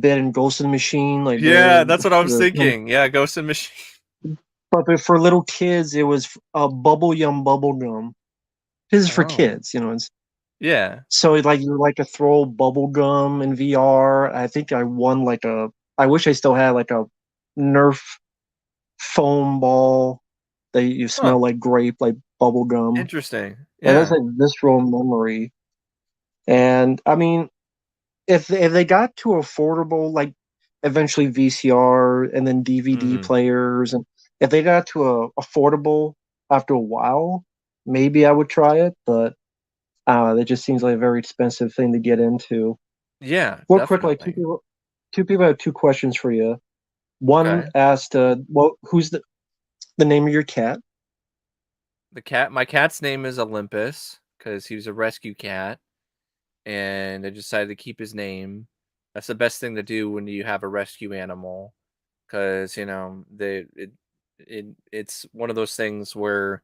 bit in Ghost in the Machine, like Yeah, that's what I was the thinking. Yeah, Ghost in Machine. but for little kids, it was a bubble yum bubble gum. This is for Oh. kids, you know. Yeah. So like you like to throw bubble gum in VR. I think I won like a. I wish I still had like a Nerf foam ball that you Huh. smell like grape, like bubble gum. Interesting. Like that's Yeah. a visceral memory. And I mean, if they got to affordable, like eventually VCR and then DVD Mhm. players, and if they got to a affordable after a while, maybe I would try it. But that just seems like a very expensive thing to get into. Yeah, Real quick, like definitely. two people have two questions for you. One Okay. asked, "Well, who's the name of your cat?" My cat's name is Olympus because he was a rescue cat, and I decided to keep his name. That's the best thing to do when you have a rescue animal, because it's one of those things where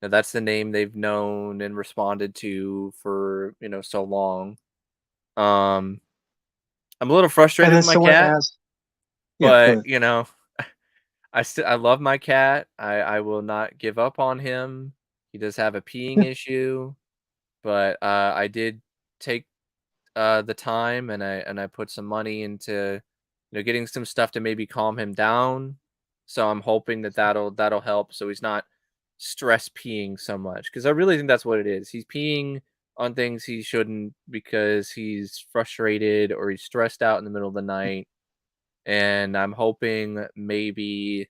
that's the name they've known and responded to for so long. Um, I'm a little And frustrated then with my someone cat, asked, "Yeah, go but ahead." I love my cat. I will not give up on him. He does have a peeing issue, but I did take the time and I put some money into getting some stuff to maybe calm him down. So I'm hoping that that'll help so he's not stress peeing so much because I really think that's what it is. He's peeing on things he shouldn't because he's frustrated or he's stressed out in the middle of the night. And I'm hoping maybe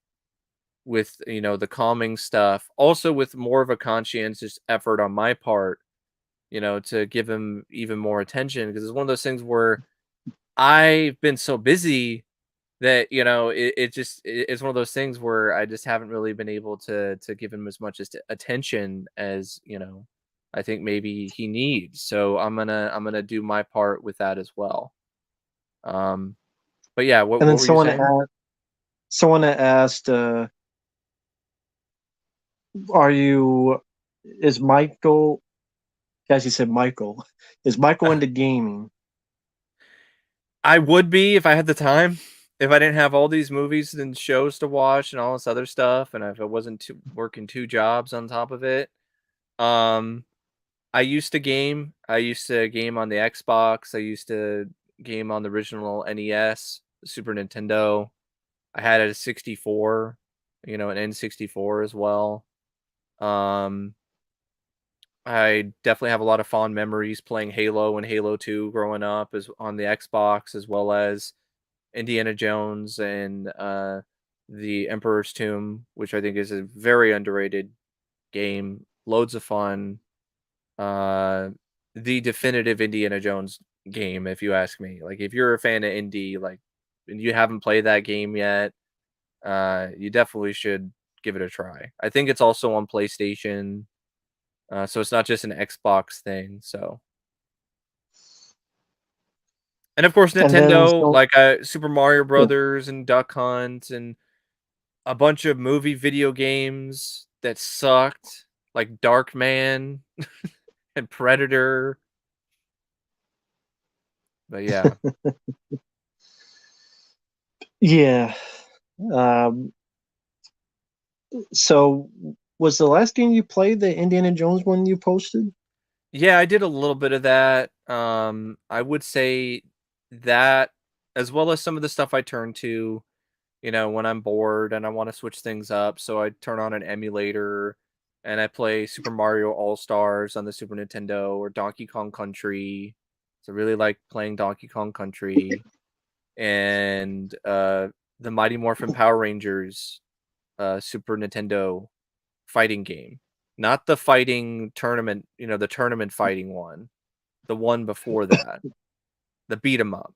with the calming stuff, also with more of a conscientious effort on my part, to give him even more attention because it's one of those things where I've been so busy that it's one of those things where I just haven't really been able to give him as much as attention as I think maybe he needs. So I'm gonna do my part with that as well. Um, but yeah, what And then what were you saying? someone asked, "Are you? Is Michael?" As you said, Michael. Is Michael into gaming? I would be if I had the time. if I didn't have all these movies and shows to watch and all this other stuff, and if I wasn't working 2 jobs on top of it, um, I used to game. I used to game on the Xbox. I used to game on the original NES, the Super Nintendo. I had a 64, an N64 as well. Um, I definitely have a lot of fond memories playing Halo and Halo 2 growing up as on the Xbox, as well as Indiana Jones and the Emperor's Tomb, which I think is a very underrated game. Loads of fun. Uh, the definitive Indiana Jones game, if you ask me. Like, if you're a fan of Indy, like, and you haven't played that game yet, you definitely should give it a try. I think it's also on PlayStation, so it's not just an Xbox thing. So, and of course, And then Nintendo, so like Super Mario yeah. Brothers and Duck Hunt and a bunch of movie video games that sucked, like Darkman and Predator. But yeah. Yeah. Um, so was the last game you played the Indiana Jones one you posted? Yeah, I did a little bit of that. I would say that as well as some of the stuff I turn to, when I'm bored and I want to switch things up. So I turn on an emulator and I play Super Mario All-Stars on the Super Nintendo or Donkey Kong Country. So I really like playing Donkey Kong Country and the Mighty Morphin Power Rangers Super Nintendo fighting game. Not the fighting tournament, the tournament fighting one. The one before that. The beat 'em up.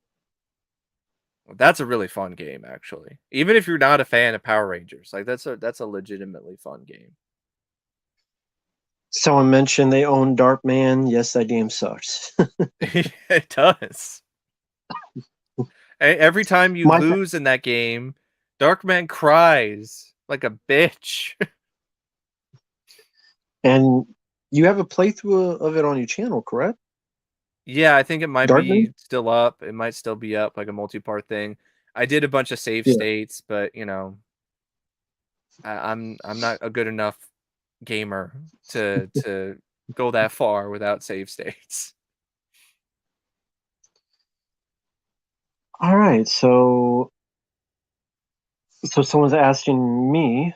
That's a really fun game, actually. Even if you're not a fan of Power Rangers, like that's a legitimately fun game. Someone mentioned they own Darkman. Yes, that game sucks. It does. Every time you My lose in that game, Darkman cries like a bitch. and you have a playthrough of it on your channel, correct? Yeah, I think it might Darkman? be still up. It might still be up, like a multi-part thing. I did a bunch of save Yeah. states, but I'm not a good enough gamer to go that far without save states. All right. So someone's asking me,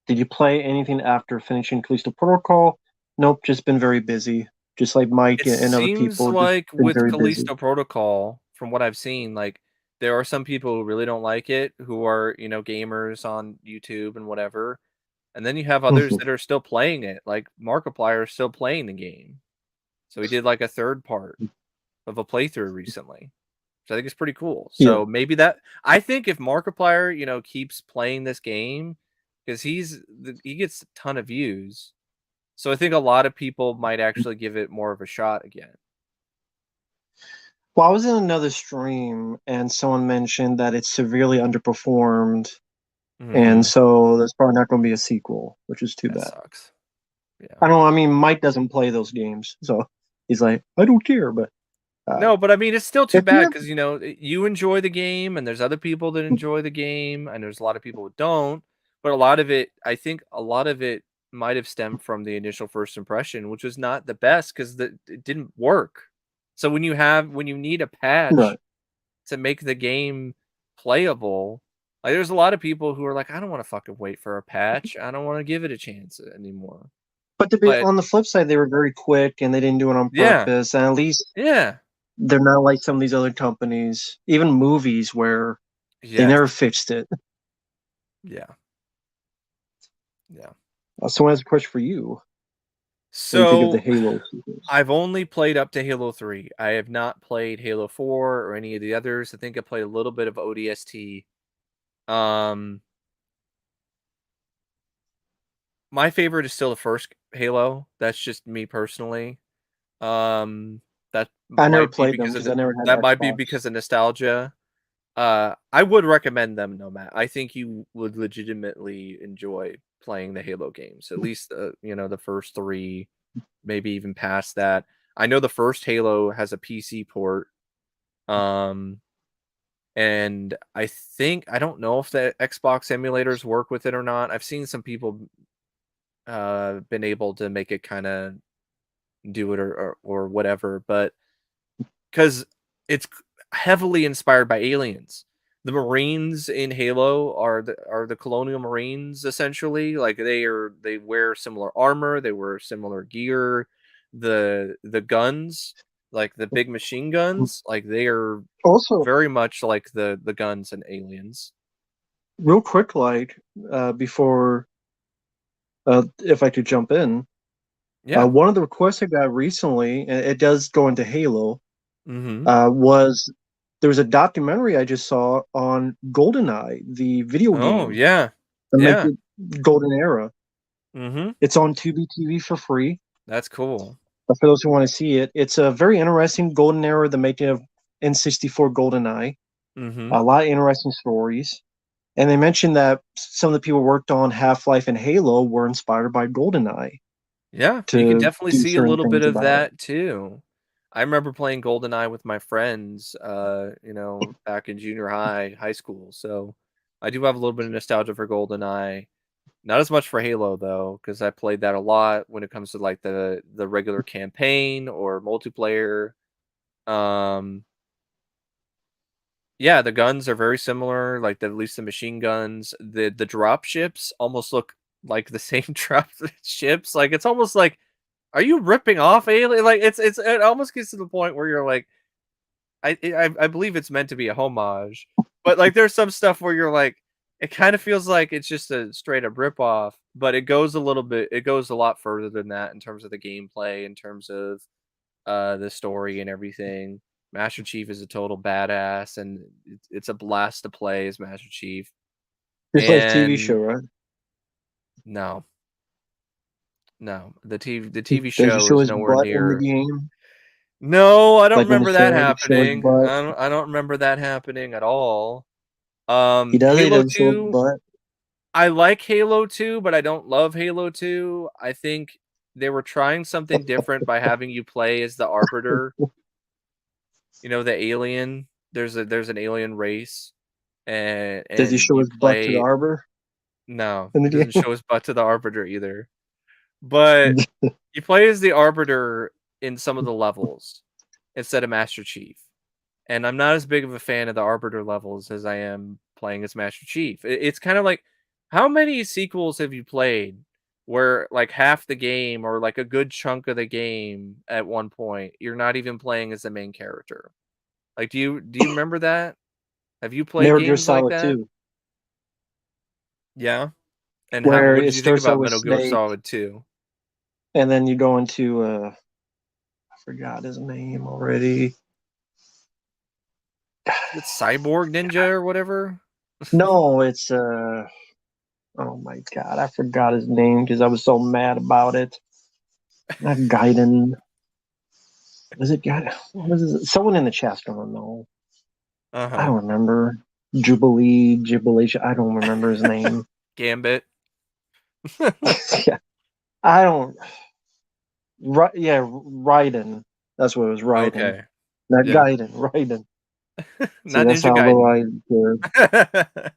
did you play anything after finishing Callisto Protocol? Nope, just been very busy. Just like Mike It and other seems people, just like been with very busy. Callisto Protocol, from what I've seen, like there are some people who really don't like it, who are, gamers on YouTube and whatever. And then you have others Mhm. that are still playing it, like Markiplier is still playing the game. So he did like a third part of a playthrough recently, which I think is pretty cool. Yeah. So maybe that I think if Markiplier, keeps playing this game, because he gets a ton of views. So I think a lot of people might actually give it more of a shot again. Well, I was in another stream and someone mentioned that it's severely underperformed, and Hmm. so there's probably not going to be a sequel, which is too That bad. sucks. Yeah. I don't know. I mean, Mike doesn't play those games, so he's like, I don't care. But uh, No, but I mean, it's still too if you bad have, because you enjoy the game, and there's other people that enjoy the game, and there's a lot of people who don't. But a lot of it, I think, a lot of it might have stemmed from the initial first impression, which was not the best because it didn't work. So when you need a patch right. to make the game playable, like there's a lot of people who are like, I don't want to fucking wait for a patch. I don't want to give it a chance anymore. But to be But on the flip side, they were very quick and they didn't do it on yeah, purpose. And at least yeah, they're not like some of these other companies, even movies where they yes, never fixed it. yeah, yeah. Someone has a question for you. What do you think of the So Halo sequels? I've only played up to Halo 3. I have not played Halo 4 or any of the others. I think I played a little bit of ODST. Um, my favorite is still the first Halo. That's just me personally. Um, that I never might be played them because of because I never had that an might be Xbox. because of nostalgia. I would recommend them, no Matt. I think you would legitimately enjoy playing the Halo games. At least the first 3, maybe even past that. I know the first Halo has a PC port. Um, And I don't know if the Xbox emulators work with it or not. I've seen some people been able to make it kind of do it or whatever, but because it's heavily inspired by aliens. The Marines in Halo are the Colonial Marines essentially. Like they wear similar armor, they wear similar gear. The guns, like the big machine guns, like they are Also, very much like the guns and Aliens. real quick, like before, if I could jump in, Yeah. one of the requests I got recently, and it does go into Halo, Mm-hmm. was there was a documentary I just saw on GoldenEye, the video Oh game, yeah. the make Yeah. it Golden Era. Mm-hmm. It's on Tubi TV for free. That's cool. But for those who want to see it, it's a very interesting Golden Era, the making of N64 GoldenEye. Mm-hmm. A lot of interesting stories. And they mentioned that some of the people who worked on Half-Life and Halo were inspired by GoldenEye Yeah, you can to definitely do see a certain little bit things of about it. that too. I remember playing GoldenEye with my friends, back in junior high, high school. So I do have a little bit of nostalgia for GoldenEye. Not as much for Halo though, because I played that a lot when it comes to like the regular campaign or multiplayer. Um, yeah, the guns are very similar, like at least the machine guns. The drop ships almost look like the same drop ships. Like it's almost like, are you ripping off Alien? Like it almost gets to the point where you're like, I believe it's meant to be a homage, but like there's some stuff where you're like, it kind of feels like it's just a straight up rip off, but it goes a lot further than that in terms of the gameplay, in terms of the story and everything. Master Chief is a total badass, and it's a blast to play as Master Chief. Just like TV show, And right? no, no, the TV Does he show show is his nowhere butt in the near. game? No, I don't Like in the remember that show, he shows happening. butt. I don't remember that happening at all. He does. He Halo doesn't show his 2, butt. I like Halo 2, but I don't love Halo 2. I think they were trying something different by having you play as the Arbiter, the alien. There's an alien race, and Does he and show you his butt to the play. arbor No, in he the doesn't game? show his butt to the Arbiter either. But you play as the Arbiter in some of the levels instead of Master Chief. And I'm not as big of a fan of the Arbiter levels as I am playing as Master Chief. It's kind of like, how many sequels have you played where like half the game or like a good chunk of the game at one point you're not even playing as the main character? Like, do you remember that? Have you played Metal Gear games like Solid that? 2, Yeah. And how where what did it you think starts out about with Metal Gear Snake, Solid 2? and then you go into I forgot his name already. It's Cyborg Ninja or whatever? No, it's oh my god, I forgot his name because I was so mad about it. Not Gaiden. Was it Gaiden? What was it? Someone in the chat's gonna know. I Uh-huh. don't remember. Jubilee, Jubilation. I don't remember his name. Gambit. Yeah, I don't. Right, yeah, Raiden. That's what it was. Raiden, Okay. not Yeah. Gaiden. Raiden. See, Not that's Ninja how low Gaiden. I cared.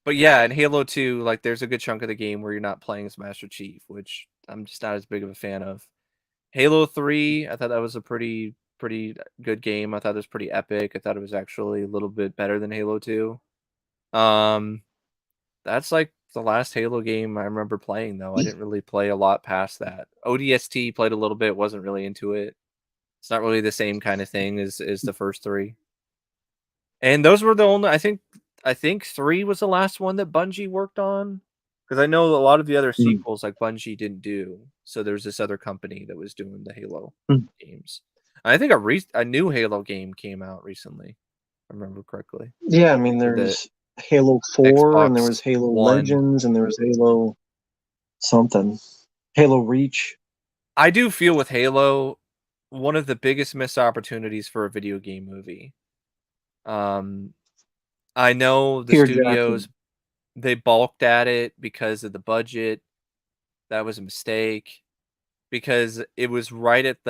But yeah, in Halo 2, like there's a good chunk of the game where you're not playing as Master Chief, which I'm just not as big of a fan of. Halo 3, I thought that was a pretty good game. I thought it was pretty epic. I thought it was actually a little bit better than Halo 2. Um that's like the last Halo game I remember playing though. I didn't really play a lot past that. ODST played a little bit, wasn't really into it. It's not really the same kind of thing as the first 3. And those were the only I think 3 was the last one that Bungie worked on, because I know a lot of the other Mm. sequels, like, Bungie didn't do, so there's this other company that was doing the Halo Mm. games. I think a new Halo game came out recently, if I remember correctly, Yeah, I mean, for the there's Halo 4, and there Xbox was Halo One. Legends, and there was Halo something. Halo Reach. I do feel with Halo, one of the biggest missed opportunities for a video game movie. Um, I know the Peter studios, Jackson. they balked at it because of the budget. That was a mistake because it was right at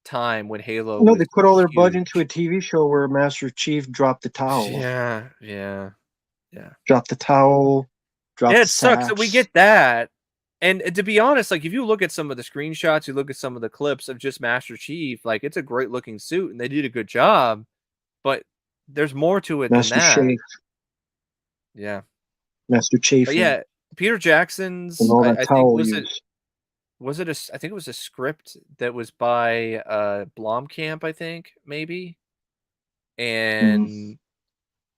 time when Halo No, was they put all their budget into a huge. TV show where Master Chief dropped the towel, Yeah, yeah, yeah. dropped the towel, Yeah, dropped the it sucks that we sax. get that. And to be honest, like if you look at some of the screenshots, you look at some of the clips of just Master Chief, like it's a great looking suit and they did a good job, but there's more to it than Master that. Chafe, Yeah. Master But Chafin, yeah, Peter and Jackson's all that I think towel use. I think it was a script that was by Blomkamp, I think, maybe. Hmm. And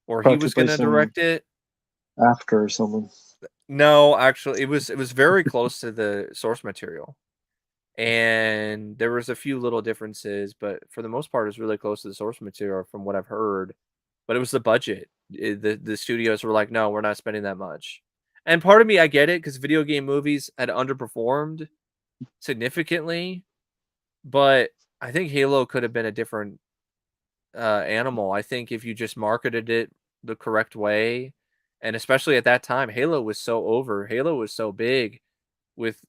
or he Probably was took gonna place in direct it. after or something. No, actually it was very close to the source material. And there was a few little differences, but for the most part, it's really close to the source material from what I've heard. But it was the budget. The studios were like, "No, we're not spending that much." And part of me, I get it because video game movies had underperformed significantly, but I think Halo could have been a different animal. I think if you just marketed it the correct way, and especially at that time, Halo was so over. Halo was so big with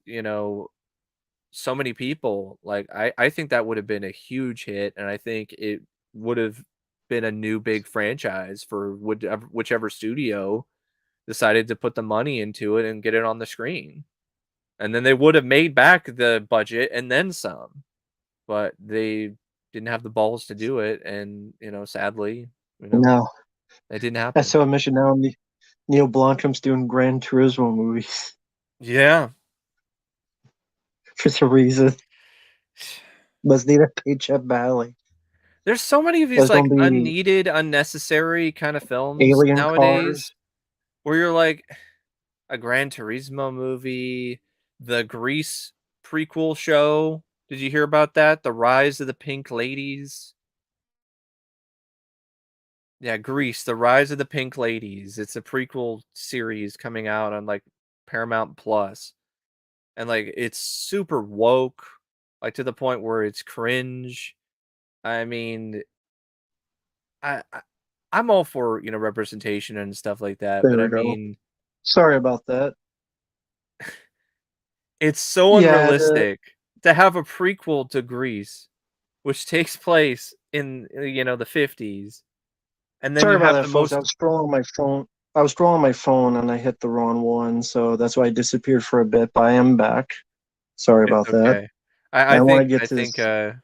so many people. Like I think that would have been a huge hit, and I think it would have been a new big franchise for whichever studio decided to put the money into it and get it on the screen. And then they would have made back the budget and then some, but they didn't have the balls to do it, and sadly, you know, No, it didn't I happen. saw a mission now. Neil Blomkamp's doing Gran Turismo movies Yeah. for some reason. Must need a paycheck badly. There's so many of these There's like gonna be unneeded, unnecessary kind of films alien nowadays cars. where you're like a Gran Turismo movie, the Grease prequel show. Did you hear about that? The Rise of the Pink Ladies. Yeah, Grease, The Rise of the Pink Ladies. It's a prequel series coming out on like Paramount Plus. And like it's super woke, like to the point where it's cringe. I mean, I I'm all for, representation and stuff like that, There but we I go. mean, Sorry about that. it's so Yeah, unrealistic to have a prequel to Grease, which takes place in, the 50s, and then sorry you about have that, the folks. I most was scrolling on my phone. I was scrolling on my phone and I hit the wrong one, so that's why I disappeared for a bit. But I am back. Sorry it's about that. okay. I I want to think get I to think, this.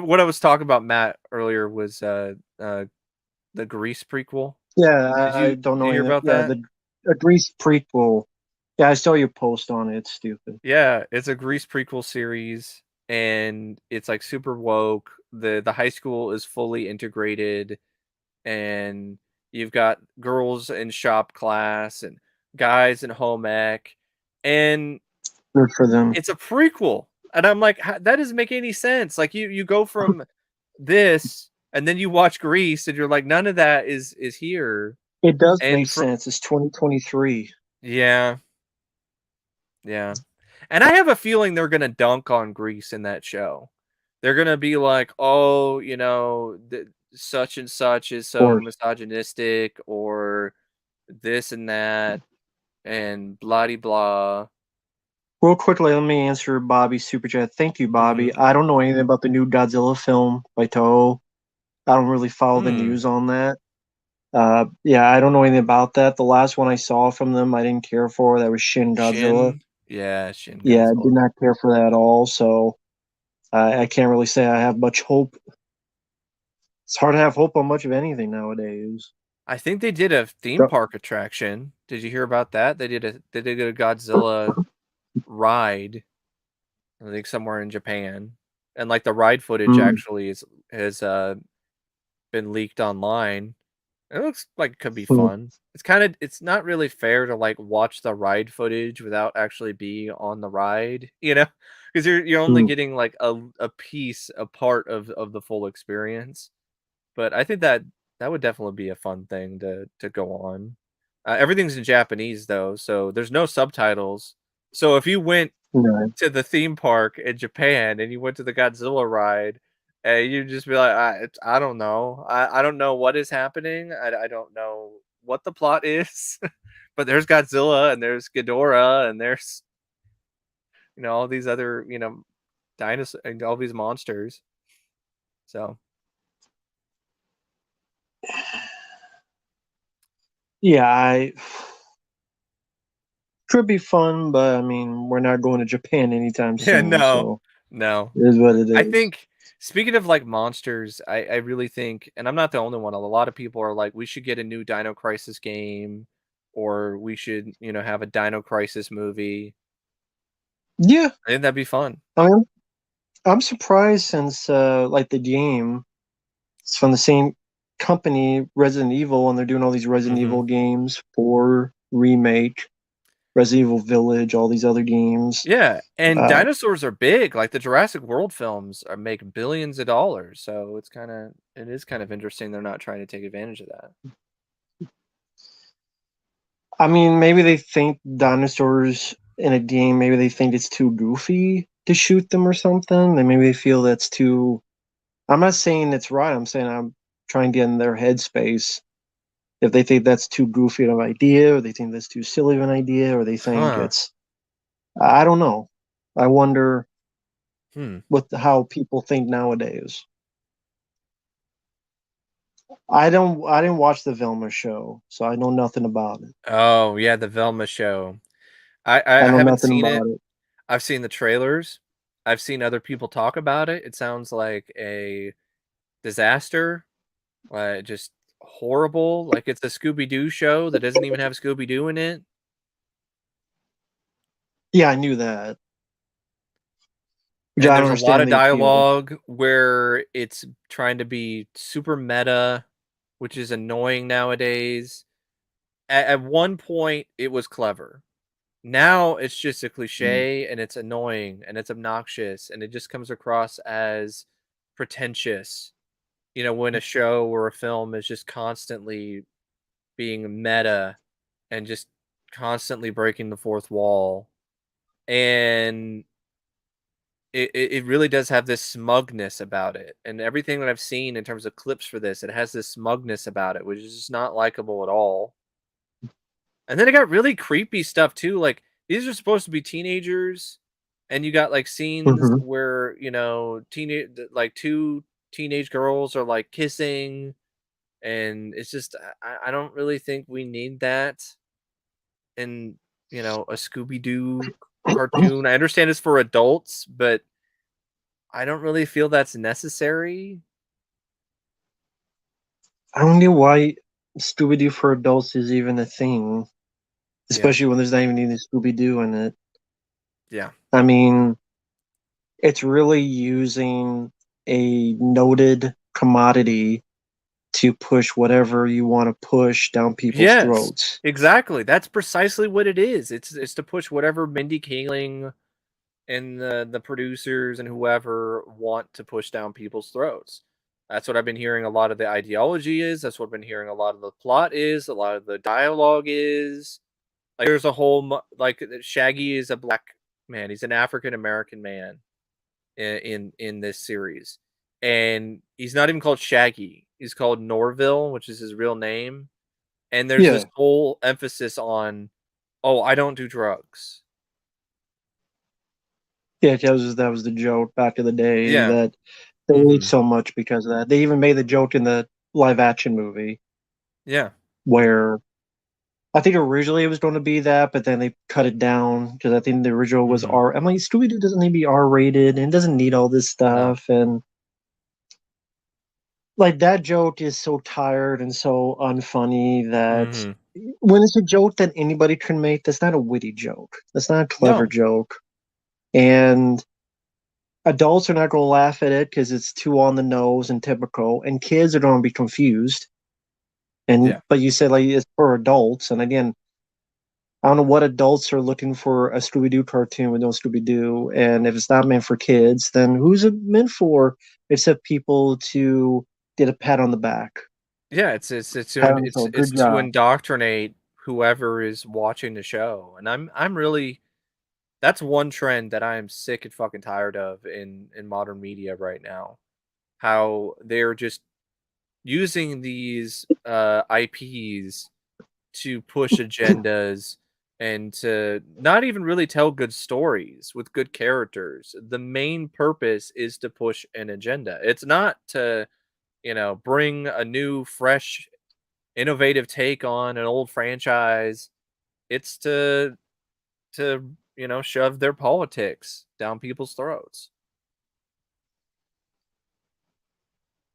what I was talking about, Matt, earlier was, the Grease prequel. Yeah, Did I you don't did know you hear anything. about Yeah, that? the a Grease prequel. Yeah, I saw your post on it. It's stupid. Yeah, it's a Grease prequel series, and it's, like, super woke. The high school is fully integrated, and you've got girls in shop class and guys in home ec, and Good for them. it's a prequel, and I'm like, That doesn't make any sense." Like, you go from this, and then you watch Grease, and you're like, "None of that is here." It does And make for sense. It's 2023. Yeah, yeah. And I have a feeling they're gonna dunk on Grease in that show. They're gonna be like, "Oh, such and such is so Or misogynistic," or this and that, and blah de blah. real quickly, let me answer Bobby's super chat. Thank you, Bobby. Mhm. I don't know anything about the new Godzilla film by Toho. I don't really follow the Hmm. news on that. Yeah, I don't know anything about that. The last one I saw from them, I didn't care for. That was Shin Godzilla. Shin? Yeah, Shin Yeah, I did Godzilla. not care for that at all. So I can't really say I have much hope. It's hard to have hope on much of anything nowadays. I think they did a theme So, park attraction. Did you hear about that? They did a Godzilla ride, I think somewhere in Japan. And like the ride footage mm, actually has been leaked online. It looks like it could be mm, fun. It's not really fair to like watch the ride footage without actually being on the ride, because you're only mm. getting like a part of the full experience. But I think that would definitely be a fun thing to go on. Everything's in Japanese though, so there's no subtitles. So if you went Right. to the theme park in Japan and you went to the Godzilla ride, and you just be like, I don't know. I don't know what is happening. I don't know what the plot is, but there's Godzilla and there's Ghidorah and there's all these other dinosaur and all these monsters. So Yeah, I could be fun, but I mean, we're not going to Japan anytime yeah, soon, no, so no. it is what it I is. think speaking of like monsters, I really think, and I'm not the only one. A lot of people are like, we should get a new Dino Crisis game, or we should, have a Dino Crisis movie. Yeah, I think that'd be fun. I'm I'm surprised since like the game, it's from the same company, Resident Evil, and they're doing all these Resident Hmm. Evil games for remake, Resident Evil Village, all these other games. Yeah, and Uh, dinosaurs are big. Like the Jurassic World films are make billions of dollars, so it is kind of interesting they're not trying to take advantage of that. I mean, maybe they think dinosaurs in a game, maybe they think it's too goofy to shoot them or something. And maybe they feel that's too. I'm not saying it's right. I'm saying I'm trying to get in their headspace. If they think that's too goofy of an idea, or they think that's too silly of an idea, or they think Huh. it's, I don't know. I wonder Hmm. what how people think nowadays. I didn't watch the Velma show, so I know nothing about it. Oh yeah, the Velma show. I I I know haven't nothing seen it. about it. I've seen the trailers. I've seen other people talk about it. It sounds like a disaster. Just horrible. Like it's a Scooby Doo show that doesn't even have Scooby Doo in it. Yeah, I knew that. Which And I don't there's a lot understand of the appeal. dialogue where it's trying to be super meta, which is annoying nowadays. At one point, it was clever. Now it's just a cliche and it's annoying and it's obnoxious and it just comes across as pretentious. When a show or a film is just constantly being meta and just constantly breaking the fourth wall. And it really does have this smugness about it. And everything that I've seen in terms of clips for this, it has this smugness about it, which is just not likable at all. And then it got really creepy stuff too. Like these are supposed to be teenagers, and you got like scenes Hmm. where like two teenage girls are like kissing, and it's just I don't really think we need that in a Scooby Doo cartoon. I understand it's for adults, but I don't really feel that's necessary. I don't know why Scooby Doo for adults is even a thing, Yeah, especially when there's not even any Scooby Doo in it. yeah, I mean, it's really using a noted commodity to push whatever you want to push down people's yes, throats. exactly. That's precisely what it is. It's to push whatever Mindy Kaling and the producers and whoever want to push down people's throats. That's what I've been hearing a lot of the ideology is. That's what I've been hearing a lot of the plot is. A lot of the dialogue is. Like there's a whole Shaggy is a black man. He's an African American man in this series, and he's not even called Shaggy. He's called Norville, which is his real name. And there's this Yeah, whole emphasis on, oh, I don't do drugs. yeah, that was the joke back in the day Yeah. that they ate Hmm. so much because of that. They even made the joke in the live action movie Yeah. where I think originally it was going to be that, but then they cut it down because I think the original was Hmm. R. I'm like, Scooby Doo doesn't need to be R rated and it doesn't need all this No. stuff. And like that joke is so tired and so unfunny that Hmm. when it's a joke that anybody can make, that's not a witty joke. That's not a clever No. joke. And adults are not going to laugh at it because it's too on the nose and typical. And kids are going to be confused. And Yeah. but you said like it's for adults, and again, I don't know what adults are looking for a Scooby Doo cartoon with no Scooby Doo, and if it's not meant for kids, then who's it meant for? Except people to get a pat on the back. Yeah, it's Pat to on the shoulder. it's Good to job. indoctrinate whoever is watching the show. And I'm really that's one trend that I am sick and fucking tired of in modern media right now. How they're just using these IPs to push agendas and to not even really tell good stories with good characters. The main purpose is to push an agenda. It's not to, bring a new, fresh, innovative take on an old franchise. It's to shove their politics down people's throats.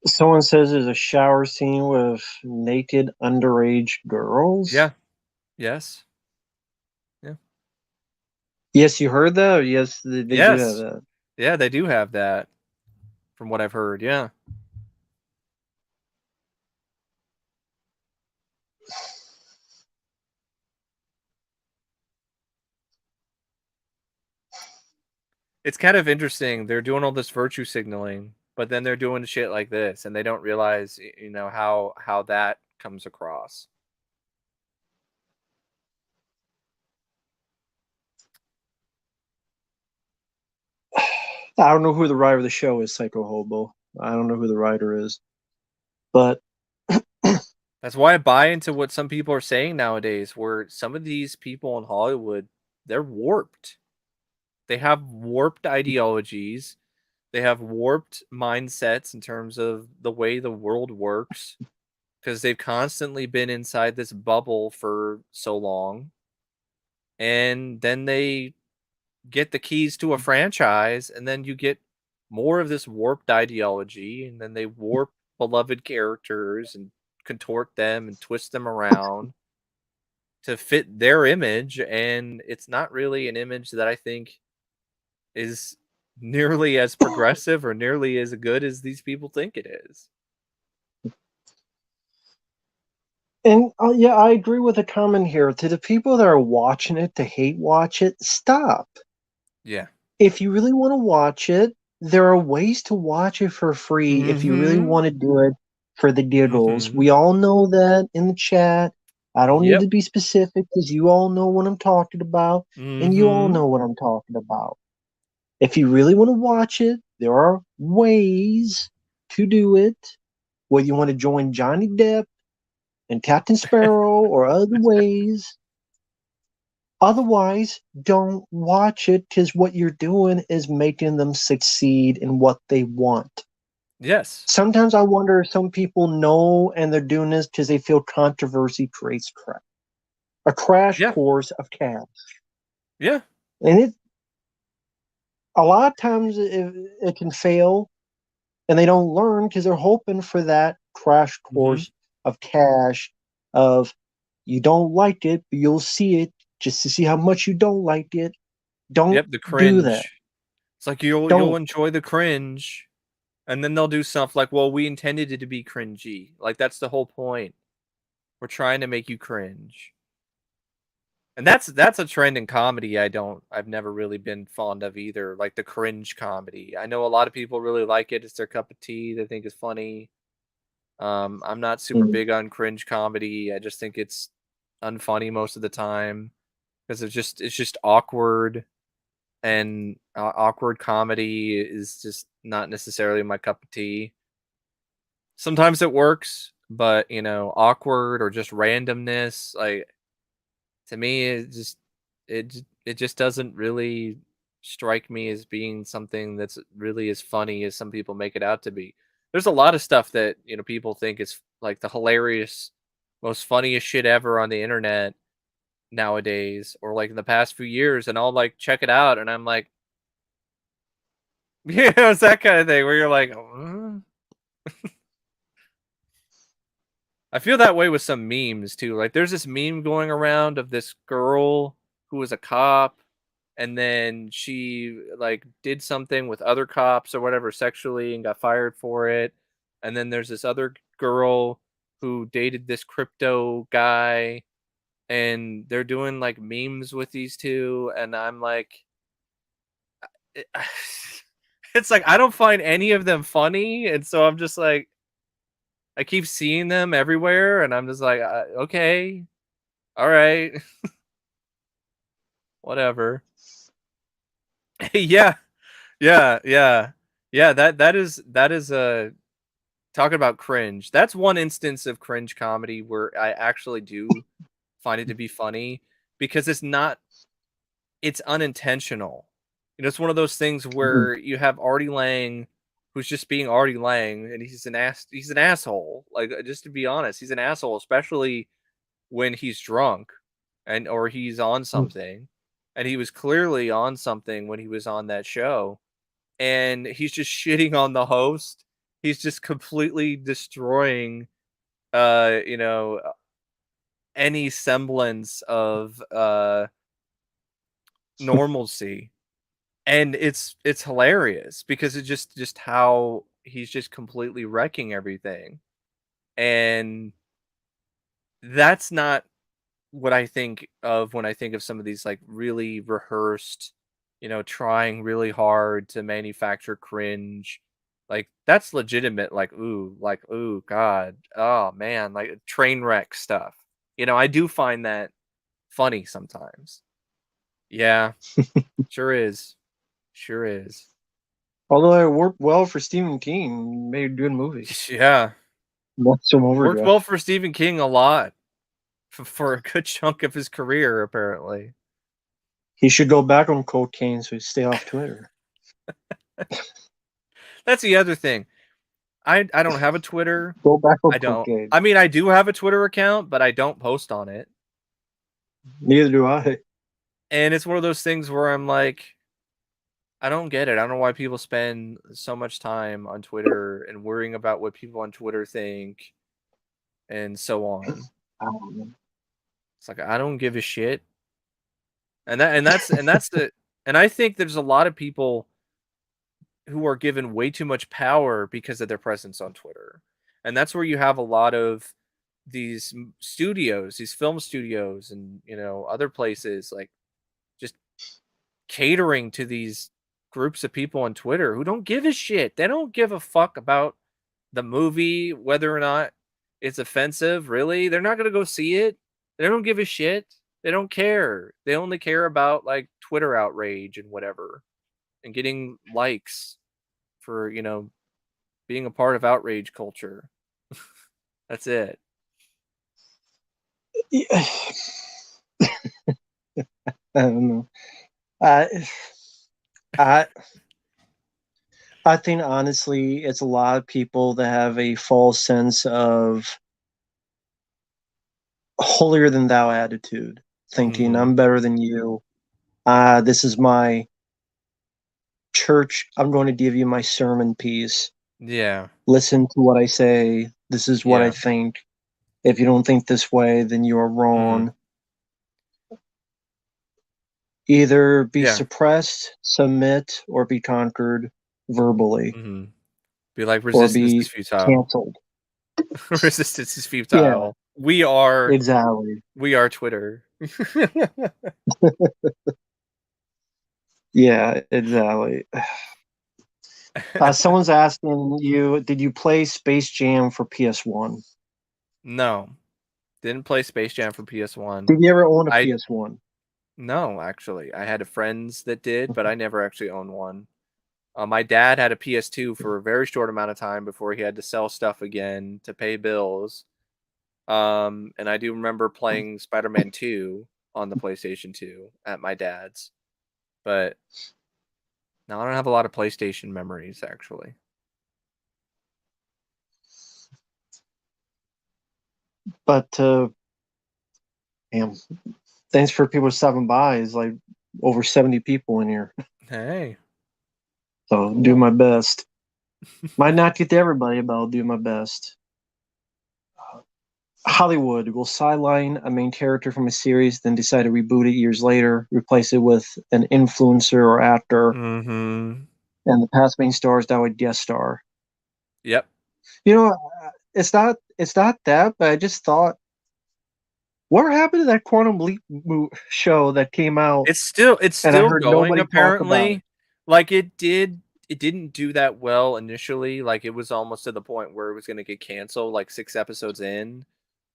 Someone says there's a shower scene with naked underage girls. Yeah. Yes. Yeah. Yes, you heard that? Yes, they do have Yes. that. Yeah, they do have that from what I've heard. Yeah. It's kind of interesting. They're doing all this virtue signaling, but then they're doing shit like this and they don't realize, how that comes across. I don't know who the writer of the show is, Psycho Hobo. I don't know who the writer is, but That's why I buy into what some people are saying nowadays, where some of these people in Hollywood, they're warped. They have warped ideologies. They have warped mindsets in terms of the way the world works because they've constantly been inside this bubble for so long. And then they get the keys to a franchise, and then you get more of this warped ideology, and then they warp beloved characters and contort them and twist them around to fit their image. And it's not really an image that I think is nearly as progressive or nearly as good as these people think it is. and yeah, I agree with the comment here. To the people that are watching it to hate watch it, stop. Yeah. If you really want to watch it, there are ways to watch it for free if you really Mhm. want to do it for the giggles. Mhm. We all know that in the chat. I don't need Yep. to be specific because you all know what I'm talking about, and you all Mhm. know what I'm talking about. If you really want to watch it, there are ways to do it. Whether you want to join Johnny Depp and Captain Sparrow or other ways. Otherwise, don't watch it because what you're doing is making them succeed in what they want. Yes. Sometimes I wonder if some people know and they're doing this because they feel controversy creates crap. A crash Yeah. course of cash. Yeah. And it a lot of times it can fail and they don't learn because they're hoping for that crash Mhm. course of cash of you don't like it, but you'll see it just to see how much you don't like it. Don't Yep, the do that. cringe. It's like you'll Don't. enjoy the cringe, and then they'll do stuff like, "Well, we intended it to be cringy." Like that's the whole point. We're trying to make you cringe. And that's a trend in comedy I've never really been fond of either, like the cringe comedy. I know a lot of people really like it. It's their cup of tea. They think it's funny. I'm not super Mm. big on cringe comedy. I just think it's unfunny most of the time because it's just awkward, and awkward comedy is just not necessarily my cup of tea. Sometimes it works, but awkward or just randomness, like to me, it just doesn't really strike me as being something that's really as funny as some people make it out to be. There's a lot of stuff that people think is like the hilarious, most funniest shit ever on the internet nowadays, or like in the past few years, and I'll like check it out, and I'm like, it's that kind of thing where you're like, I feel that way with some memes too. Like there's this meme going around of this girl who was a cop, and then she like did something with other cops or whatever sexually and got fired for it. And then there's this other girl who dated this crypto guy, and they're doing like memes with these two, and I'm like it- it's like I don't find any of them funny, and so I'm just like I keep seeing them everywhere, and I'm just like, okay, all right, whatever. Yeah, yeah, yeah, yeah. That is talking about cringe. That's one instance of cringe comedy where I actually do find it to be funny. because it's unintentional. It's one of those things Mhm. where you have Artie Lang, who's just being Artie Lang, and he's an asshole. Like, just to be honest, he's an asshole, especially when he's drunk or he's on something. And he was clearly on something when he was on that show. And he's just shitting on the host. He's just completely destroying uh, you know, any semblance of normalcy. And it's hilarious because it's just how he's just completely wrecking everything. And that's not what I think of when I think of some of these like really rehearsed, trying really hard to manufacture cringe. Like that's legitimate, like ooh, God, oh man, like train wreck stuff. I do find that funny sometimes. Yeah, sure is. Sure is. Although it worked well for Stephen King, made good movies. Yeah. Maximum Worked Overdrive. well for Stephen King a lot for a good chunk of his career, apparently. He should go back on cocaine so he stay off Twitter. That's the other thing. I don't have a Twitter. Go back on I don't. cocaine. I mean, I do have a Twitter account, but I don't post on it. Neither do I. And it's one of those things where I'm like, I don't get it. I don't know why people spend so much time on Twitter and worrying about what people on Twitter think and so on. I don't know. It's like I don't give a shit. And that's the and I think there's a lot of people who are given way too much power because of their presence on Twitter. And that's where you have a lot of these studios, these film studios and, other places like just catering to these groups of people on Twitter who don't give a shit. They don't give a fuck about the movie, whether or not it's offensive, really. They're not going to go see it. They don't give a shit. They don't care. They only care about like Twitter outrage and whatever and getting likes for, being a part of outrage culture. That's it. Yeah. I don't know. I, I, I think honestly, it's a lot of people that have a false sense of holier than thou attitude, thinking Mhm. I'm better than you. This is my church. I'm going to give you my sermon piece. Yeah. Listen to what I say. This is what I Yeah. think. If you don't think this way, then you are Mhm. wrong. Either be Yeah. suppressed, submit, or be conquered verbally, Mhm. Be like, or resistance is be futile. canceled. Resistance is Yeah, futile. exactly. We are Twitter. Yeah, exactly. Someone's asking you, did you play Space Jam for PS1? No. Didn't play Space Jam for PS1. Did you ever own a I PS1? No, actually. I had friends that did, but I never actually owned one. My dad had a PS2 for a very short amount of time before he had to sell stuff again to pay bills. And I do remember playing Spider-Man 2 on the PlayStation 2 at my dad's. But no, I don't have a lot of PlayStation memories actually. But damn, thanks for people stopping by. It's like over 70 people in here. Hey, So do cool. my best. Might not get to everybody, but I'll do my best. Hollywood will sideline a main character from a series, then decide to reboot it years later, replace it with an influencer or actor, Mhm. and the past main stars that would guest star. Yep. You know, it's not that, but I just thought, what happened to that Quantum Leap show that came out, It's and I still heard going nobody talk about it. apparently. Like it didn't do that well initially. Like it was almost to the point where it was going to get canceled like 6 episodes in.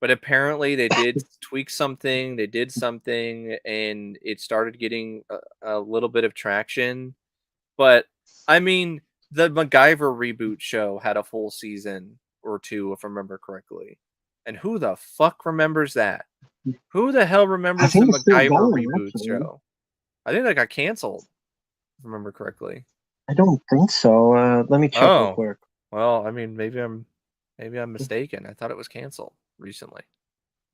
But apparently they did tweak something, they did something and it started getting a little bit of traction. But I mean, the MacGyver reboot show had a full season or two if I remember correctly. And who the fuck remembers that? Who the hell I remembers the think it's still MacGyver going, reboot actually. show? I think that got canceled, if I remember correctly. I don't think so. Let me check real Oh, quick. well, I mean, maybe I'm mistaken. I thought it was canceled recently.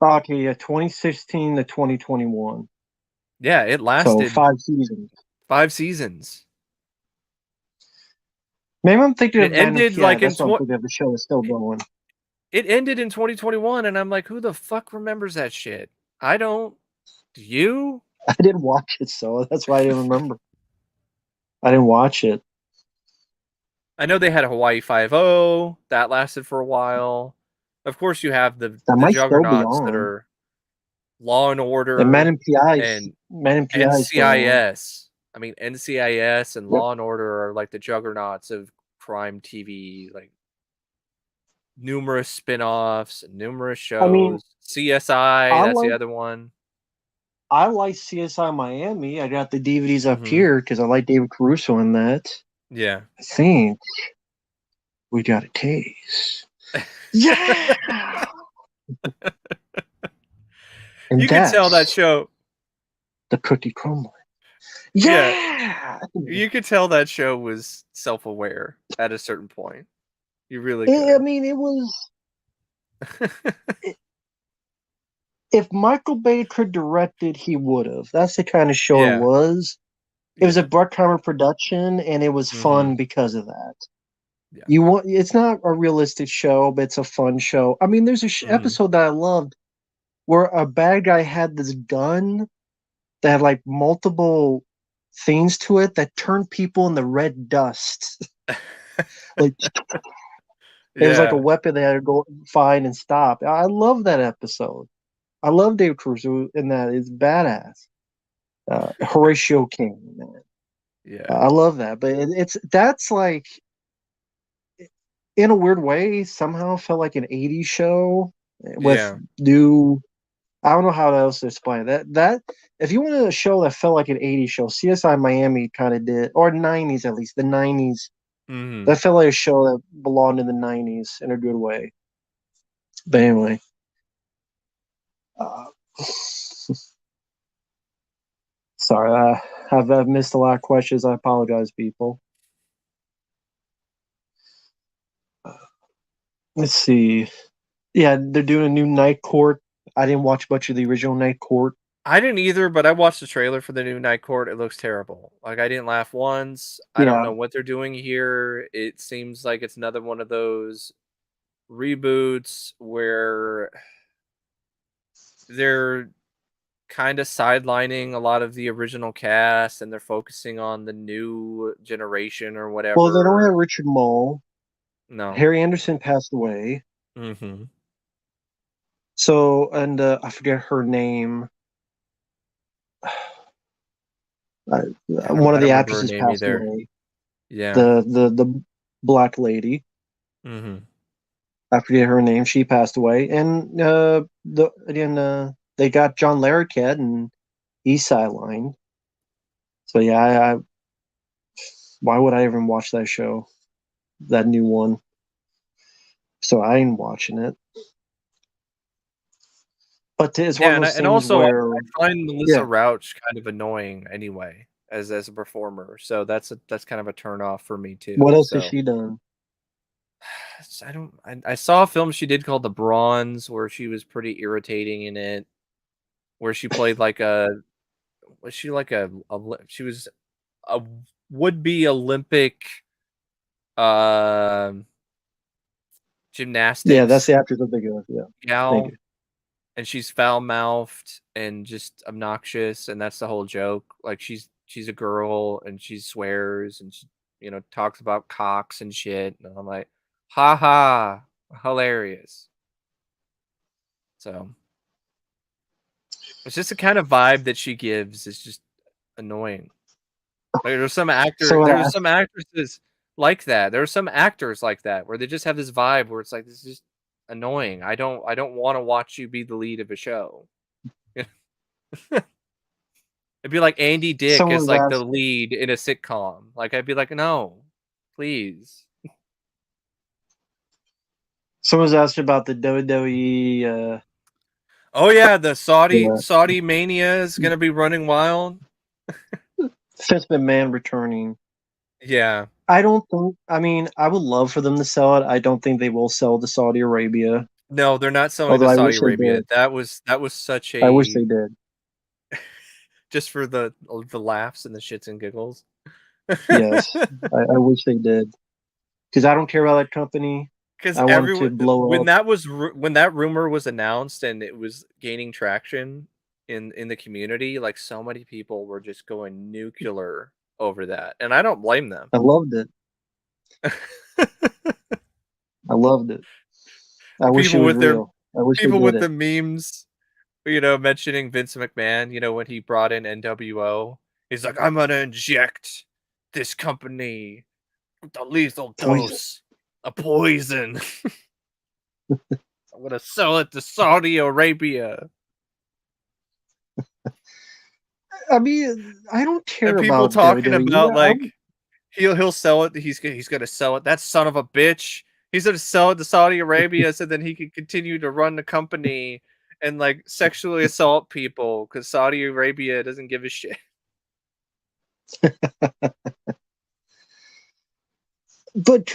Okay, yeah, 2016 to 2021. Yeah, it So lasted 5 seasons. 5 seasons. Maybe I'm thinking And of it Man in ended PI. like in That's what I'm thinking of. The show is still going. it ended in 2021, and I'm like, who the fuck remembers that shit? I don't. Do you? I didn't watch it, so that's why I didn't remember. I didn't watch it. I know they had Hawaii Five O that lasted for a while. Of course, you have That the might still be juggernauts that on. are Law and And Order and Man in PI is still on. NCIS. I mean, NCIS and Yep. Law and Order are like the juggernauts of crime TV, like numerous spin-offs, numerous I mean, shows. CSI, I that's the like other one. I like CSI Miami. I got the DVDs up Hmm. here because I like David Caruso in that. Yeah. I think we got a case. Yeah. And You could tell that that's show. the cookie crumbling. Yeah, Yeah. you could tell that show was self-aware at a certain point. You really I could. mean, it was. If Michael Bay could direct it, he would have. That's the kind of show it Yeah, was. It was a yeah. Bruckheimer production, and it was Hmm. fun because of that. Yeah. You want it's not a realistic show, but it's a fun show. I mean, there's a Hmm. episode that I loved where a bad guy had this gun that had like multiple things to it that turned people into red dust. Like it was like a Yeah, weapon they had to go find and stop. I love that episode. I love Dave Caruso in that. It's badass. Horatio King, man. yeah, I love that. But it's that's like in a weird way somehow felt like an '80s show with yeah. new. I don't know how else to explain it. That if you wanted a show that felt like an '80s show, CSI Miami kind of did, or '90s at least. The '90s Hmm. that felt like a show that belonged in the '90s in a good way. But anyway, uh, sorry, I've missed a lot of questions. I apologize, people. Let's see. Yeah, they're doing a new Night Court. I didn't watch much of the original Night Court. I didn't either, but I watched the trailer for the new Night Court. It looks terrible. Like I didn't laugh once. I don't Yeah, know what they're doing here. It seems like it's another one of those reboots where they're kind of sidelining a lot of the original cast and they're focusing on the new generation or well, they don't have whatever. Richard Mole. No. Harry Anderson passed away. Hmm. So, and I forget her name. Uh, one of I don't the remember her actresses name passed either. away. Yeah. The black lady. Hmm. I forget her name. She passed away, and they got John Larroquette and he's sidelined. So yeah, why would I even watch that show? That new one. So I ain't watching it. But it's one Yeah, of those and things also where, I find Melissa yeah. Rauch kind of annoying anyway as a performer. So that's kind of a turn off for me What too. else has So she done? I don't I saw a film she did called The Bronze where she was pretty irritating in it, where she played like a was she like she was a would-be Olympic um Yeah, that's gymnastics the actress I'm thinking of. Yeah, thank gal, you. and she's foul-mouthed and just obnoxious, and that's the whole joke. Like she's a girl and she swears and she talks about cocks and shit, and I'm like, ha ha, hilarious. So it's just the kind of vibe that she gives is just annoying. Like So there's some actresses like that. There are some actors like that where they just have this vibe where it's like this is just annoying. I don't want to watch you be the lead of a show. It'd be like Andy Dick someone as was like the asked, lead in a sitcom. Like I'd be like, no, please. Someone's asked about the WWE. Oh yeah, the The Saudi mania is gonna be running wild. Vince McMahon returning. Yeah. I don't think. I mean, I would love for them to sell it. I don't think they will sell to Saudi Arabia. No, they're not selling Although to I Saudi wish they Arabia. did. That was such I wish a they did. just for the laughs and the shits and giggles. Yes, I wish they did. Because I don't care about that company. Because I want to everyone blow when up. when that rumor was announced and it was gaining traction in the community, like so many people were just going nuclear over that, and I don't blame them. I loved it. I loved it. I wish it people was with their real. I wish they people did with it. the memes, mentioning Vince McMahon, when he brought in NWO, he's like, I'm gonna inject this company with a lethal Poison. dose of poison. I'm gonna sell it to Saudi Arabia. I mean, I don't And care people about talking WWE. about like he'll sell it. He's gonna sell it. That son of a bitch. He's gonna sell it to Saudi Arabia so then he can continue to run the company and like sexually assault people because Saudi Arabia doesn't give a shit. But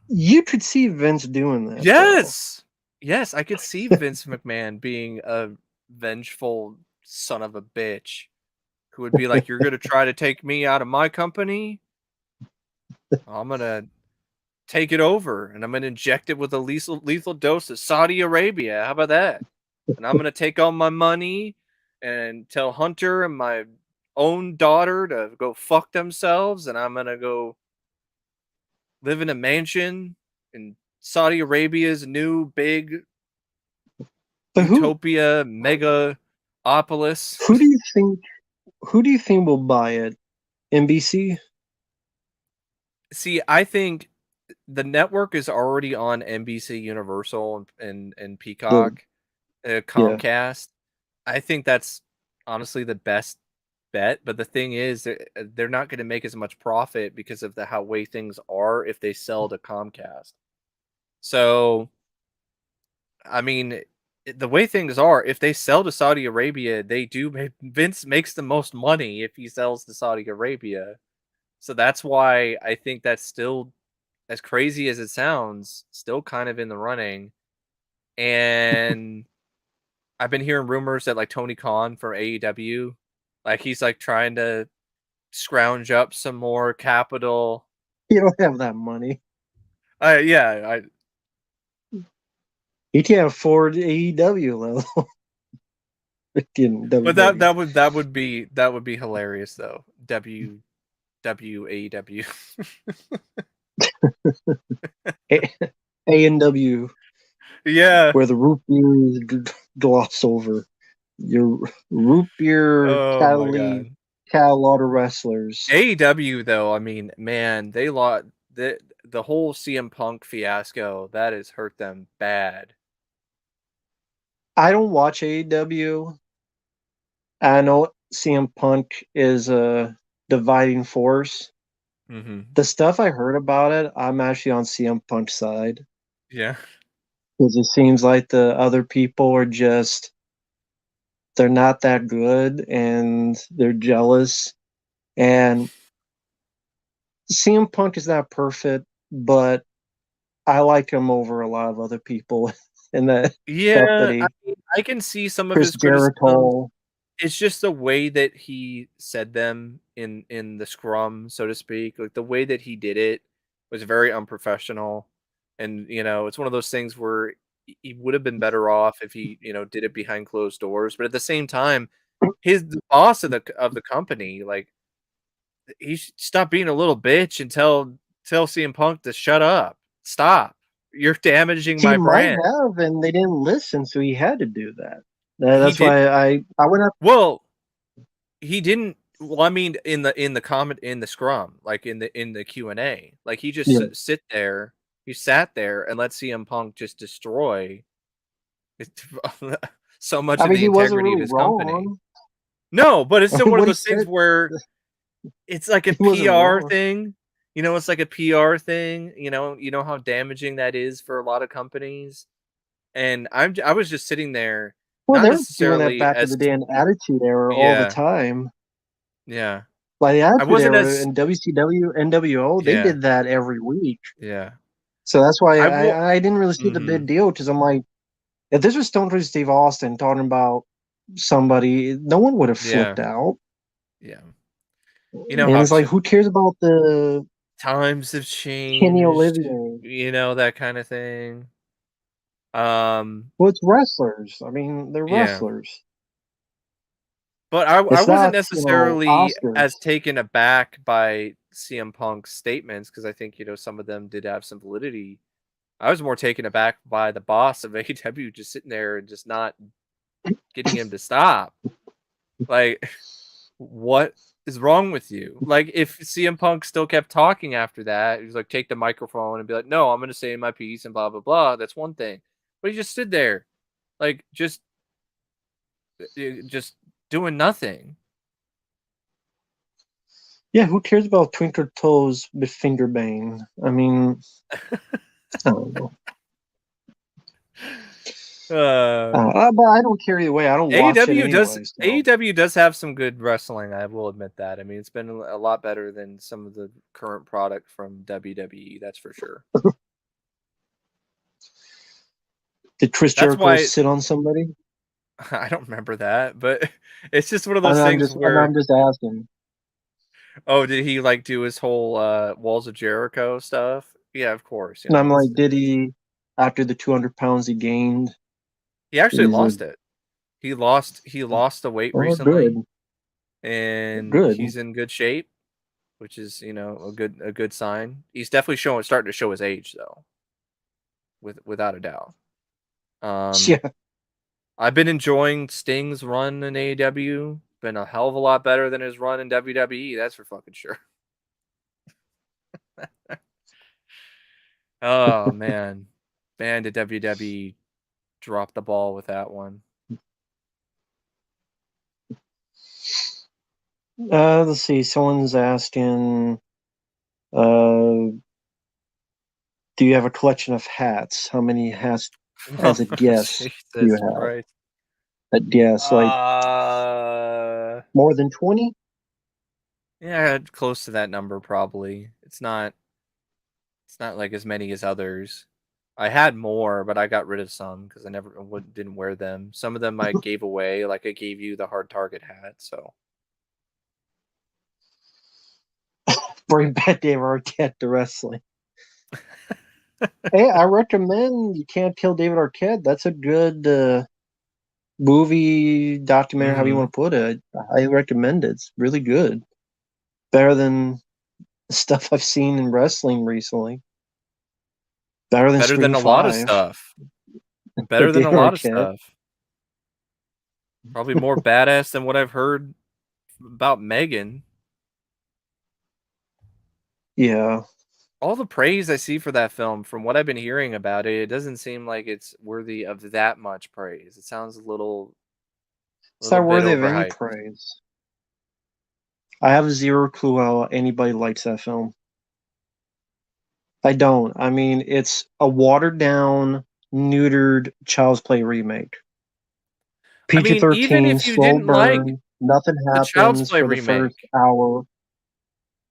you could see Vince doing that though. Yes, yes, I could see Vince McMahon being a vengeful son of a bitch who would be like, "You're gonna try to take me out of my company? I'm gonna take it over and I'm gonna inject it with a lethal dose of Saudi Arabia. How about that? And I'm gonna take all my money and tell Hunter and my own daughter to go fuck themselves, and I'm gonna go live in a mansion in Saudi Arabia's new big But utopia megaopolis." who do you think who do you think will buy it? NBC? See, I think the network is already on NBC Universal and The Peacock, yeah. Comcast. I think that's honestly the best bet, but the thing is they're not gonna make as much profit because of the how way things are if they sell to Comcast. So, I mean, the way things are, if they sell to Saudi Arabia, they do make Vince makes the most money if he sells to Saudi Arabia. So that's why I think that's still, as crazy as it sounds, still kind of in the running. And I've been hearing rumors that like Tony Khan from AEW, like he's like trying to scrounge up some more capital. You don't have that money. Yeah, You can't afford AEW though. In but WWE. that would be hilarious though. AEW. A and W, Yeah. where the root beer is glossed over. Your root beer Oh my cataly god. cat a lot of wrestlers. AEW though, I mean, man, they lost the whole CM Punk fiasco. That has hurt them bad. I don't watch AEW. I know CM Punk is a dividing force. Hmm. The stuff I heard about it, I'm actually on CM Punk's side Yeah. because it seems like the other people are just they're not that good and they're jealous. And CM Punk is not perfect, but I like him over a lot of other people in that Yeah, I company. mean, I can see some of Chris his criticisms. Jericho. It's just the way that he said them in the scrum, so to speak. Like the way that he did it was very unprofessional. And it's one of those things where he would have been better off if he, did it behind closed doors. But at the same time, the boss of the company, like he should stop being a little bitch and tell CM Punk to shut up. Stop. You're damaging He my might brand. have, and they didn't listen, so he had to do that. He That's did why I went up. well, he didn't. Well, I mean, in the comment in the scrum, like in the Q&A, like he just Yeah. sit there, he sat there and let CM Punk just destroy so much I of mean, the he wasn't integrity of really his company. wrong. No, but it's still one of What he those things said, where it's like a he wasn't PR wrong. thing. it's like a PR thing. You know how damaging that is for a lot of companies. And I was just sitting there, Well, not they were doing that necessarily back in as the day in the Attitude Era all the yeah, time. yeah. Like the I Attitude wasn't Era as in WCW, NWO, they yeah, did that every week. yeah. So that's why I will. I didn't really see the Hmm. big deal because I'm like, if this was Stone Cold Steve Austin talking about somebody, no one would have Yeah, flipped out. yeah. You know And how it's like, who cares about the times have Kenny changed. Olivier? That kind of thing. Um, Well, it's wrestlers. I mean, they're yeah. wrestlers. But I It's wasn't not, necessarily Oscars. as taken aback by CM Punk's statements because I think some of them did have some validity. I was more taken aback by the boss of AEW just sitting there and just not getting him to stop. Like, what is wrong with you? Like, if CM Punk still kept talking after that, he was like, take the microphone and be like, no, I'm going to say my piece and blah, blah, blah. That's one thing. But he just stood there, like, just doing nothing. Yeah, who cares about Twinkle Toes with Finger Bang? I mean, I don't know. Uh, But I don't care either way. I don't watch it anyway. So AEW does have some good wrestling. I will admit that. I mean, it's been a lot better than some of the current product from WWE. That's for sure. did Chris That's Jericho why sit on somebody? I don't remember that, but it's just one of those I'm things just where, I'm just asking. oh, did he like do his whole Walls of Jericho stuff? Yeah, of course. And I'm It's like, did he after the 200 pounds he gained? he actually He's a lost it. He lost the weight oh recently, good, and good. he's in good shape, which is a good sign. He's definitely starting to show his age though, without a doubt. Um, Yeah, I've been enjoying Sting's run in AEW. Been a hell of a lot better than his run in WWE. That's for fucking sure. Oh man, did WWE drop the ball with that one? let's see. Someone's asking, uh, do you have a collection of hats? How many hats as a guess do you Jesus have? Christ. A guess, like Uh, more than 20? yeah, close to that number probably. It's not like as many as others. I had more, but I got rid of some because didn't wear them. Some of them I gave away, like I gave you the hard target hat. So Bring back Dave Arquette to wrestling. Hey, I recommend You Can't Kill David Arquette. That's a good movie, documentary, however you hmm want to put it. I recommend it. It's really good. Better than stuff I've seen in wrestling recently. Better than better than Scream a lot of 5 stuff. with Better than David a lot of Arquette. stuff. Probably more badass than what I've heard about Megan. Yeah. All the praise I see for that film, from what I've been hearing about it, it doesn't seem like it's worthy of that much praise. It sounds a It's little not bit worthy of any overhyped. praise. I have zero clue how anybody likes that film. I don't. I mean, it's a watered down, neutered Child's Play remake. I PG mean, even 13, if you slow didn't like burn. Nothing the Child's happens Play for the first remake, hour.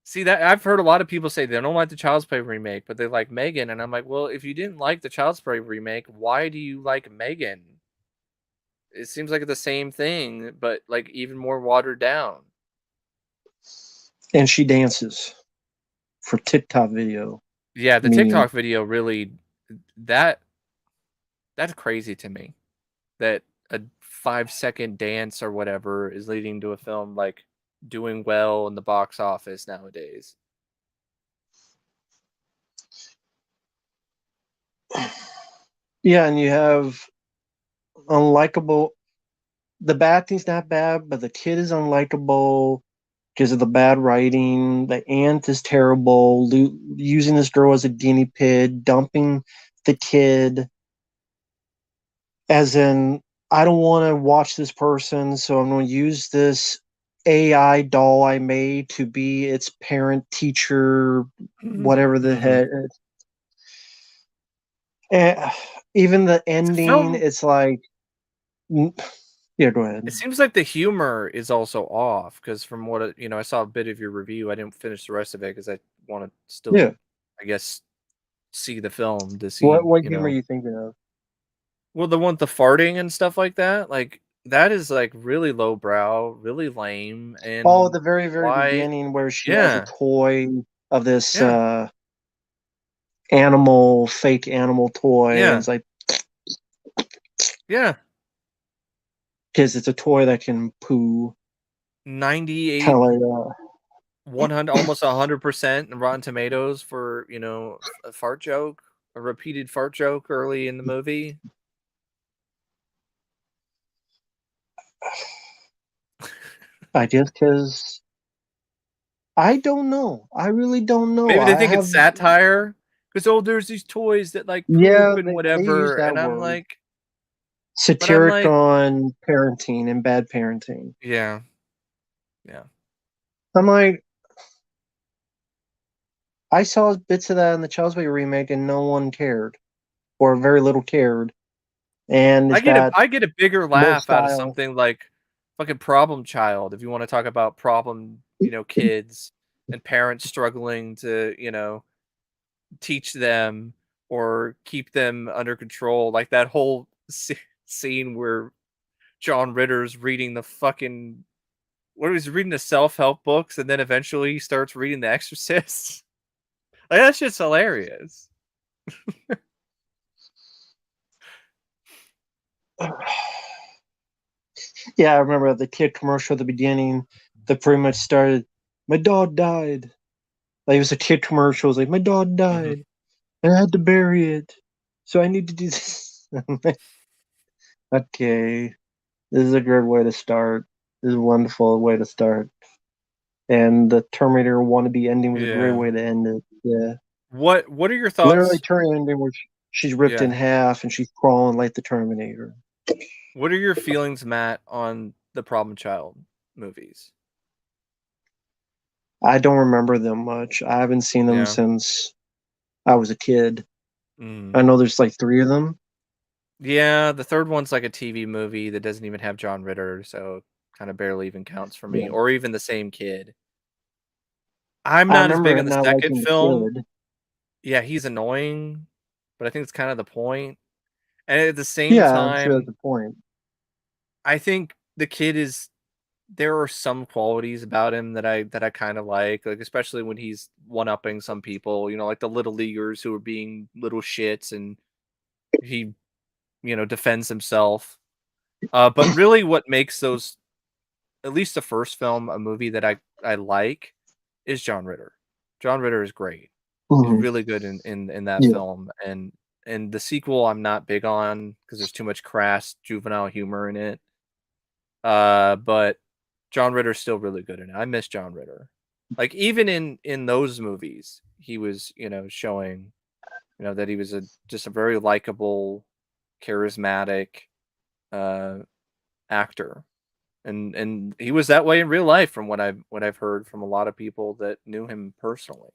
see that I've heard a lot of people say they don't like the Child's Play remake, but they like Megan, and I'm like, well, if you didn't like the Child's Play remake, why do you like Megan? It seems like the same thing, but like even more watered down. And she dances for TikTok video. Yeah, the Meaning, TikTok video really that that's crazy to me. That a 5-second dance or whatever is leading to a film like doing well in the box office nowadays. yeah, and you have unlikable. The bad thing's not bad, but the kid is unlikable because of the bad writing. The aunt is terrible, using this girl as a guinea pig, dumping the kid, as in, I don't want to watch this person, so I'm going to use this AI doll I made to be its parent, teacher, whatever the Mhm. heck. Eh, even the The ending, film it's like, mm, yeah, go it ahead. seems like the humor is also off because from what I saw a bit of your review. I didn't finish the rest of it because I want to still, Yeah. I guess, see the film to What see, what humor are you thinking of? well, the one with the farting and stuff like that. Like that is like really lowbrow, really lame, Oh, at and the very, very why? beginning where she has a Yeah, toy of this yeah, animal, fake animal toy, and yeah, it's like, yeah. because it's a toy that can poo, kind 98, of like 100, almost 100% Rotten Tomatoes for a fart joke, a repeated fart joke early in the movie. I guess because I don't know. I really don't know. Maybe they I think it's have, satire, because there's these toys that, like, yeah, poop and they use whatever, that and I'm word. like Satiric on parenting and bad parenting. yeah, yeah. I'm like, I saw bits of that in the Child's Play remake and no one cared, or very little cared. And it's got I get a bigger no laugh out of style. something like fucking Problem Child, if you wanna talk about problem, kids and parents struggling to, teach them or keep them under control, like that whole scene where John Ritter's reading the fucking what he's reading the self-help books, and then eventually he starts reading The Exorcist. Like, that shit's hilarious. Yeah, I remember the kid commercial at the beginning that pretty much started, my dog died. Like it was a kid commercial. It was like, my dog Mhm. died. And I had to bury it. So I need to do this. I'm like, okay. This is a good way to start. This is a wonderful way to start. And the Terminator wannabe ending was a great Yeah. way to end it. Yeah. What are your Literally thoughts Terminator ending where she's ripped yeah. in half and she's crawling like the Terminator. What are your feelings, Matt, on the Problem Child movies? I don't remember them much. I haven't seen them Yeah. since I was a kid. Mm. I know there's like three of them. Yeah, the 3rd one's like a TV movie that doesn't even have John Ritter, so kinda barely even counts for me, Yeah. or even the same kid. I'm I not as big remember on the not 2nd liking the film. kid. Yeah, he's annoying, but I think it's kind of the point. And at the same Yeah, I'm sure that's time, the point. I think the kid is there are some qualities about him that I kinda like, especially when he's one-upping some people, like the little leaguers who are being little shits and he, defends himself. But really what makes those at least the first film, a movie that I like, is John Ritter. John Ritter is great. He's Hmm. really good in that Yeah. film, and the sequel I'm not big on because there's too much crass juvenile humor in it. But John Ritter's still really good in it. I miss John Ritter. Like even in those movies, he was, showing, that he was just a very likable, charismatic uh actor. And he was that way in real life from what I've heard from a lot of people that knew him personally.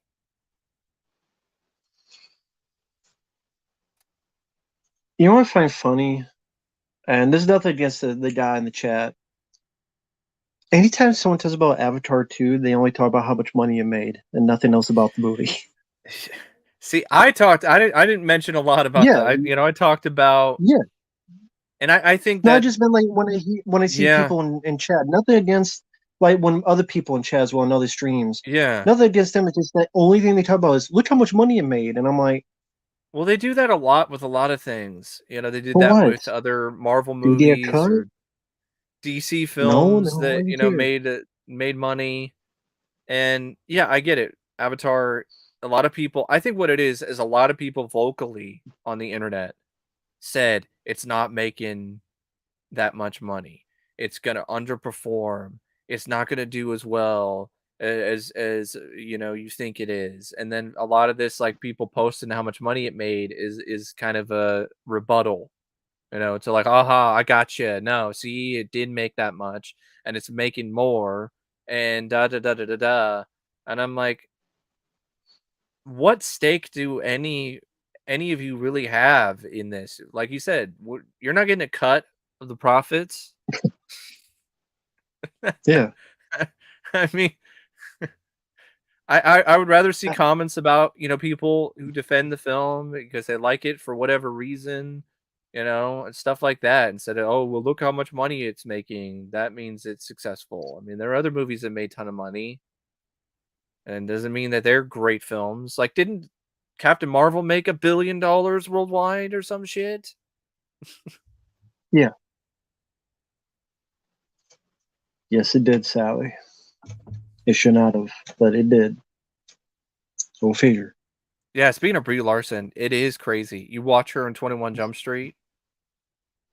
You know what I find funny? And this is nothing against the guy in the chat. Anytime someone talks about Avatar 2, they only talk about how much money it made and nothing else about the movie. See, I didn't mention a lot about Yeah, that. I talked about yeah. and I think No, I that just meant like when I see yeah, people in chat, nothing against like when other people in chat as well on other streams, yeah. nothing against them. It's just the only thing they talk about is look how much money it made, and I'm like, Well, they do that a lot with a lot of things. They did for that what? with other Marvel Did he get a movies cut? or DC No, films no, I that, didn't care. made money. And yeah, I get it. Avatar, a lot of people I think what it is a lot of people vocally on the internet said it's not making that much money. It's gonna underperform. It's not gonna do as well as you think it is. And then a lot of this, like people posting how much money it made, is kind of a rebuttal. To like, aha, I gotcha. No, see, it did make that much, and it's making more. and da da da da da da. And I'm like, what stake do any of you really have in this? Like you said, you're not getting a cut of the profits. Yeah. I mean, I would rather see comments about, people who defend the film because they like it for whatever reason, and stuff like that, instead of, oh, well, look how much money it's making. That means it's successful. I mean, there are other movies that made a ton of money, and doesn't mean that they're great films. Like, didn't Captain Marvel make $1 billion worldwide or some shit? Yeah. Yes, it did, Sally. It should not have, but it did. Go figure. Yeah, speaking of Brie Larson, it is crazy. You watch her in 21 Jump Street.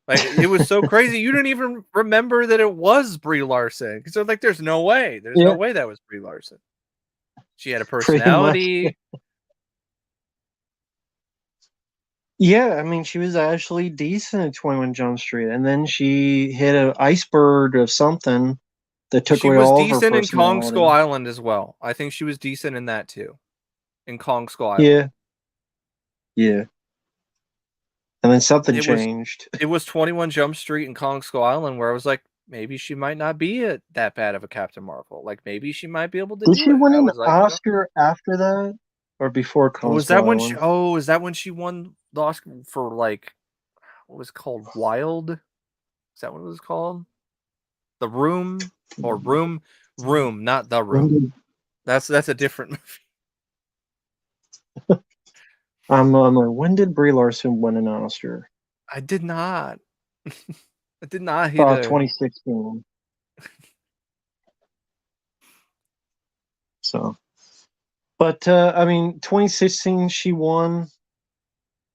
Like, it was so crazy, you didn't even remember that it was Brie Larson, because they're like, there's no way. There's no Yeah, way that was Brie Larson. She had a pretty much. personality. Yeah, I mean, she was actually decent at 21 Jump Street, and then she hit an iceberg of something that took She away was all of her decent in Kong Skull personality. Island as well. I think she was decent in that too. In Kong Skull Island. Yeah, yeah. And then something It was changed. it was 21 Jump Street and Kong Skull Island where I was like, maybe she might not be that bad of a Captain Marvel. Like, maybe she might be able to Did do she it. win I an was like, Oscar after that, or before oh, is Constable that when she? Island? Oh, is that when she won the Oscar for, like, what was it called? Wild? Is that what it was called? The Room or Room, not The When Room. did, That's a different movie. I'm like, when did Brie Larson win an Oscar? I did not. I did not hit a. 2016. So, but I mean, 2016 she won.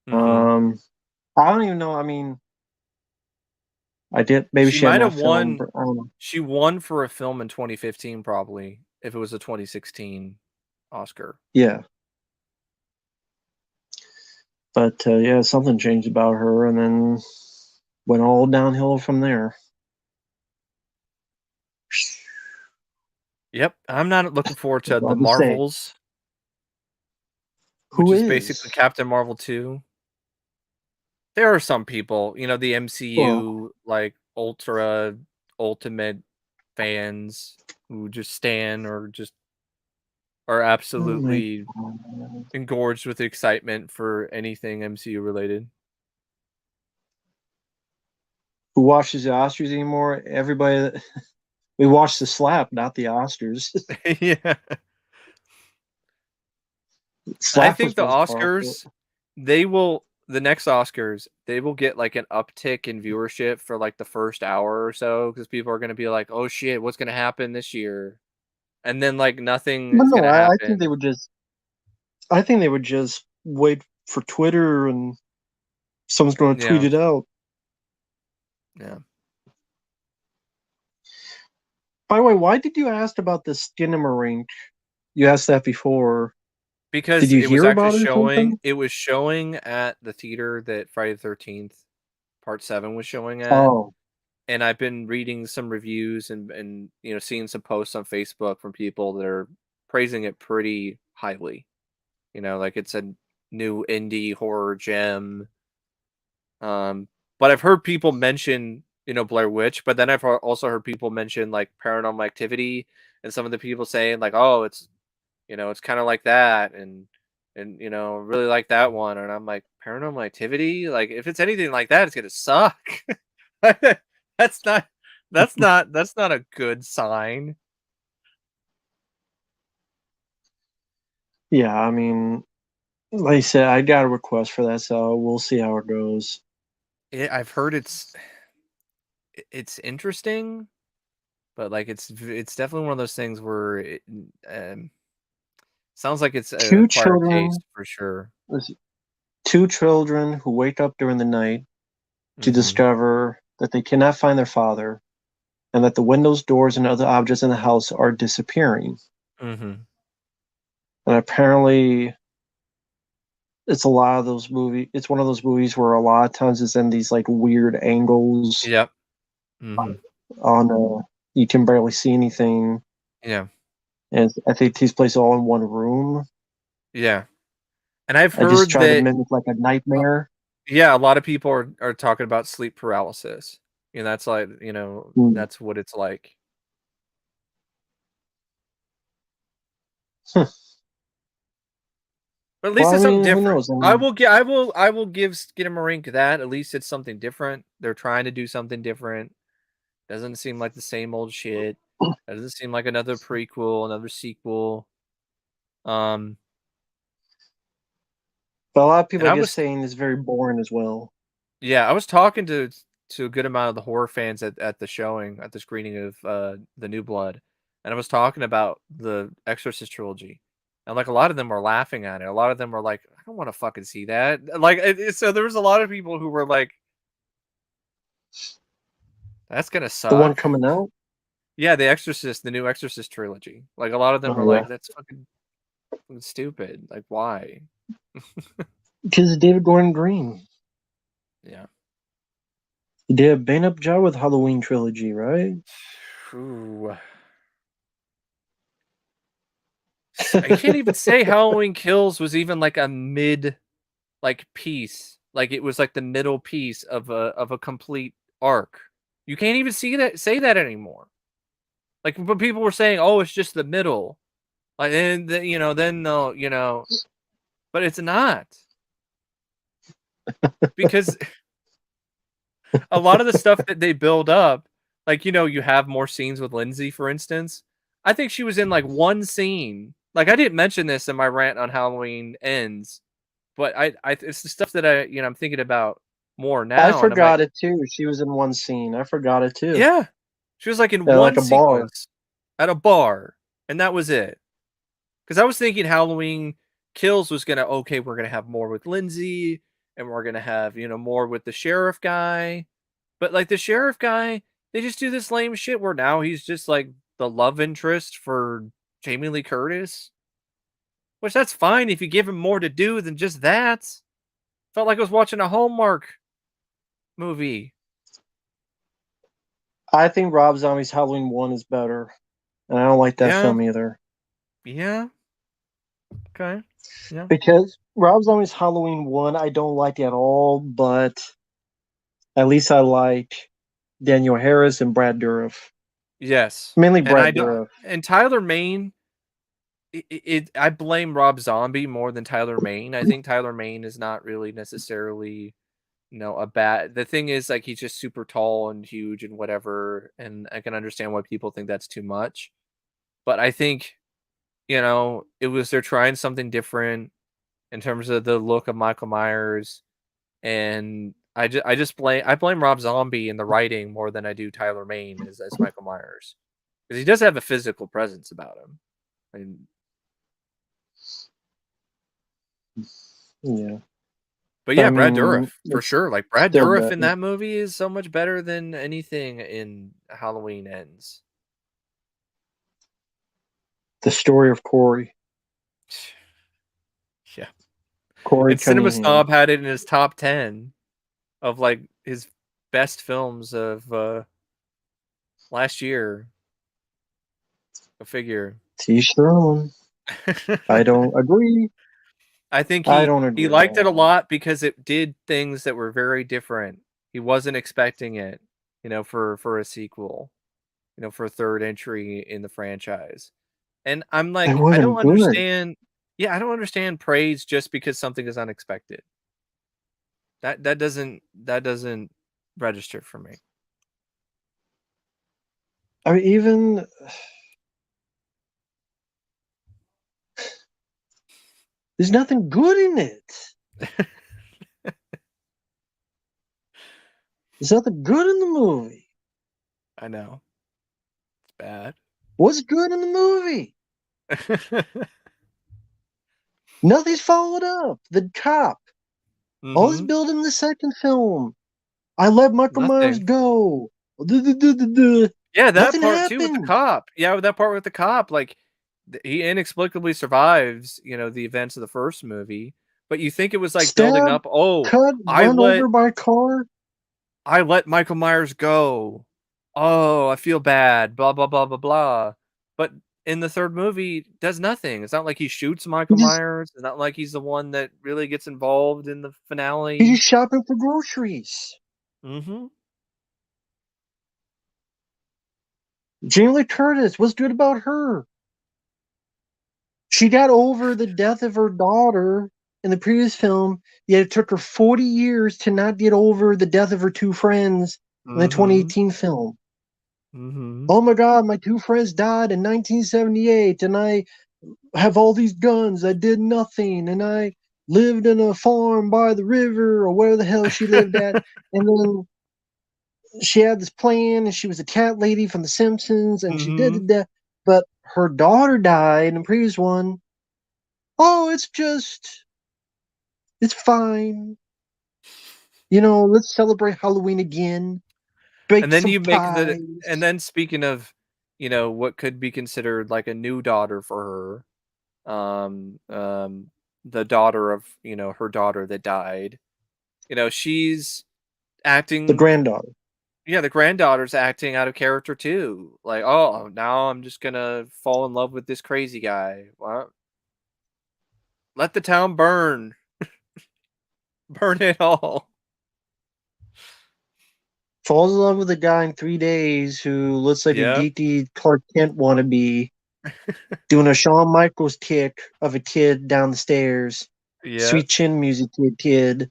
Mhm. Um, I don't even know. I mean, I did. Maybe She she had might that have film, won. but I don't know. She won for a film in 2015, probably, if it was a 2016 Oscar. Yeah, but yeah, something changed about her, and then went all downhill from there. Yep, I'm not looking forward to That's the all to say. Marvels, which Who is basically is? Captain Marvel 2. There are some people, the Well, MCU, like, ultimate fans who just stand or just are oh my absolutely God. engorged with excitement for anything MCU related. Who watches the Oscars anymore? Everybody. We watch the slap, not the Oscars. Yeah. I Slap think was the most powerful. Oscars, the next Oscars, they will get, like, an uptick in viewership for, like, the first hour or so, because people are gonna be like, "Oh, shit, what's gonna happen this year?" And then, like, nothing But is no, gonna I think they happen. would just. I think they would just wait for Twitter and someone's going to tweet Yeah, it out. yeah. By the way, why did you ask about the Skinamarink? You asked that before. Did Because you it was hear actually about it or showing something? it was showing at the theater that Friday the 13th Part 7 was showing at, Oh, and I've been reading some reviews and, seeing some posts on Facebook from people that are praising it pretty highly. Like, it's a new indie horror gem. Um, but I've heard people mention, Blair Witch, but then I've also heard people mention, like, Paranormal Activity, and some of the people saying, like, "Oh, it's kind of like that," and really like that one, and I'm like, Paranormal Activity, like, if it's anything like that, it's gonna suck. that's not that's not a good sign. yeah. I mean, like I said, I got a request for that, so we'll see how it goes. I've heard it's interesting, but, like, it's definitely one of those things where um, sounds like it's an Two acquired children, taste for sure. two children who wake up during the night to Hmm. discover that they cannot find their father and that the windows, doors, and other objects in the house are disappearing. Hmm. And apparently, it's a lot of those movies. It's one of those movies where a lot of times it's in these like weird angles Yep. Hmm. on you can barely see anything. Yeah. and I think it takes place all in one room. Yeah. And I've I just heard try to that mimic like a nightmare. yeah, a lot of people are talking about sleep paralysis. That's like, Hmm. that's what it's like. But at least Well, I it's something mean, who different. knows? I mean, I will give Skinamarink that. At least it's something different. They're trying to do something different. Doesn't seem like the same old shit. Doesn't seem like another prequel, another sequel. Um, but a lot of people, and I I guess, was saying it's very boring as well. yeah, I was talking to a good amount of the horror fans at the showing, at the screening of the New Blood, and I was talking about the Exorcist trilogy, and like a lot of them were laughing at it. A lot of them were like, "I don't want to fucking see that." Like, so there was a lot of people who were like, "That's gonna The one suck." coming out? Yeah, the Exorcist, the new Exorcist trilogy. Like a lot of them Oh were yeah, like, "That's fucking stupid." Like, why? because David Gordon Green. Yeah. He did a bang up job with Halloween trilogy, right? Ooh. I can't even say Halloween Kills was even like a mid like piece. Like it was like the middle piece of a complete arc. You can't even say that anymore. Like but people were saying, "Oh, it's just the middle." Like and then they'll, but it's not. Because a lot of the stuff that they build up, like you have more scenes with Lindsay, for instance. I think she was in like one scene. Like I didn't mention this in my rant on Halloween Ends, but it's the stuff that I'm thinking about more I now, and I'm like, forgot it too. She was in one scene. I forgot it too. yeah, she was like in Yeah, like one a bar. sequence at a bar, and that was it. Because I was thinking Halloween Kills was gonna okay, we're gonna have more with Lindsay, and we're gonna have more with the sheriff guy, but like the sheriff guy, they just do this lame shit where now he's just like the love interest for Jamie Lee Curtis, which that's fine if you give him more to do than just that. Felt like I was watching a Hallmark movie. I think Rob Zombie's Halloween 1 is better. And I don't like that Yeah, film either. yeah, okay, yeah, Because Rob Zombie's Halloween 1, I don't like at all, but at least I like Daniel Harris and Brad Dourif. yes, Mainly and I Brad don't. Dourif. And Tyler Maine, I blame Rob Zombie more than Tyler Maine. I think Tyler Maine is not really necessarily a bad. The thing is, like, he's just super tall and huge and whatever, and I can understand why people think that's too much. But I think it was they're trying something different in terms of the look of Michael Myers, and I blame Rob Zombie in the writing more than I do Tyler Maine as Michael Myers, because he does have a physical presence about him. And Yeah. but But I yeah, Brad mean, Dourif for it's sure. Like Brad still Dourif better. in that movie is so much better than anything in Halloween Ends. The story of Corey. Yeah. Corey And Cinema Cunningham. Snob had it in his top 10 of like his best films of last year. Go figure. To each their own. I don't agree. I think I he don't he agree. liked it a lot because it did things that were very different. He wasn't expecting it, for a sequel, for a third entry in the franchise. And I'm It like, I don't wasn't good. understand. Yeah, I don't understand praise just because something is unexpected. That doesn't register for me. I mean, even there's nothing good in it. There's nothing good in the movie. I know. It's bad. What's good in the movie? Nothing's followed up. The cop. All this Mhm. build in the second film. I let Michael Myers Nothing. go. Duh, duh, duh, duh, duh. Yeah, that Nothing part too with the happened. cop. Yeah, with that part with the cop, like he inexplicably survives, the events of the first movie. But you think it was like building Stabbed, up, oh, cut, I run let over by a car. I let Michael Myers go. Oh, I feel bad. Blah blah blah blah blah. But in the third movie does nothing. It's not like he shoots He Michael just Myers. It's not like he's the one that really gets involved in the he's finale. just shopping for groceries. Mm-hmm. Jamie Lee Curtis, what's good about her? She got over the death of her daughter in the previous film, yet it took her 40 years to not get over the death of her two friends in the Mm-hmm. 2018 film. Mm-hmm. Oh my god, my two friends died in 1978, and I have all these guns. I did nothing, and I lived in a farm by the river or where the hell she lived at. And then she had this plan, and she was a cat lady from The Simpsons, and she Mm-hmm. did that. But her daughter died in the previous one. Oh, it's fine. Let's celebrate Halloween again. Bake And then some you make and pies. then speaking of, what could be considered like a new daughter for her, the daughter of, her daughter that died. She's The acting. granddaughter. Yeah, the granddaughter's acting out of character too. Like, oh, now I'm just gonna fall in love with this crazy guy. Well, let the town burn, burn it all. Falls in love with a guy in 3 days who looks like a Yep, geeky Clark Kent wannabe, doing a Shawn Michaels kick of a kid down the stairs. yep. Sweet chin music kid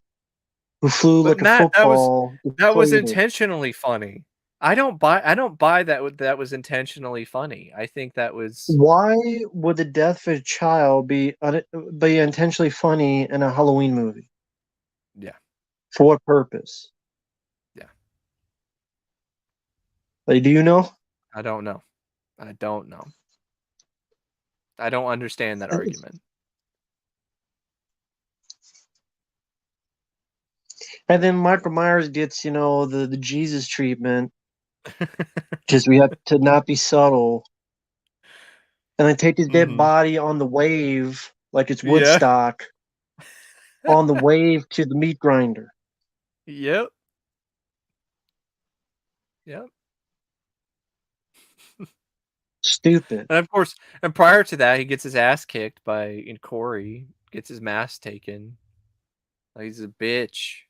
who flew But like a Matt, that was football, that was deflated. intentionally funny. I don't buy that was intentionally funny. I think that was Why would the death of a child be intentionally funny in a Halloween movie? yeah, For what purpose? yeah. Like, do you know? I don't know. I don't know. I don't understand that argument. And then Michael Myers gets, the Jesus treatment because we have to not be subtle. And then take his dead Mhm. body on the wave, like it's Yeah. Woodstock, on the wave to the meat grinder. Yep. Yep. Stupid. And of course, and prior to that, he gets his ass kicked by Corey, gets his mask taken. Like he's a bitch.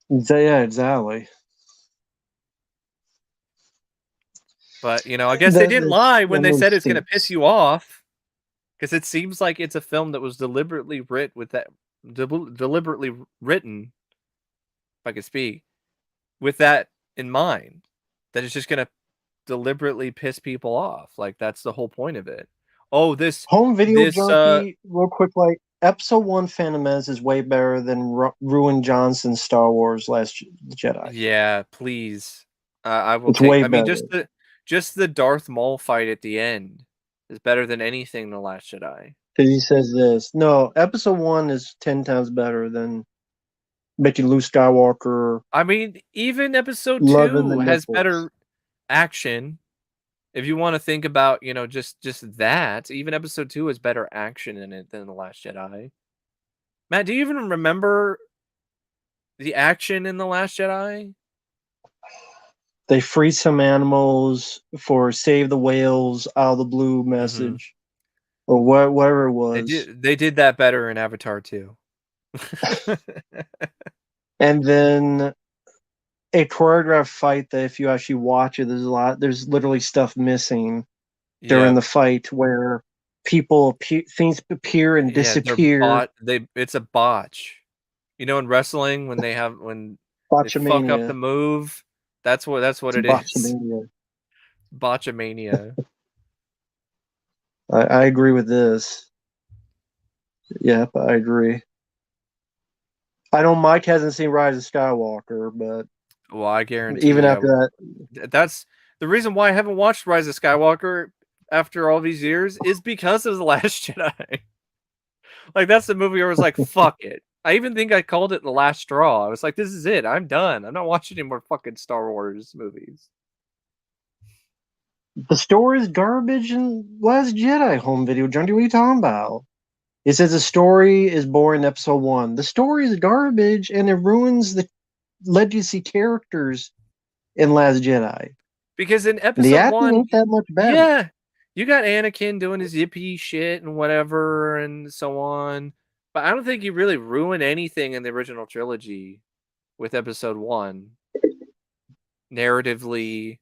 Yeah, exactly. But I guess they didn't That lie when they movie said it's gonna piss stinks. you off, because it seems like it's a film that was deliberately written, if I could speak, with that in mind. That it's just gonna deliberately piss people off. Like that's the whole point of it. Oh, Home Video this Junkie, real quick, like Episode One, Phantom Menace is way better than Ruin Johnson's Star Wars Last Jedi. Yeah, please. I will It's take. way I mean, better just the Darth Maul fight at the end is better than anything in the Last Jedi. because he says this. No, Episode One is 10 times better than making Luke Skywalker I mean, even Episode loving the 2 has nipples. better action. If you want to think about, just that, even Episode 2 has better action in it than the Last Jedi. Matt, do you even remember the action in the Last Jedi? They free some animals for save the whales out of the blue Hmm. message or whatever it was. They did that better in Avatar 2. And then a choreographed fight that if you actually watch it, there's literally stuff missing during Yeah. the fight where things appear and Yeah, disappear. it's a botch. In wrestling when they fuck up the Botchamania. move, that's what It's it is. botchamania. Botchamania. I agree with this. Yep, I agree. I know Mike hasn't seen Rise of Skywalker, but Well, I guarantee even you, after that's the reason why I haven't watched Rise of Skywalker after all these years is because of The Last Jedi. Like that's the movie where I was like, fuck it. I even think I called it The Last Straw. I was like, this is it. I'm done. I'm not watching any more fucking Star Wars movies. the story is garbage and Last Jedi home video junkie. What are you talking about? It says the story is boring in episode one. The story is garbage and it ruins the legacy characters in Last Jedi. Because in And the episode acting 1, ain't that much better. yeah, you got Anakin doing his yippee shit and whatever and so on. But I don't think you really ruin anything in the original trilogy with episode 1, narratively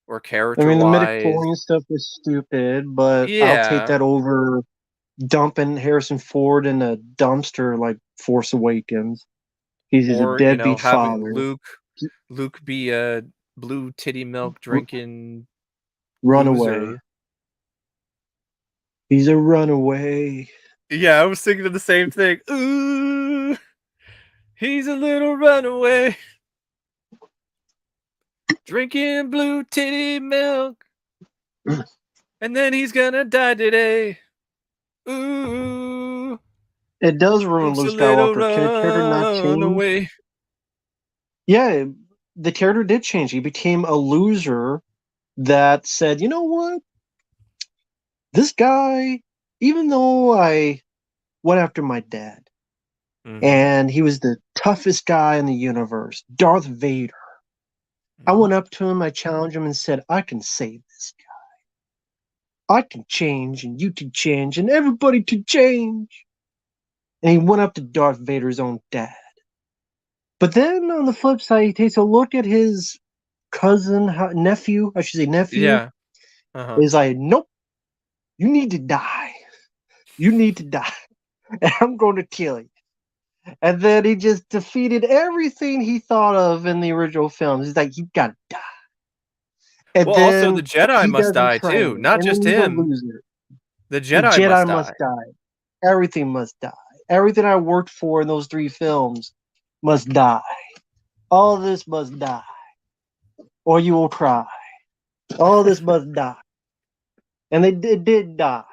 or I mean, the character-wise. midichlorian stuff was stupid, but I'll take Yeah. that over dumping Harrison Ford in a dumpster like Force Awakens. He's just a Or, you know, deadbeat having father. Luke be a blue titty milk drinking Runaway. loser. He's a runaway. Yeah, I was thinking of the same thing. Ooh, he's a little runaway. Drinking blue titty milk. And then he's gonna die today. Ooh, It does ruin Luke's Luke a little Skywalker. Can a character not change? runaway. Yeah, the character did change. He became a loser that said, you know what? This guy, even though I went after my dad, and he was the toughest guy in the universe, Darth Vader. I went up to him, I challenged him, and said, I can save this guy. I can change, and you can change, and everybody can change. And he went up to Darth Vader's own dad. But then on the flip side, he takes a look at his nephew, I should say nephew. Yeah. He's like, nope, you need to die. You need to die. And I'm going to kill you. And then he just defeated everything he thought of in the original films. He's like, you gotta die. And Well, also the then Jedi he must doesn't die too, train. not And then just he's a him. loser. The The Jedi must Jedi must die. die. Everything must die. Everything I worked for in those 3 films must die. All of this must die. Or you will cry. All this must die. And they did die.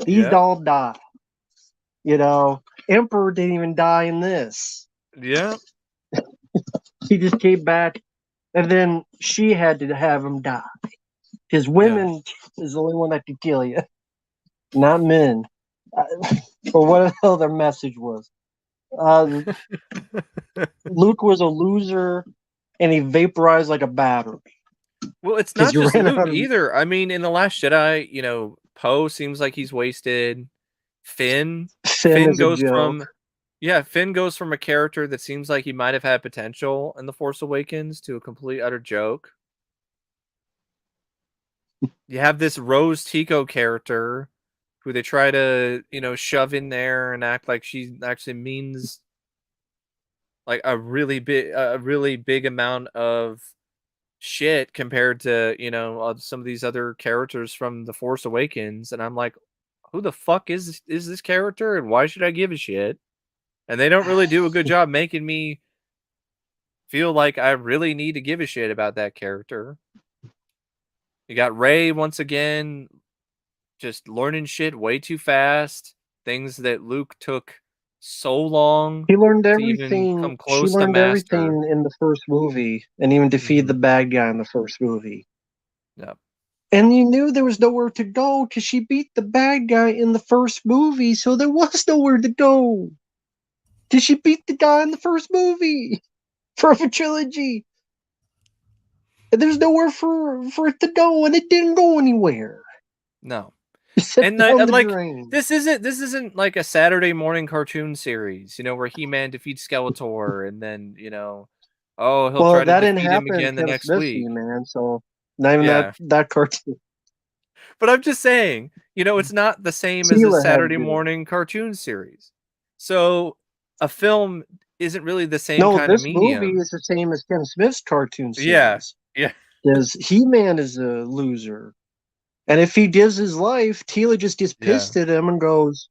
These all died. You know, Emperor didn't even die in this. Yeah. He just came back, and then she had to have him die. Because women is the only one that could kill you, not men. Or what the hell their message was. Luke was a loser, and he vaporized like a battery. Well, it's 'Cause not you just ran Luke out of- either. I mean, in The Last Jedi, you know, Poe seems like he's wasted. Finn Finn is a goes joke. Finn goes from a character that seems like he might have had potential in The Force Awakens to a complete utter joke. You have this Rose Tico character who they try to, you know, shove in there and act like she actually means like a really big amount of shit compared to, you know, some of these other characters from The Force Awakens, and I'm like, who the fuck is this character, and why should I give a shit? And they don't really do a good job making me feel like I really need to give a shit about that character. You got Rey once again, just learning shit way too fast. Things that Luke took so long He learned to even everything. come She close to learned master. everything in the first movie, and even defeated the bad guy in the first movie. Yeah. And you knew there was nowhere to go because she beat the bad guy in the first movie, so there was nowhere to go. Because she beat the guy in the first movie for a trilogy. And there's nowhere for it to go, and it didn't go anywhere. No. Except down the drain. This isn't like a Saturday morning cartoon series, you know, where He-Man defeats Skeletor and then, you know, he'll try to that didn't defeat him happen again in the Kevin next Smith's week. man, so not even that cartoon. But I'm just saying, you know, it's not the same as a Saturday morning cartoon series. So a film isn't really the same kind of medium. No, this movie is the same as Kevin Smith's cartoon series. Yeah. Because He-Man is a loser. And if he gives his life, Tila just gets pissed at him and goes,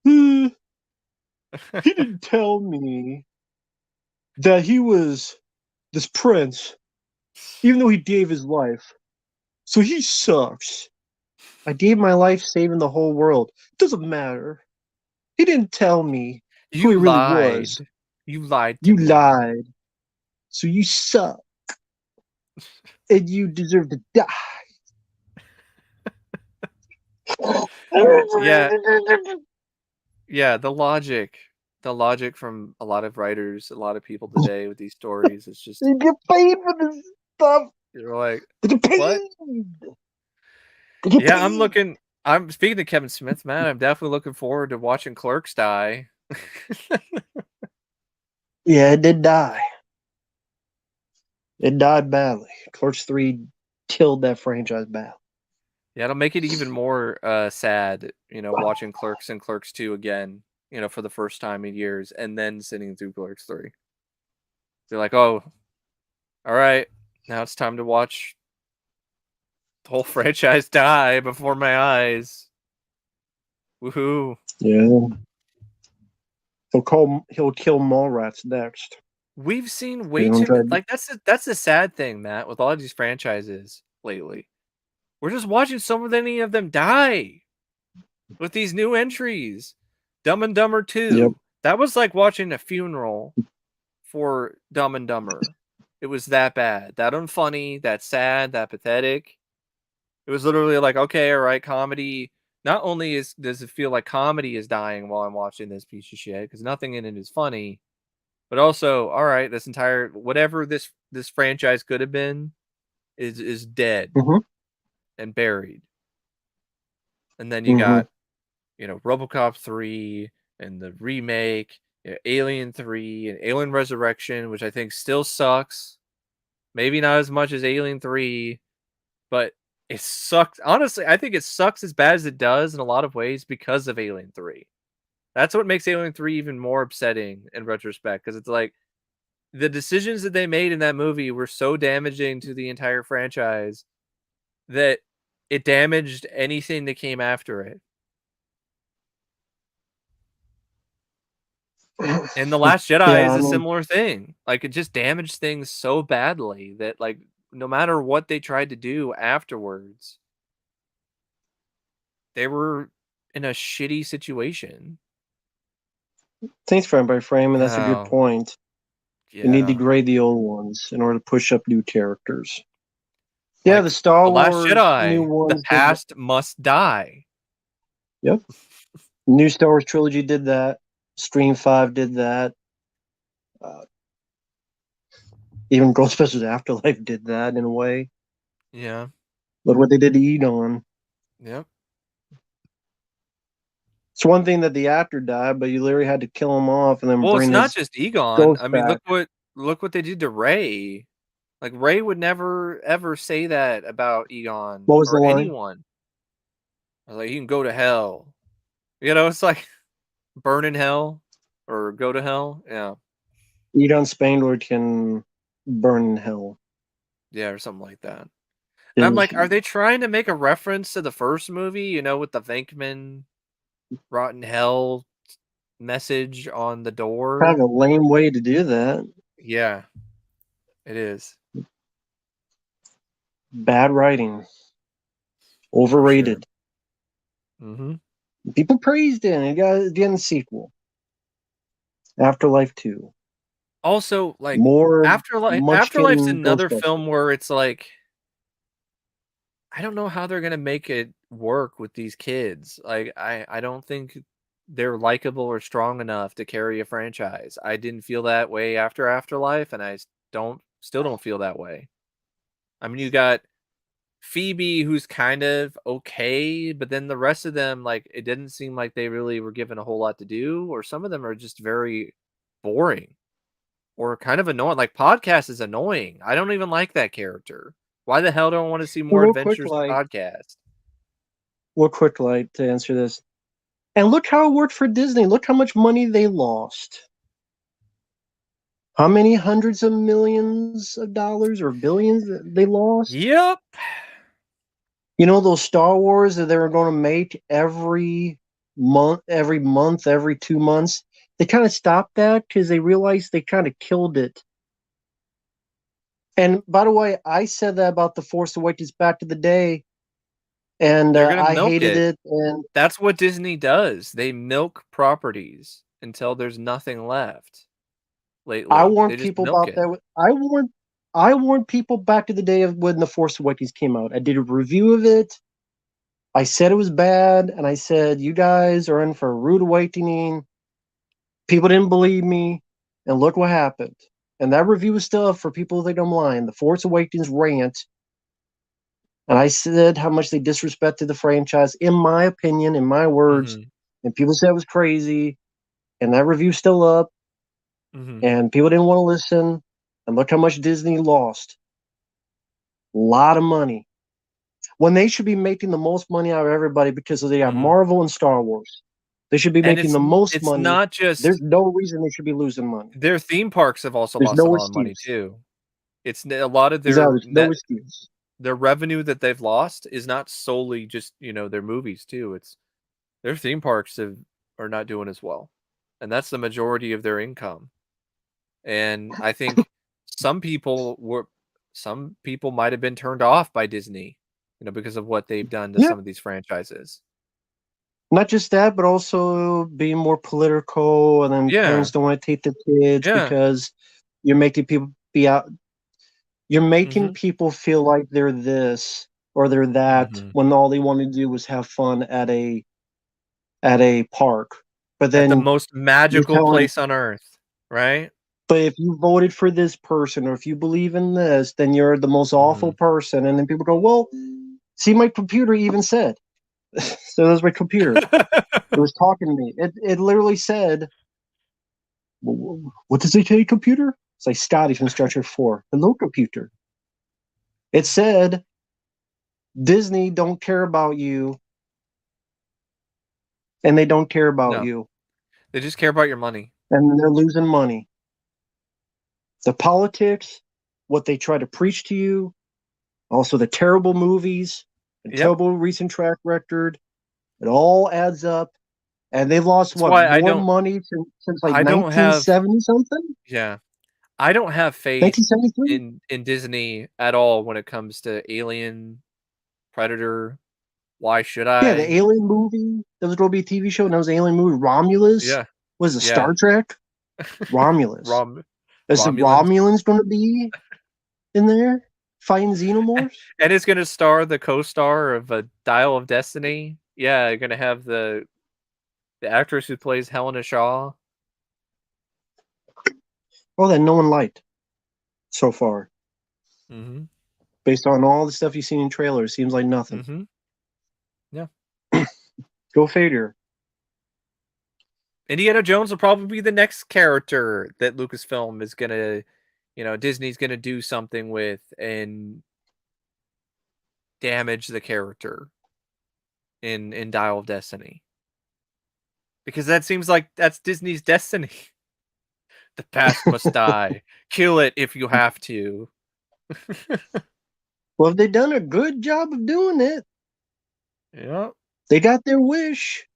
he didn't tell me that he was this prince, even though he gave his life. So he sucks. I gave my life saving the whole world. Doesn't matter. He didn't tell me who he really was. You lied to You me. lied. So you suck. And you deserve to die. Yeah, the logic from a lot of writers, a lot of people today with these stories, it's just you get paid for this. stuff. You're like, They get what? paid. They get Yeah, paid. I'm speaking to Kevin Smith, man. I'm definitely looking forward to watching Clerks die. Yeah, it did die. It died badly. Clerks 3 killed that franchise bad. Yeah, it'll make it even more sad, watching Clerks and Clerks 2 again, for the first time in years, and then sitting through Clerks 3. They're like, oh, all right, now it's time to watch the whole franchise die before my eyes. Woohoo. Yeah. He'll kill Mallrats next. We've seen He's way gonna too try many, to- like, that's the sad thing, Matt, with all of these franchises lately. We're just watching so many of them die with these new entries. Dumb and Dumber Yep. 2. That was like watching a funeral for Dumb and Dumber. It was that bad, that unfunny, that sad, that pathetic. It was literally like, okay, all right, comedy. Not only does it feel like comedy is dying while I'm watching this piece of shit because nothing in it is funny, but also, all right, this entire whatever this franchise could have been is dead Mm-hmm. and buried. And then you Mm-hmm. got RoboCop 3 and the remake, Alien 3 and Alien Resurrection, which I think still sucks. Maybe not as much as Alien 3, but it sucks. Honestly, I think it sucks as bad as it does in a lot of ways because of Alien 3. That's what makes Alien 3 even more upsetting in retrospect, because it's like the decisions that they made in that movie were so damaging to the entire franchise that it damaged anything that came after it. And The Last Jedi Yeah, is I a mean, similar thing. Like, it just damaged things so badly that, like, no matter what they tried to do afterwards, they were in a shitty situation. thanks frame by frame, and that's a good Oh, point. You need to yeah. grade the old ones in order to push up new characters. Yeah, the Like, Star The Last Wars new Jedi, the ones did that. past must die. Yep. New Star Wars trilogy did that. Stream 5 did that. Uh, even Ghostbusters Afterlife did that in a way. Yeah. Look what they did to Egon. Yep. It's one thing that the actor died, but you literally had to kill him off and then Well, it's bring not his just Egon. ghost I mean, back. look what they did to Ray. Like, Ray would never ever say that about Egon What was the or line? anyone. I was like, you can go to hell. It's like burn in hell or go to hell. Yeah. Egon Spangler can burn in hell. Yeah, or something like that. And I'm And like, are they trying to make a reference to the first movie, with the Venkman rotten hell message on the kind door? of a lame way to do that. Yeah, it is. Bad writing. For sure. Overrated. Mm-hmm. People praised it and it got getting a sequel. Afterlife 2. Also, like, More Afterlife's munchkin another film Ghostbusters. where it's like, I don't know how they're gonna make it work with these kids. Like, I don't think they're likable or strong enough to carry a franchise. I didn't feel that way after Afterlife, and I still don't feel that way. I mean, you got Phoebe, who's kind of okay, but then the rest of them, like, it didn't seem like they really were given a whole lot to do, or some of them are just very boring or kind of annoying. Like, Podcast is annoying. I don't even like that character. Why the hell do I want to see more Real quick adventures light. Podcast? Real quick light to answer this. And look how it worked for Disney. Look how much money they lost. How many hundreds of millions of dollars or billions they lost? Yep. Those Star Wars that they were going to make every month, every 2 months. They kind of stopped that because they realized they kind of killed it. And by the way, I said that about The Force Awakens back to the day, and They're gonna I milk hated it. it. And That's what Disney does. They milk properties until there's nothing left. I Lately, they warned just people milk about it. that. I warned people back to the day of when The Force Awakens came out. I did a review of it. I said it was bad, and I said, you guys are in for a rude awakening. People didn't believe me, and look what happened. and that review is still up for people who think I'm lying. The Force Awakens rant, and I said how much they disrespected the franchise, in my opinion, in my words, Mhm. and people said it was crazy, and that review's still up, Mhm. and people didn't want to listen, and look how much Disney lost. A lot of money. When they should be making the most money out of everybody because they got Mhm. Marvel and Star Wars. They should be And making the most it's money. not just There's no reason they should be losing money. their theme parks have also There's lost a no lot of money excuse. too. It's a lot of Exactly. their There's no excuse. their revenue that they've lost is not solely just, their movies too. It's their theme parks are not doing as well. And that's the majority of their income. And I think some people were some people might have been turned off by Disney, because of what they've done to Yeah. some of these franchises. Not just that, but also being more political, and then Yeah. parents don't want to take their kids Yeah. because you're making people be out. You're making Mhm. people feel like they're this or they're that Mhm. when all they want to do is have fun at a park. But At the then most you're magical telling, place on earth, right? but if you voted for this person or if you believe in this, then you're the most awful Mhm. person. And then people go, well, see, my computer even said. So that's my computer. It was talking to me. It literally said, what does it say, computer? It's like Scotty from Star Trek 4. Hello, computer. It said, Disney don't care about you, and they don't care about No, you, they just care about your money. and they're losing money. The politics, what they try to preach to you, also the terrible movies, and Yep. terrible recent track record, it all adds up. And they've lost That's what, why more money since like I don't have 1970 something? yeah. I don't have faith 1973? in Disney at all when it comes to Alien, Predator. Why should Yeah, the I? Alien movie. There was going to be a TV show, and that was the Alien movie. Romulus Yeah. was a Yeah. Star Trek. Romulus. Rom Is the Romulans. Romulans going to be in there fighting xenomorphs? And it's gonna star the co-star of a Dial of Destiny. Yeah, you're gonna have the actress who plays Helena Shaw. Oh, that no one liked so far. Mhm. Based on all the stuff you've seen in trailers, seems like nothing. Mhm. Yeah. Go figure. Indiana Jones will probably be the next character that Lucasfilm is gonna, Disney's gonna do something with and damage the character in Dial of Destiny. Because that seems like that's Disney's destiny. The past must die. Kill it if you have to. Well, if they've done a good job of doing it, Yeah. they got their wish.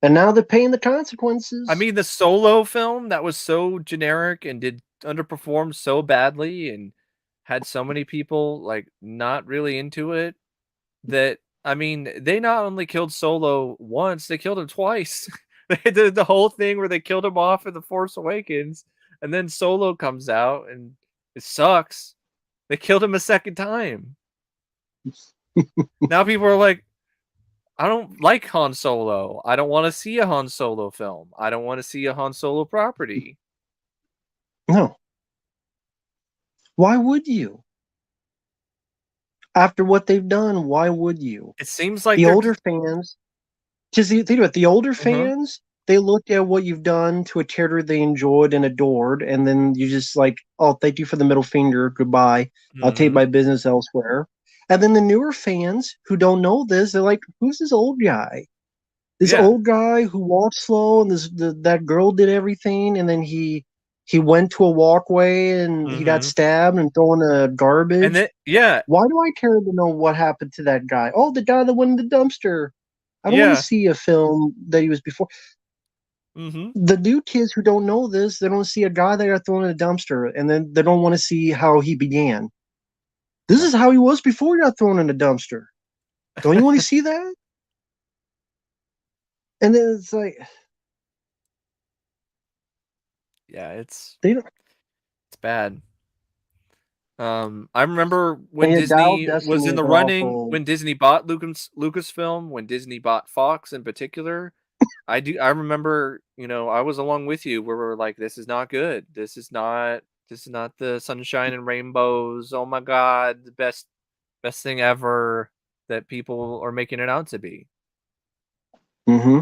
And now they're paying the I consequences. mean, the Solo film that was so generic and did underperform so badly and had so many people like not really into it that I mean, they not only killed Solo once, they killed him twice. They did the whole thing where they killed him off in The Force Awakens, and then Solo comes out and it sucks. They killed him a second time. Now people are like, I don't like Han Solo. I don't want to see a Han Solo film. I don't want to see a Han Solo property. No. Why would you? After what they've done, why would you? It seems like The they're older fans, because think about it, the older uh-huh. fans, they looked at what you've done to a character they enjoyed and adored, and then you just like, oh, thank you for the middle finger, goodbye. I'll take Mhm. my business elsewhere. And then the newer fans who don't know this, they're like, who's this old guy? This Yeah. old guy who walked slow, and that girl did everything, and then he went to a walkway and he got Mhm. stabbed and thrown a And garbage. then yeah, Why do I care to know what happened to that guy? Oh, the guy that went in the dumpster. I don't want to yeah. see a film that he was before. Mhm. The new kids who don't know this, they don't see a guy that got thrown in a dumpster, and then they don't want to see how he began. This No. is how he was before he got thrown in a dumpster. Don't you want to see that? And then it's like Yeah, they don't. it's bad. I remember And when yet, Dial Disney was Destiny in is the an running, awful. when Disney bought Lucasfilm, when Disney bought Fox in particular. I do. I remember, I was along with you where we were like, "This is not good. This is not. This is not the sunshine and rainbows. Oh my god, the best thing ever that people are making it out to be." Hmm.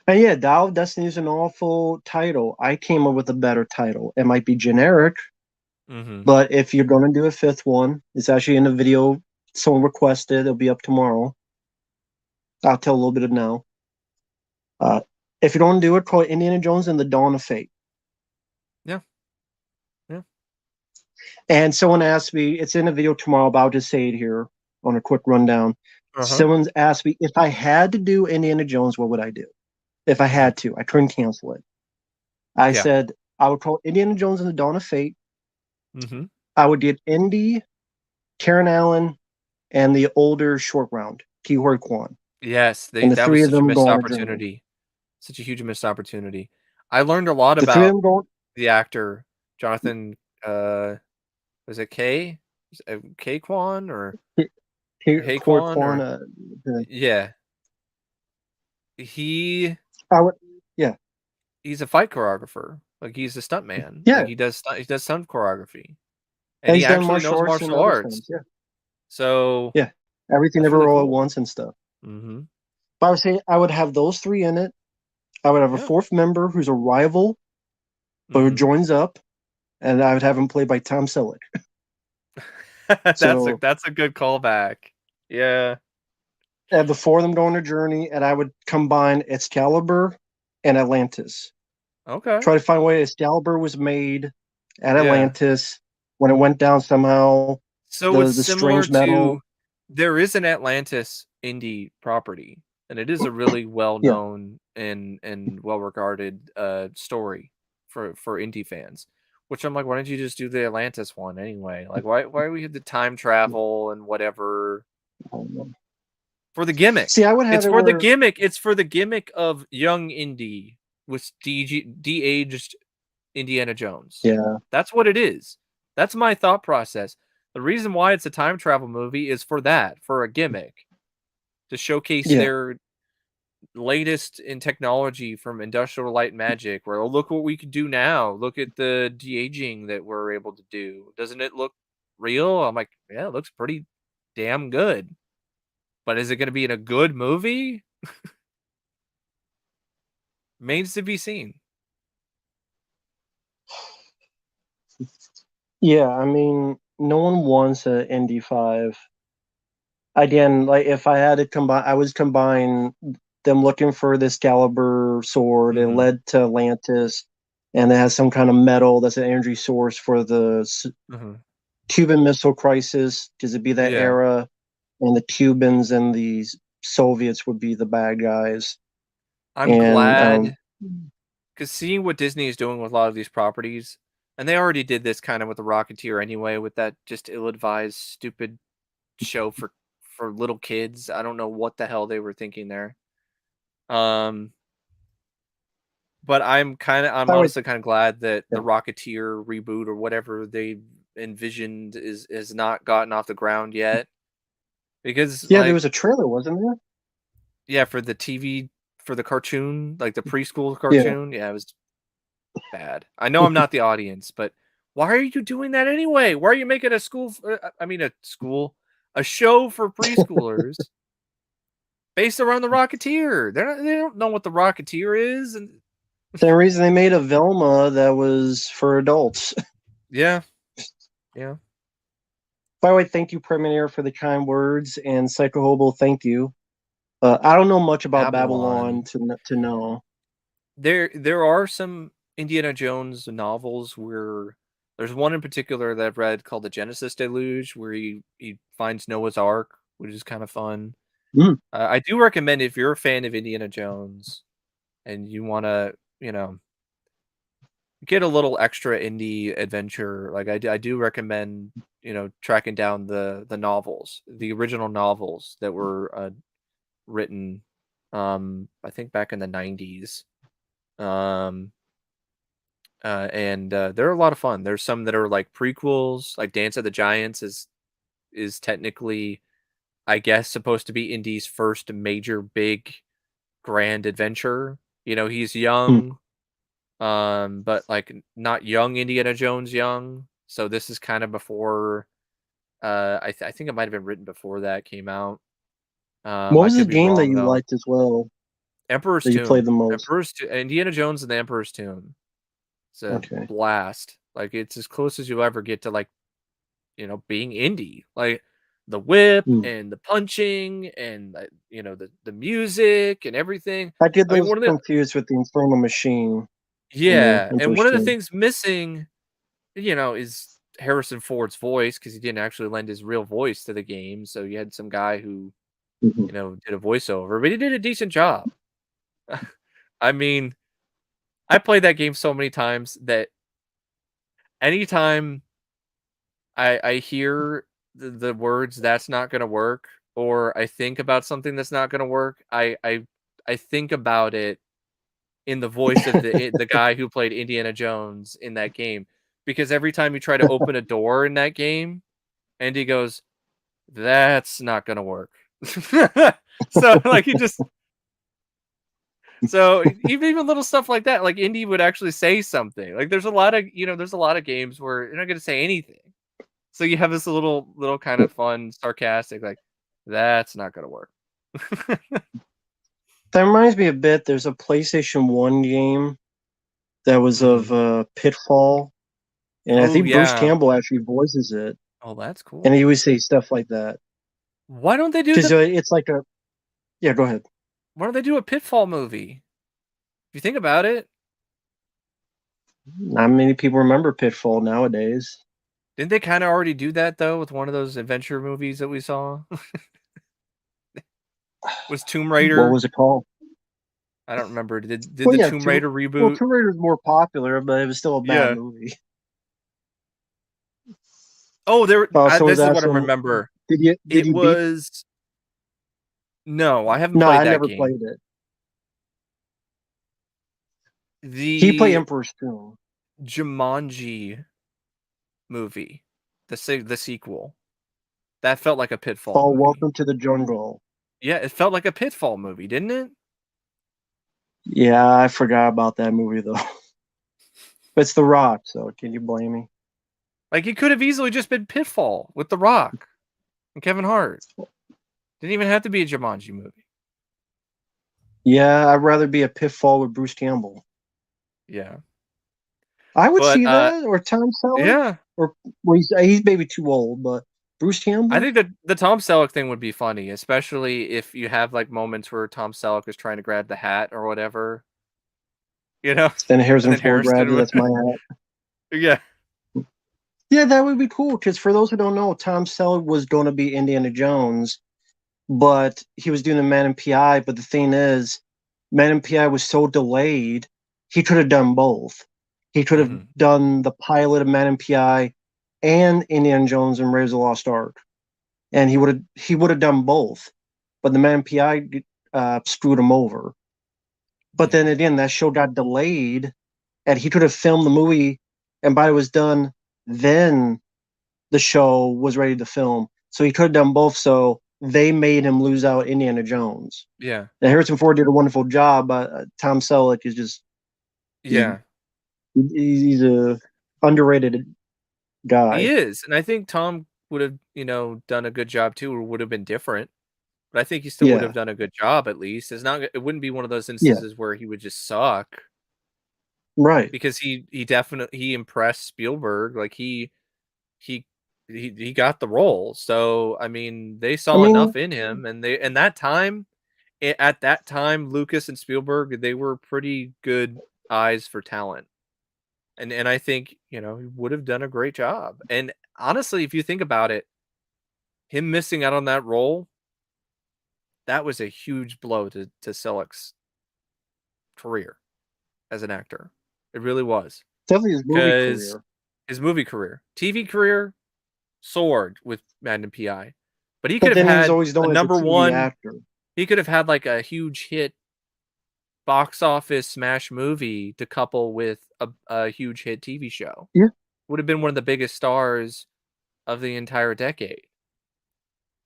And yeah, Dial of Destiny is an awful title. I came up with a better title. It might be generic, Mm-hmm. but if you're going to do a fifth one, it's actually in a video someone requested. It'll be up tomorrow. I'll tell a little bit of now. Uh, if you don't do it, call it Indiana Jones and the Dawn of Fate. Yeah. Yeah. And someone asked me, it's in a video tomorrow, but I'll just say it here on a quick rundown. Uh huh. Someone's asked me if I had to do Indiana Jones, what would I do? If I Mm-hmm. had to, I couldn't cancel it. I Yeah. said I would call Indiana Jones and the Dawn of Fate. Mm-hmm. I would get Indy, Karen Allen, and the older short round, Kihori Kwan. Yes, And the that three was of such a them go missed on a journey. opportunity. Such a huge missed opportunity. I learned a lot The three of about them go the actor Jonathan. Was it K? K Kwan or Kihori Haquan Kwan. or yeah. He I would, yeah, he's a fight choreographer. Like he's a stuntman. yeah. Like he does stunt choreography, and And he he's done actually martial knows arts and martial other arts. films. Yeah, So yeah. Everything that's Ever really All at cool. Once and stuff. Mm-hmm. But I would say I would have those three in it. I would have a Yeah. fourth member who's a rival, but who Mm-hmm. joins up, and I would have him played by Tom Selleck. So That's a good callback. Yeah. and the four of them go on a journey, and I would combine Excalibur and Atlantis. Okay. Try to find a way Excalibur was made at Yeah. Atlantis when it went down somehow. So it's The similar strange metal. to there is an Atlantis indie property, and it is a really well Yeah, known and well regarded story for indie fans. Which I'm like, why don't you just do the Atlantis one anyway? Like, why we have the time travel and whatever for the see, gimmick? I would have It's it for the where, gimmick. It's for the gimmick of young indie with de-aged Indiana Jones. yeah, That's what it is. That's my thought process. The reason why it's a time travel movie is for that, for a gimmick, to showcase yeah. their latest in technology from Industrial Light and Magic. Where, oh, look what we can do now. Look at the de aging that we're able to do. Doesn't it look real? I'm like, yeah, it looks pretty damn good. But is it going to be in a good movie? Remains to be seen. Yeah, I mean, no one wants an ND5. Again, like if I had to combine, I would combine them looking for this Excalibur sword. It Mm-hmm. led to Atlantis, and it has some kind of metal that's an energy source for the Mm-hmm. Cuban Missile Crisis, because it'd be that Yeah, era, and the Cubans and the Soviets would be the bad guys. I'm And glad. Because seeing what Disney is doing with a lot of these properties, and they already did this kind of with the Rocketeer anyway, with that just ill-advised, stupid show for little kids. I don't know what the hell they were thinking there. Um, but I'm I would, honestly kind of glad that yeah, the Rocketeer reboot or whatever they envisioned is has not gotten off the ground yet. Because yeah, there like was a trailer, wasn't there? yeah, for the TV for the cartoon, like the preschool Yeah, cartoon, yeah, it was bad. I know I'm not the audience, but why are you doing that anyway? Why are you making a a show for preschoolers based around the Rocketeer? They don't know what the Rocketeer is, and same reason they made a Velma that was for adults. yeah, yeah, By the way, thank you, Premiere, for the kind words, and Psycho Hobo, thank you. I don't know much about Babylon. Babylon to know. There are some Indiana Jones novels where there's one in particular that I've read called the Genesis Deluge, where he finds Noah's Ark, which is kind of fun. Mm, I do recommend if you're a fan of Indiana Jones and you want to, get a little extra indie adventure, like I do recommend, tracking down the novels, the original novels that were written, I think back in the 90s. Um, and they're a lot of fun. There's some that are like prequels, like Dance of the Giants is technically I guess, supposed to be Indy's first major big grand adventure. You know, he's Hmm. young, but like not young Indiana Jones young. So this is kind of before. I think it might have been written before that came out. What I was the could be game that wrong you though. liked as well Emperor's that you played Tomb. the most? Indiana Jones and the Emperor's Tomb. It's a Okay. blast. Like it's as close as you'll ever get to like, being indie. Like the whip Hmm. and the punching and the music and everything. I get I mean, those one of the confused with the Infernal Machine in the yeah, and Emperor's one of the Tomb. things missing, is Harrison Ford's voice because he didn't actually lend his real voice to the game. So you had some guy who, Mhm. did a voiceover, but he did a decent job. I mean, I played that game so many times that anytime I hear the words "that's not gonna work," or I think about something that's not gonna work, I think about it in the voice of the guy who played Indiana Jones in that game, because every time you try to open a door in that game, and he goes, "That's not gonna work." So, like, he just so even little stuff like that, like Indy would actually say something. Like, there's a lot of games where you're not gonna say anything. So you have this little kind of fun, sarcastic, like, "That's not gonna work." That reminds me a bit. There's a PlayStation 1 game that was Mhm. of Pitfall, and I Oh, think Bruce yeah. Campbell actually voices it, Oh, that's and he cool. would say stuff like that. Why don't they do Because the it's like a yeah. Go ahead. why don't they do a Pitfall movie? If you think about it, Not many people remember Pitfall nowadays. didn't they kinda already do that, though, with one of those adventure movies that we saw? Was Tomb What Raider? was it called? I don't remember. Did Well, the yeah, Tomb Raider well, reboot? Tomb Raider was more popular, but it was still a bad Yeah. movie. Oh, Someone's this is what I asking, remember. did It you beat? was no, I haven't No, played I that never game. played it. He played The Emperor's Tomb. Jumanji movie, the sequel, that felt like a Pitfall Oh, movie. Welcome to the Jungle. Yeah, it felt like a Pitfall movie, didn't it? Yeah, I forgot about that movie though. But it's The Rock, so can you blame me? Like, it could have easily just been Pitfall with The Rock and Kevin Hart. Didn't even have to be a Jumanji movie. Yeah, I'd rather be a Pitfall with Bruce Campbell. Yeah. I would But, see that, or Tom Selleck, yeah, or well, he's maybe too old, but Bruce I Campbell. think that the Tom Selleck thing would be funny, especially if you have, like, moments where Tom Selleck is trying to grab the hat or whatever, you know? Then And Harrison then Ford grabs Harrison it. would That's my hat. yeah. Yeah, that would be cool. Because for those who don't know, Tom Selleck was going to be Indiana Jones, but he was doing the Man in PI. But the thing is, Man in PI was so delayed, he could have done both. He could have Mhm. done the pilot of Man in PI and Indiana Jones and Raiders of the Lost Ark, and he would have done both. But the Man in PI screwed him over. But then Yeah. again, that show got delayed, and he could have filmed the movie, and by it was done, then the show was ready to film. So he could have done both. So they made him lose out Indiana Jones. Yeah. And Harrison Ford did a wonderful job, but Tom Selleck is just he's Yeah. he's a underrated He guy. is, and I think Tom would have, done a good job too, or would have been different, but I think he still would have Yeah, done a good job at least. It wouldn't be one of those yeah, instances where he would just suck right. because he definitely he impressed Spielberg, like, he he got the role, so, I mean, they I saw mean, enough in him, and that time at that time, Lucas and Spielberg, they were pretty good eyes for talent. And I think, he would have done a great job. And honestly, if you think about it, him missing out on that role, that was a huge blow to Selleck's career as an actor. It really was. definitely his movie Because career. his movie career, TV career soared with Magnum PI. But he could But have then he was had always a known as a number TV one, actor. he could have had like a huge hit box office smash movie to couple with a huge hit TV show. Yeah, Would have been one of the biggest stars of the entire decade.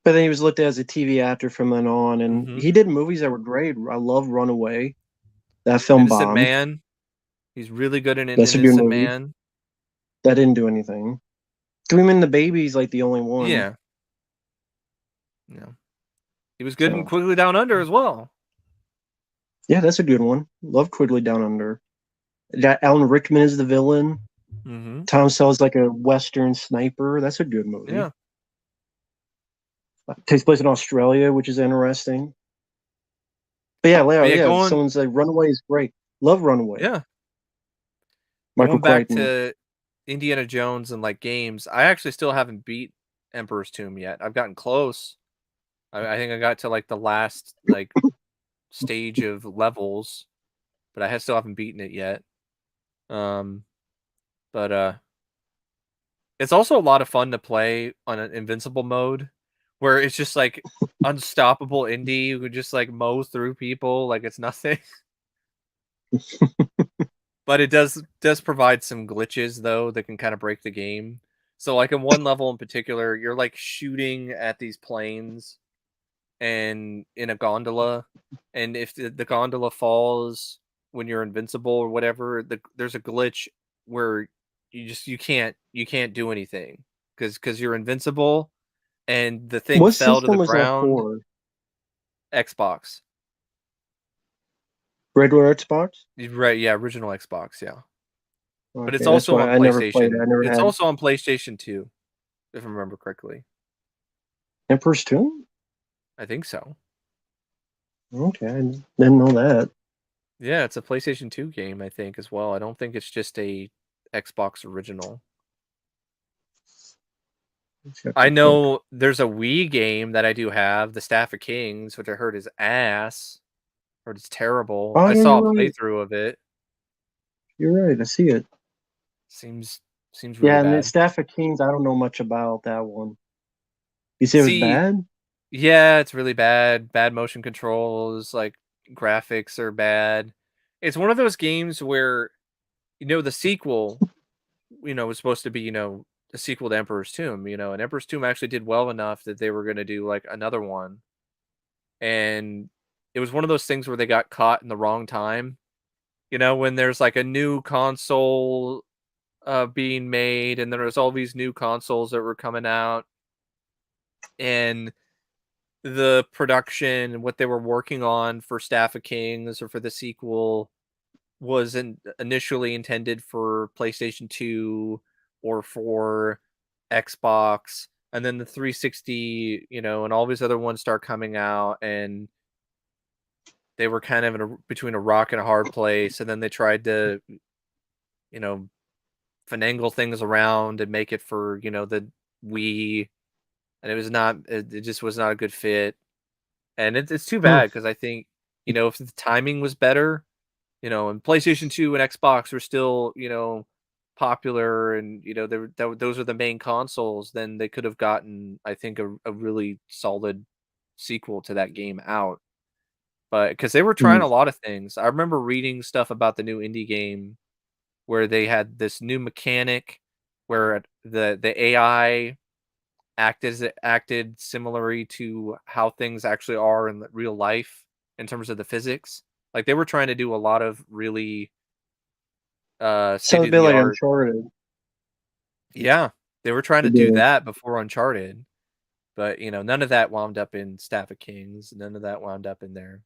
But then he was looked at as a TV actor from then on, and Mm-hmm. he did movies that were great. I love Runaway. That film Innocent bombed. Man. He's really good in an That's a good Innocent movie. Man. That didn't do anything. Screaming the Baby's like the only one. Yeah. Yeah. He was good in So Quigley Down Under as well. yeah, that's a good one. Love Quigley Down Under. That Alan Rickman is the villain. Mm-hmm. Tom Selleck's like a Western sniper. That's a good movie. Yeah. Takes place in Australia, which is interesting. But But yeah, yeah. Someone's like Runaway is great. Love Runaway. yeah, Michael going back Crichton. to Indiana Jones and like games, I actually still haven't beat Emperor's Tomb yet. I've gotten close. I think I got to like the last like stage of levels, but still haven't beaten it yet. Um, but it's also a lot of fun to play on an invincible mode, where it's just like unstoppable Indy who just like mow through people like it's nothing. But it does provide some glitches though that can kind of break the game. So like in one level in particular, you're like shooting at these planes and in a gondola, and if the gondola falls when you're invincible or whatever, there's a glitch where you can't do anything because you're invincible and the thing What fell to the system was that ground. for? Xbox. Regular Xbox? Right, yeah, original Xbox, yeah. But it's Okay, that's also why on I never played it. PlayStation. I never It's had also on PlayStation 2, if I remember correctly. Emperor's Tomb? I think so. Okay, I didn't know that. Yeah, it's a PlayStation 2 game, I think, as well. I don't think it's just a Xbox original. Let's have I to look. know there's a Wii game that I do have, The Staff of Kings, which I heard is ass. Heard it's terrible. Oh I yeah, saw a you're right. playthrough of it. You're right. I see it. Seems seems really Yeah, and the bad. Staff of Kings, I don't know much about that one. You say it was See, bad? yeah, it's really bad. Bad motion controls, like graphics are bad. It's one of those games where the sequel, was supposed to be, a sequel to Emperor's Tomb, and Emperor's Tomb actually did well enough that they were going to do like another one. And it was one of those things where they got caught in the wrong time, when there's like a new console being made and there was all these new consoles that were coming out and the production, what they were working on for Staff of Kings or for the sequel wasn't initially intended for PlayStation 2 or for Xbox. And then the 360, and all these other ones start coming out and they were kind of between a rock and a hard place. And then they tried to, you know, finagle things around and make it for, the Wii. And it just was not a good fit. And it's too Hmm. bad because I think, if the timing was better, and PlayStation 2 and Xbox were still, popular and, those are the main consoles, then they could have gotten, I think, a really solid sequel to that game out. But because they were Hmm. trying a lot of things. I remember reading stuff about the new indie game where they had this new mechanic where the AI acted similarly to how things actually are in real life in terms of the physics. Like they were trying to do a lot of really state Sounds a of bit the like art. Uncharted. Yeah, they were trying to do Yeah. that before Uncharted, but none of that wound up in Staff of Kings. None of that wound up in there.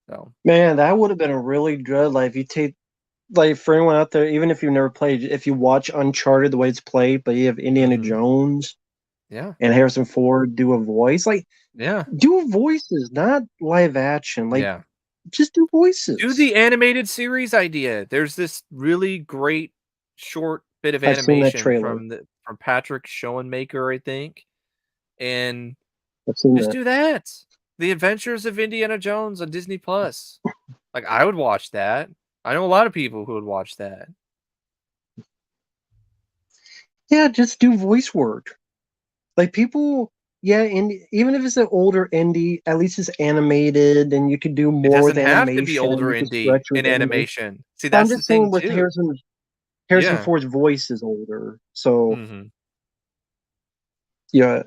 So Man, that would have been a really good, like, if you take, like, for anyone out there, even if you've never played, if you watch Uncharted the way it's played, but you have Indiana hmm Jones yeah, and Harrison Ford do a voice, like, yeah, do voices, not live action. Like, yeah. just do Do voices. the animated series idea. There's this really great short bit of I've seen that animation trailer. from Patrick Schoenmaker, I think, and I've seen just that. do that. The Adventures of Indiana Jones on Disney Plus. Like I would watch that. I know a lot of people who would watch that. Yeah, just do voice work. Like people, yeah, and even if it's an older indie, at least it's animated, and you could do It more with doesn't have to be animation, and older you could indie stretch in with animation. animation. See, I'm that's the just thing saying with too. Harrison Yeah. Ford's voice is older, so hmm yeah,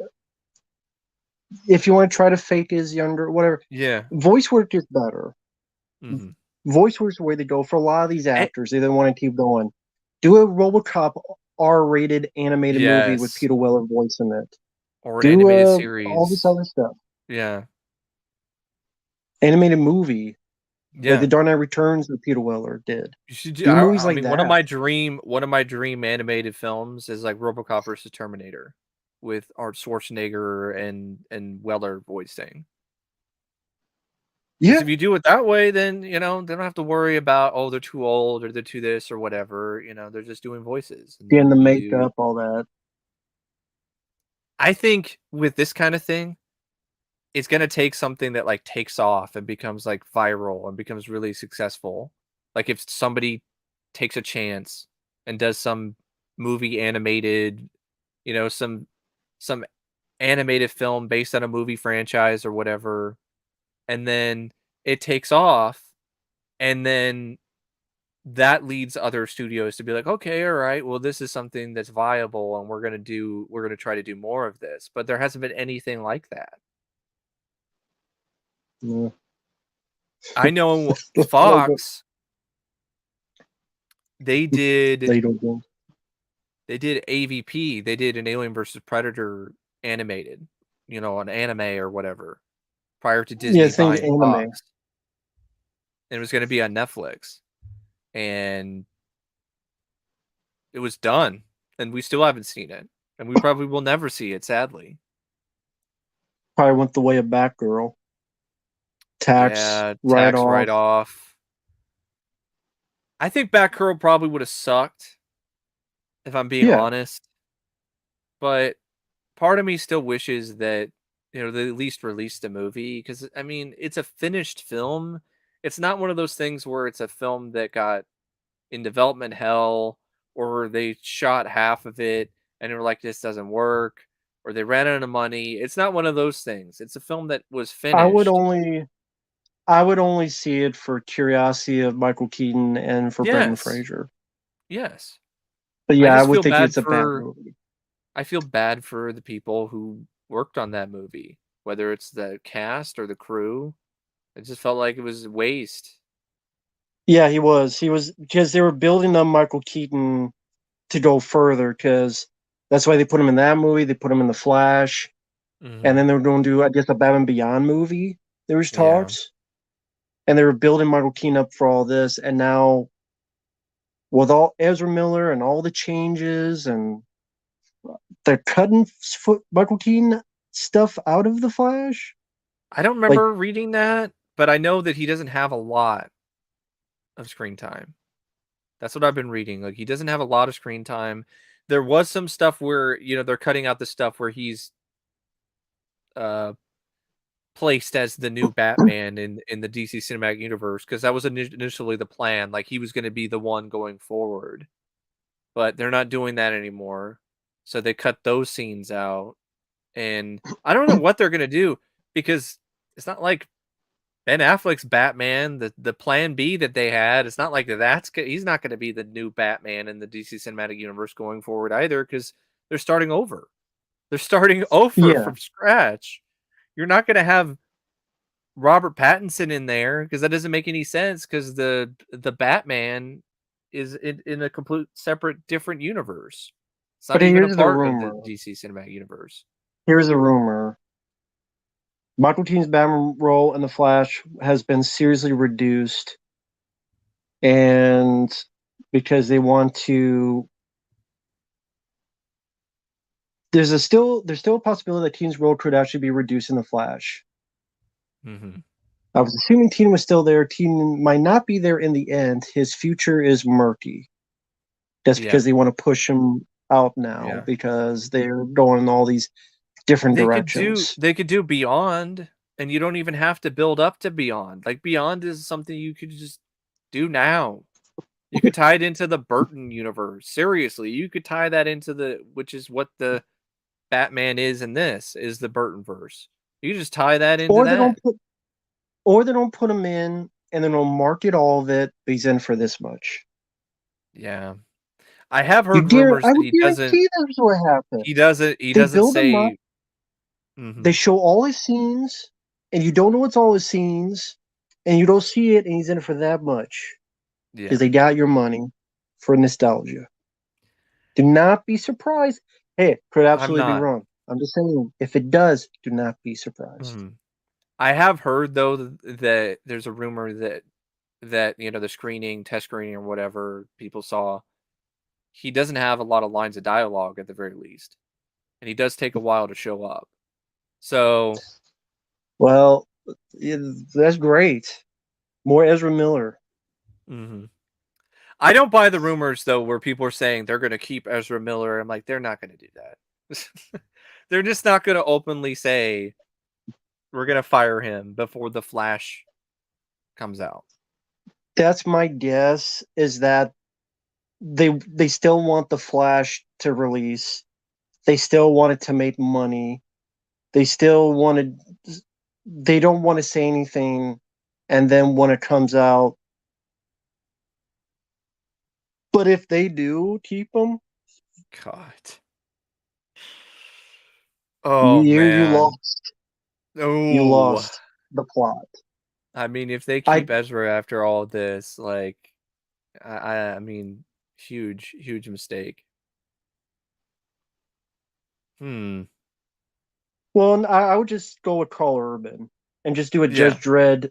if you want to try to fake his younger, whatever, Yeah. voice work is better. Hmm. Voice work's the way to go for a lot of these actors. They don't want to keep going. Do a RoboCop R-rated animated movie with Yes. Peter Weller voicing it. Or an Do animated all this series. other stuff. Yeah. Animated movie like The Yeah. Dark Knight Returns that Peter Weller did. You should do Do movies I like mean, that. one of my dream animated films is, like, RoboCop versus Terminator with Arnold Schwarzenegger and Weller voicing. Because Yeah, if you do it that way, then, they don't have to worry about, "Oh, they're too old," or "They're too this," or whatever, they're just doing voices, and getting then the you do makeup, all that. I think with this kinda thing, it's gonna take something that, like, takes off and becomes, like, viral and becomes really successful. Like, if somebody takes a chance and does some movie animated, some animated film based on a movie franchise or whatever, and then it takes off, and then that leads other studios to be like, "Okay, alright, well, this is something that's viable, and we're gonna try to do more of this," but there hasn't been anything like that. Yeah. I know Lego, Fox, they did Lego games. they did AVP, they did an Alien versus Predator animated, an anime or whatever, prior to Yeah, Disney things buying anime. Fox, and it was gonna be on Netflix, and it was done, and we still haven't seen it, and we probably will never see it, sadly. Probably went the way of Batgirl. Tax Yeah, write tax off. write-off. I think Batgirl probably would've sucked, if I'm being Yeah, honest, but part of me still wishes that, they at least released a movie because, I mean, it's a finished film. It's not one of those things where it's a film that got in development hell, or they shot half of it and they were like, "This doesn't work," or they ran out of money. It's not one of those things. It's a film that was I would finished. only I would only see it for curiosity of Michael Keaton and for Brendan Yes. Fraser. Yes. But I yeah, I just would feel think bad it's a bad for movie. I feel bad for the people who worked on that movie, whether it's the cast or the crew. It just felt like it was a waste. Yeah, he was. He was because they were building up Michael Keaton to go further because that's why they put him in that movie. They put him in the Flash, and Mhm. then they were going to do, I guess, a Batman Beyond movie. There was Yeah. talks, and they were building Michael Keaton up for all this, and now with all Ezra Miller and all the changes, and they're cutting Michael Keaton stuff out of the Flash. I don't Like, remember reading that, but I know that he doesn't have a lot of screen time. That's what I've been reading. Like, he doesn't have a lot of screen time. There was some stuff where, they're cutting out the stuff where he's uh placed as the new Batman in the DC cinematic universe, because that was initially the plan. Like, he was going to be the one going forward, but they're not doing that anymore. So they cut those scenes out, and I don't know what they're going to do, because it's not like Ben Affleck's Batman, the plan B that they had. It's not like he's not going to be the new Batman in the DC cinematic universe going forward either, because they're starting over. They're starting over yeah, from scratch. You're not going to have Robert Pattinson in there, because that doesn't make any sense, because the Batman is in a complete separate different universe. It's but not even a here's the part of the rumor. DC cinematic universe. Here's a rumor. Michael Keaton's Batman role in the Flash has been seriously reduced, and because they want to, there's still a possibility that Keaton's role could actually be reduced in the Flash. Mhm. I was assuming Keaton was still there. Keaton might not be there in the end. His future is murky. That's Yeah. because they want to push him out now Yeah. because they're going in all these different directions. They could do Beyond, and you don't even have to build up to Beyond. Like, Beyond is something you could just do now. You could tie it into the Burton universe. Seriously, you could tie that into which is what the Batman is in this, is the Burton verse. You just tie that into Or they don't that. put or they don't put him in and then they'll market all of it, but he's in for this much. Yeah. I have heard rumors I that would guarantee that's what happened. he They doesn't build him up. say They Mhm. show all his scenes, and you don't know it's all his scenes, and you don't see it, and he's in it for that much because Yeah. they got your money for nostalgia. Do not be surprised. Hey, it could I'm absolutely be not. wrong. I'm just saying, if it does, do not be surprised. Mhm. I have heard though that there's a rumor that, the screening, test screening or whatever people saw, he doesn't have a lot of lines of dialogue at the very least, and he does take a while to show up. So, Well, yeah, that's great. More Ezra Miller. mhm. I don't buy the rumors though where people are saying they're gonna keep Ezra Miller. I'm like, they're not gonna do that. They're just not gonna openly say we're gonna fire him before the Flash comes out. That's my guess. Is that they still want the Flash to release. They still want it to make money. They still wanted. They don't want to say anything, and then when it comes out. But if they do keep him, God. Oh you man. lost. You Oh. lost the plot. I mean, if they I keep Ezra after all this, like, I mean, huge, huge mistake. Hmm. well, I would just go with Carl Urban and just do a Yeah. Judge Dredd.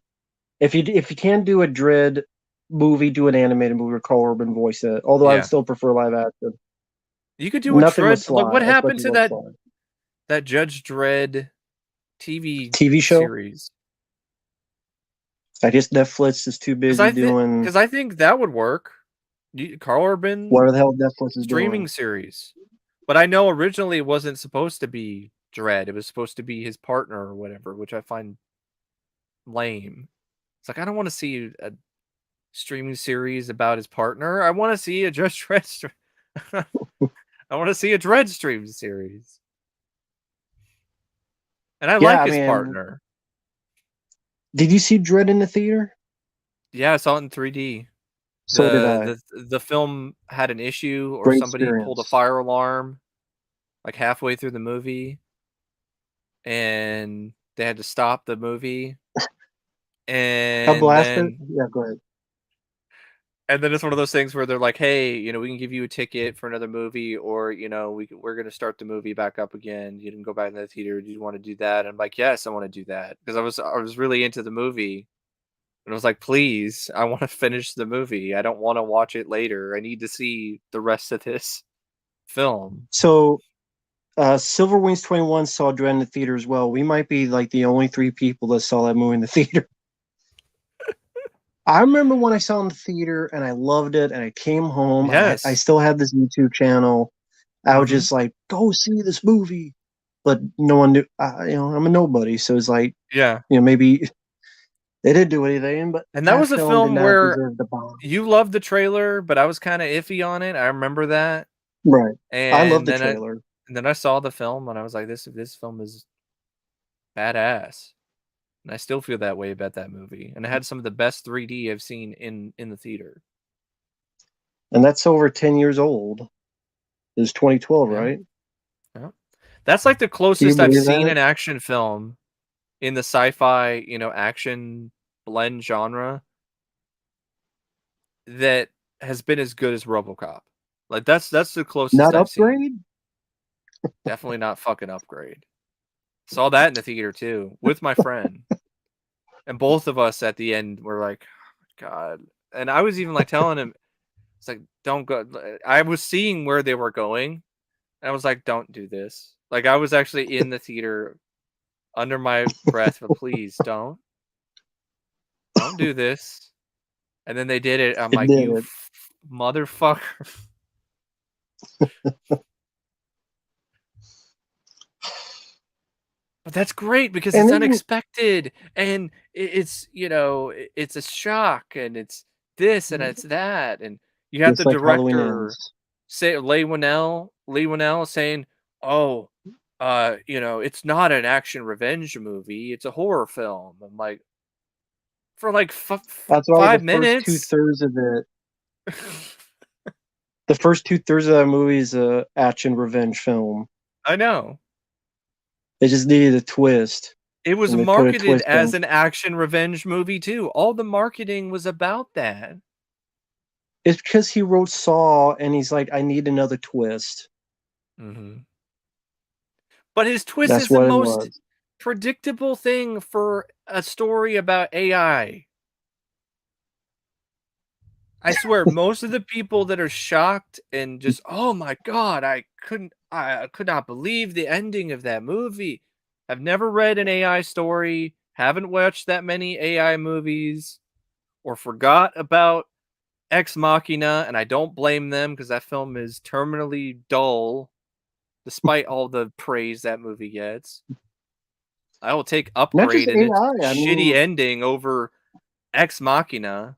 If you can't do a Dredd movie, do an animated movie where Carl Urban voice it. Although I would Yeah. still prefer live action. You could do a Nothing with Dredd. Like, Sly, what happened especially to with Sly. that Judge Dredd TV TV show. series? I guess Netflix is too Because busy doing I think that would work. Carl Urban whatever the hell Netflix is streaming doing. series. But I know originally it wasn't supposed to be Dredd. It was supposed to be his partner or whatever, which I find lame. It's like I don't want to see a streaming series about his partner. I want to see a Judge Dredd. I want to see a Dredd stream series, and I Yeah, like I his mean, partner. did you see Dread in the theater? Yeah, I saw it in 3D. So did I. The film had an issue, or Great somebody pulled a experience. fire alarm like halfway through the movie, and they had to stop the movie. Got And blasted? then Yeah, go ahead. it's one of those things where they're like, "Hey, we can give you a ticket for another movie, or we're gonna start the movie back up again. You can go back to the theater. Do you want to do that?" And I'm like, "Yes, I want to do that," because I was really into the movie, and I was like, "Please, I want to finish the movie. I don't want to watch it later. I need to see the rest of this film." So Silver Wings 21 saw Dread in the theater as well. We might be like the only three people that saw that movie in the theater. I remember when I saw it in the theater and I loved it, and I came home. I Yes. still had this YouTube channel. I was Hmm. just like, go see this movie. But no one knew, I'm a nobody. So it's like, Yeah. maybe they didn't do anything, but And that that was a film did film not where deserve the bomb. you loved the trailer, but I was kind of iffy on it. I remember that. Right. I love And the then I trailer. and then I saw the film and I was like, this film is badass. And I still feel that way about that movie. And it had some of the best 3D I've seen in the theater. And that's over 10 years old. It was 2012, Yeah. right? Yeah. That's like the Can you closest I've believe seen that? an action film in the sci-fi, action blend genre that has been as good as RoboCop. Like that's the closest Not I've seen. upgrade? Definitely not fucking Upgrade. Saw that in the theater too with my friend. And both of us at the end were like, "Oh my god." And I was even like telling him, it's like, "Don't go." I was seeing where they were going. And I was like, "Don't do this." Like I was actually in the theater under my breath, but please don't do this. And then they did it. I'm It like, did "You it. motherfucker." But that's great because And it's even, unexpected and it's a shock and it's this and it's that and you have just the like Halloween director ends. say Lee Winnell saying, "Oh, it's not an action revenge movie, it's a horror film." I'm like, for like That's why the five first two minutes. thirds of it, the first 2/3 of that movie is a action revenge film. I know. They just needed a twist, It was and they put a marketed twist as on. an action revenge movie too. All the marketing was about that. It's because he wrote Saw, and he's like, I need another twist. Mhm. But his twist That's is the what it most was. predictable thing for a story about AI. I swear, most of the people that are shocked and just, "Oh my god, I could not believe the ending of that movie." Have never read an AI story, haven't watched that many AI movies, or forgot about Ex Machina, and I don't blame them because that film is terminally dull despite all the praise that movie gets. I will take Not just Upgrade and its AI. I shitty mean, ending over Ex Machina.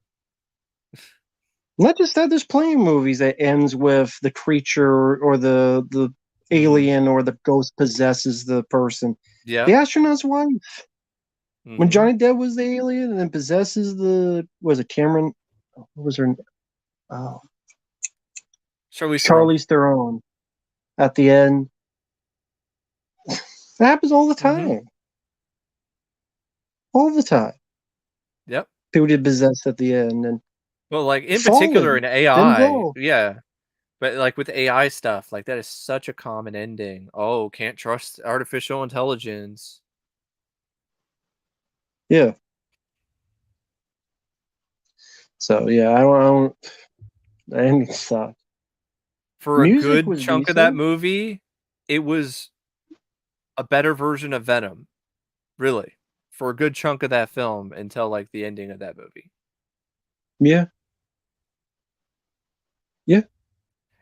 not just that. There's plenty of movies that ends with the creature or the Mhm. alien or the ghost possesses the person. The Yep. astronaut's wife. When Mhm. Johnny Depp was the alien and then possesses the was it Cameron? What was her? Oh, Charlize Theron. Charlize Theron. At the end, that happens all the Mhm. time. All the time. Yep. People get possessed at the end and Well, like, in particular fallen. in AI, Denzel. yeah, but, like, with AI stuff, like, that is such a common ending. "Oh, can't trust artificial intelligence." Yeah. So yeah, I don't. The ending sucked. For a Music good was chunk of that decent. movie, it was a better version of Venom, really, for a good chunk of that film until, like, the ending of that movie. Yeah. Yeah.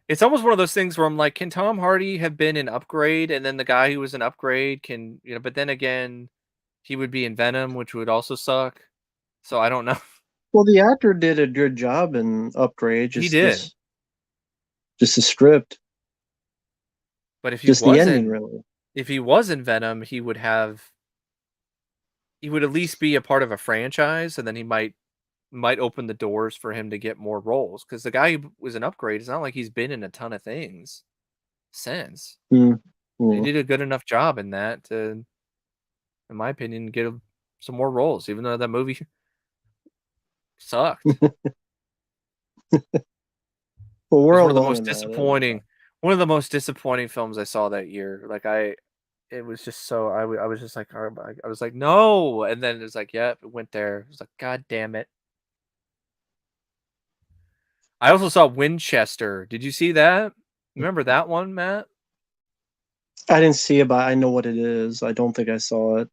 It's almost one of those things where I'm like, "Can Tom Hardy have been an Upgrade, and then the guy who was an Upgrade can" but then again, he would be in Venom, which would also suck, so I don't know. Well, the actor did a good job in Upgrade. He Just did, just the script, but if he just the ending, wasn't really. if he was in Venom, he would at least be a part of a franchise, and then he might open the doors for him to get more roles. Because the guy who was an Upgrade, it's not like he's been in a ton of things since. Mm. He Mm. did a good enough job in that to, in my opinion, get him some more roles, even though that movie sucked. Well, It we're was one of the alone most in that. It'll be fine. disappointing films I saw that year. Like, it was just so I was just like, I was like, "No!" And then it's like, "Yep," it went there. It was like, "God damn it." I also saw Winchester. Did you see that? Remember that one, Matt? I didn't see it, but I know what it is. I don't think I saw it.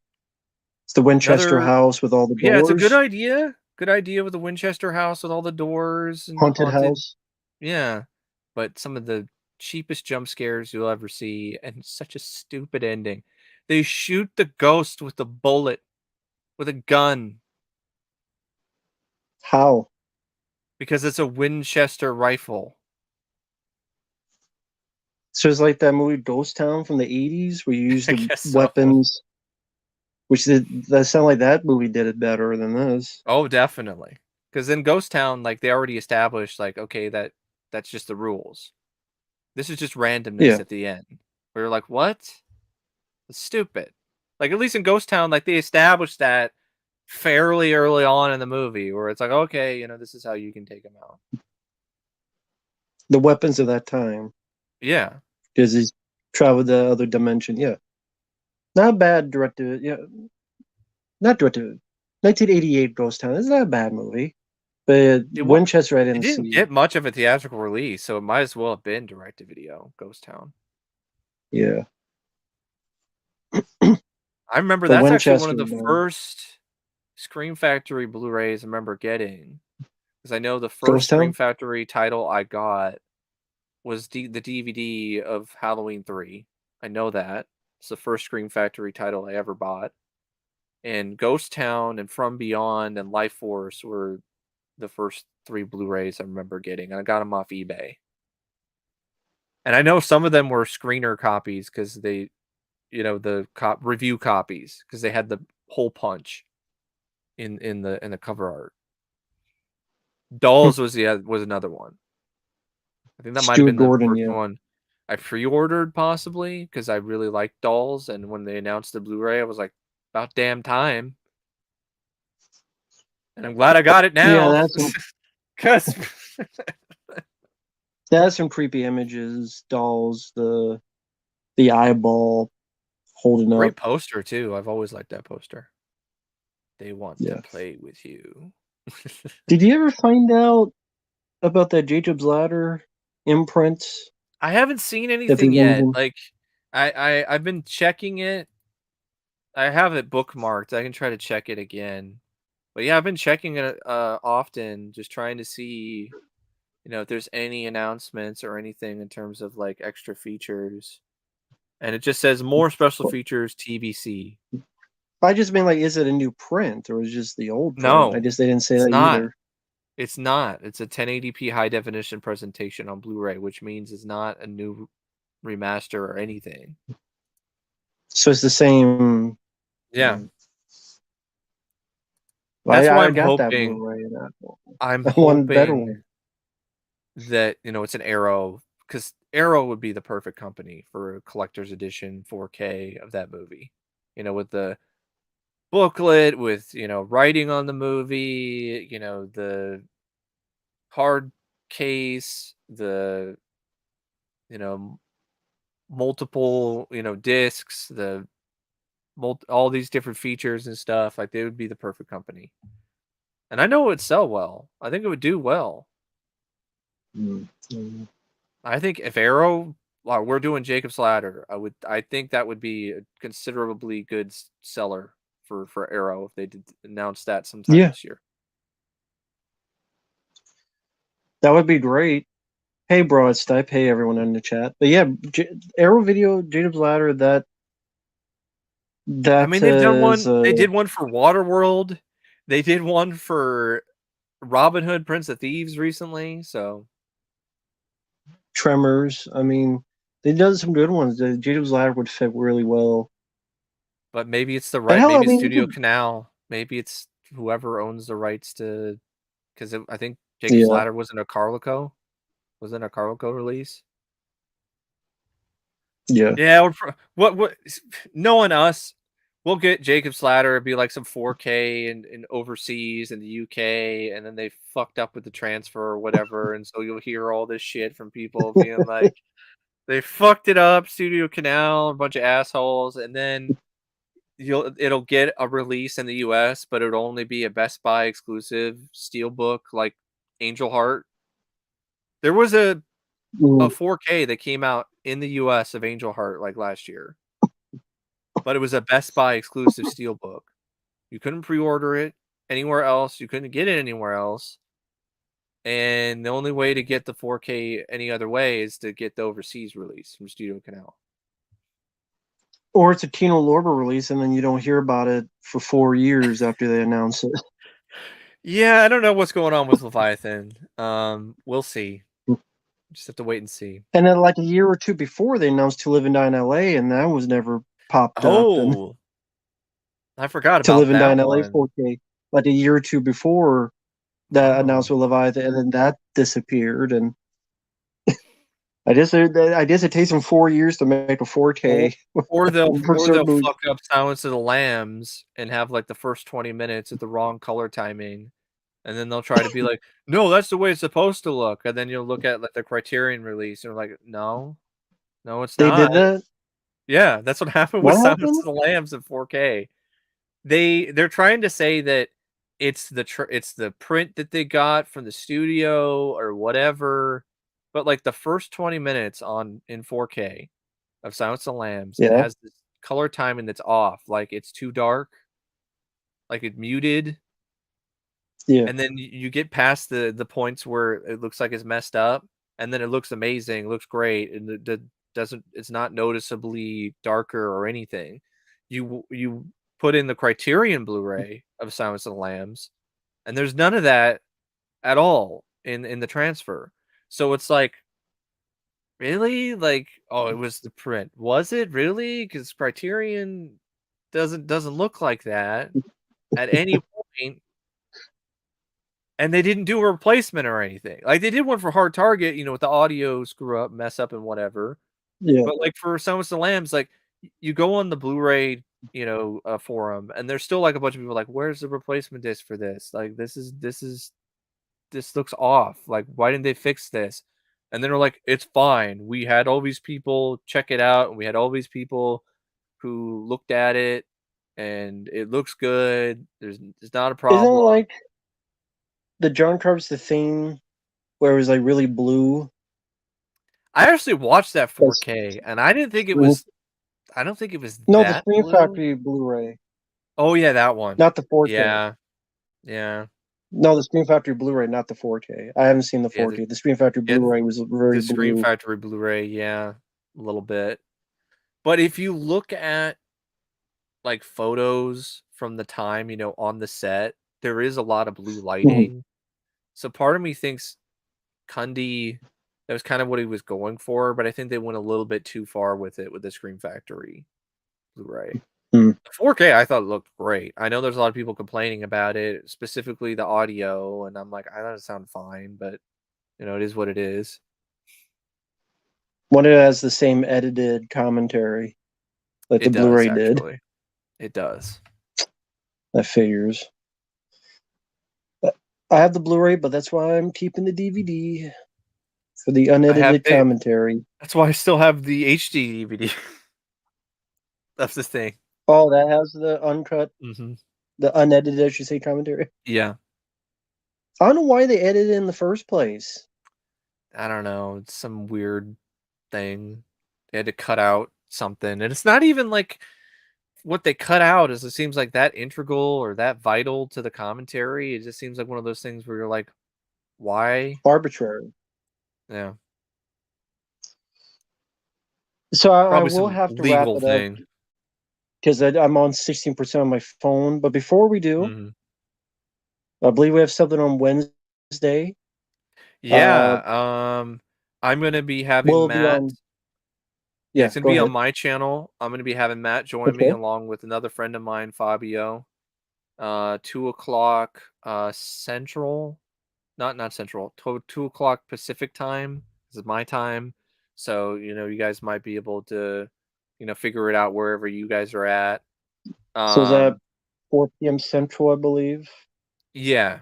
It's the Winchester Another house with all the Yeah, it's a good doors. idea. Good idea with the Winchester house with all the doors and the Haunted haunted. house. Yeah, but some of the cheapest jump scares you'll ever see, and such a stupid ending. They shoot the ghost with a bullet, with a gun, How? because it's a Winchester rifle. So it's like that movie Ghost Town from the '80s, where you use I the guess so. weapons. That sound like that movie did it better than this. Oh, definitely. Because in Ghost Town, like, they already established, like, okay, that's just the rules. This is just randomness Yeah. at the end. We are like, what? It's stupid. Like, at least in Ghost Town, like, they established that fairly early on in the movie, where it's like, okay, this is how you can take him out. The weapons of that time, Yeah. because he's traveled the other dimension. Yeah. Not bad directed. Yeah. Not directed. 1988 Ghost Town. It's not a bad movie. But It wa Winchester, I it didn't didn't see. get much of a theatrical release, so it might as well have been direct to video, Ghost Town. Yeah. I remember But that's actually one of Winchester, the man. first Scream Factory Blu-rays I remember getting, because I know the first Ghost Scream Town? Factory title I got was the DVD of Halloween 3. I know that. It's the first Scream Factory title I ever bought. And Ghost Town and From Beyond and Life Force were the first 3 Blu-rays I remember getting, and I got them off eBay. And I know some of them were screener copies because the review copies, because they had the hole punch in the cover art. Hmm. Dolls was another one. I think that might have Stu been the Gordon, first yeah. one. I pre-ordered possibly because I really liked dolls, and when they announced the Blu-ray, I was like, "About damn time!" And I'm glad I got it Yeah, now. Cause that's some creepy images, dolls, the eyeball holding up. great poster too. I've always liked that poster. They want to Yeah. play with you. Did you ever find out about that Jacob's Ladder imprint I haven't seen that they're anything yet. using? Like I've been checking it. I have it bookmarked. I can try to check it again. But yeah, I've been checking it often, just trying to see, if there's any announcements or anything in terms of like extra features. And it just says more special features TBC. I just mean like, is it a new print or is it just the old print? No, They didn't say it's that not. either. It's not. It's a 1080p high definition presentation on Blu-ray, which means it's not a new remaster or anything. So it's the same. Yeah. Mm. That's why I I'm got that hoping Blu-ray and I'm I want better one. hoping that, it's an Arrow, because Arrow would be the perfect company for a collector's edition 4K of that movie. With the booklet, with, writing on the movie, the hard case, the, you know, multiple, discs, all these different features and stuff. Like, they would be the perfect company. And I know it would sell well. I think it would do well. Mm. Mm. I think if Arrow, well, we're doing Jacob's Ladder, I think that would be a considerably good seller for Arrow if they did announce that sometime Yeah, this year. that would be great. Hey, bro, it's Stipe. Hey, everyone in the chat. But yeah, Arrow Video, Jacob's Ladder. I That mean, they've done is one. They did one for Waterworld. They did one for Robin Hood, Prince of Thieves recently. So, Tremors. I mean, they done some good ones. The Jacob's Ladder would fit really well. but maybe it's the And right. hell, I Maybe it's mean, you Studio could, Canal. Maybe it's whoever owns the rights to. Because I think Jacob's yeah, Ladder wasn't a Carlico. Wasn't a Carlico release. yeah. Yeah, what knowing us, we'll get Jacob's Ladder, it'd be like some 4K in overseas in the UK, and then they fucked up with the transfer or whatever, and so you'll hear all this shit from people being like, they fucked it up, Studio Canal, a bunch of assholes, and then it'll get a release in the US, but it'll only be a Best Buy exclusive steelbook like Angel Heart. There was a Mm. 4K that came out in the US of Angel Heart like last year, but it was a Best Buy exclusive steelbook. You couldn't pre-order it anywhere else. You couldn't get it anywhere else. And the only way to get the 4K any other way is to get the overseas release from Studio Canal. Or it's a Tino Lorber release, and then you don't hear about it for 4 years after they announce it. Yeah, I don't know what's going on with Leviathan. We'll see. Just have to wait and see. And then, like a year or two before, they announced To Live and Die in L.A., and that was never popped up. And Oh, I forgot To about Live and Die that in L.A. one. 4K, like a year or two before that Oh. announcement with Leviathan, and then that disappeared. And I guess it takes them 4 years to make a Or 4K or they'll for or certain they'll movies. fuck up Silence of the Lambs and have, like, the first 20 minutes at the wrong color timing, and then they'll try to be like, "No, that's the way it's supposed to look," and then you'll look at, like, the Criterion release, and they're like, "No, no, it's They did not." that. Yeah, that's what happened with What Silence happened? of the Lambs in 4K. They're trying to say that it's the print that they got from the studio or whatever, but, like, the first 20 minutes in 4K of Silence of the Lambs, it Yeah, has this color timing that's off, like, it's too dark, like, it muted, yeah, and then you get past the points where it looks like it's messed up, and then it looks amazing, looks great, and it doesn't it's not noticeably darker or anything. You put in the Criterion Blu-ray of Silence of the Lambs, and there's none of that at all in the transfer. So it's like, really? Like, oh, it was the print. Was it really? Because Criterion doesn't look like that at any point, and they didn't do a replacement or anything. Like, they did one for Hard Target, with the audio screw up, mess up, and whatever. Yeah. But, like, for Silence of the Lambs, like, you go on the Blu-ray, forum, and there's still, like, a bunch of people like, "Where's the replacement disc for this? Like, this looks off. Like, why didn't they fix this?" And then they're like, "It's fine. We had all these people check it out, and we had all these people who looked at it, and it looks good. There's not a Isn't it problem." like the John Carpenter theme where it was like really blue? I actually watched that That's 4K, and I didn't think it Scream- was I don't think it was no, the that Scream blue. Factory Blu-ray, Oh, yeah, that one. not the 4K. Yeah, yeah, No, the Scream Factory Blu-ray, not the 4K. I haven't seen the yeah, 4K. The Scream Factory yeah, Blu-ray was very the Scream blue. Factory Blu-ray, yeah, a little bit. But if you look at, like, photos from the time, on the set, there is a lot of blue Mhm. lighting. So part of me thinks Cundy that was kind of what he was going for, but I think they went a little bit too far with it with the Scream Factory Blu-ray. Mm. 4K, I thought looked great. I know there's a lot of people complaining about it, specifically the audio, and I'm like, I thought it sounded fine, but it is what it is. One, it has the same edited commentary like the It does Blu-ray did. actually. It does. That figures. I have the Blu-ray, but that's why I'm keeping the DVD for the I have unedited the commentary. That's why I still have the HD DVD. That's the thing. Oh, that has the uncut, Hmm. the unedited, I should say, commentary. Yeah. I don't know why they edited it in the first place. I don't know. It's some weird thing. They had to cut out something. And it's not even like what they cut out is it seems like that integral or that vital to the commentary. It just seems like one of those things where you're like, why? Arbitrary. Yeah. So I Probably will some have to wrap legal it up thing. because I'm on 16% on my phone. But before we do, Mhm. I believe we have something on Wednesday. Uh, Yeah, I'm gonna be having will it be Matt. on? Yeah, Yeah, it's gonna go be on ahead. my channel. I'm gonna be having Matt join me Okay. along with another friend of mine, Fabio. 2 o'clock Central. Not Central. 2 o'clock Pacific time. This is my time. So, you guys might be able to, figure it out wherever you guys are at. So is that Um, 4 p.m. Central, I believe? yeah,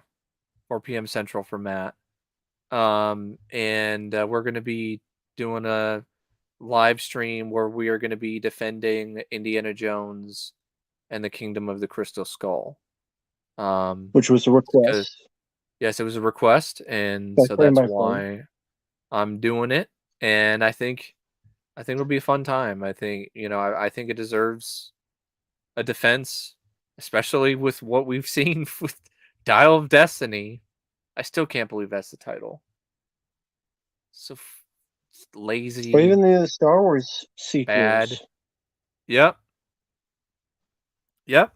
4 p.m. Central for Matt. And we're gonna be doing a live stream where we are gonna be defending Indiana Jones and the Kingdom of the Crystal Skull. Um, Which was a 'Cause request yes, it was a request, and by so friend that's by friend. why I'm doing it. And I think it'll be a fun time. I think it deserves a defense, especially with what we've seen with Dial of Destiny. I still can't believe that's the title. So Or lazy, even the Star Wars bad. sequels. Yep, yep.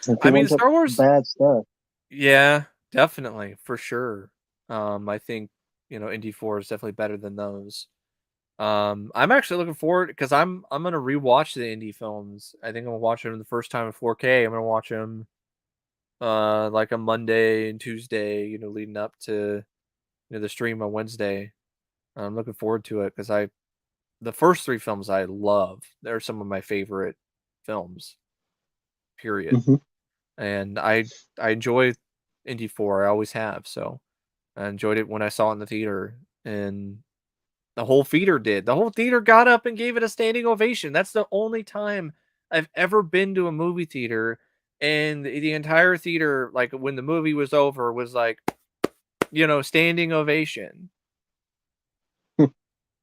Like I people mean, want Star Wars. bad stuff. Yeah, definitely for sure. I think Indy 4 is definitely better than those. I'm actually looking forward because I'm gonna rewatch the indie films. I think I'm gonna watch them the first time in 4K. I'm gonna watch them like a Monday and Tuesday, leading up to the stream on Wednesday. I'm looking forward to it because I the first three films I love. They're some of my favorite films. Period. Hmm. And I enjoy Indie 4. I always have. So I enjoyed it when I saw it in the theater, and the whole theater did. The whole theater got up and gave it a standing ovation. That's the only time I've ever been to a movie theater, and the entire theater, like when the movie was over, was like, standing ovation.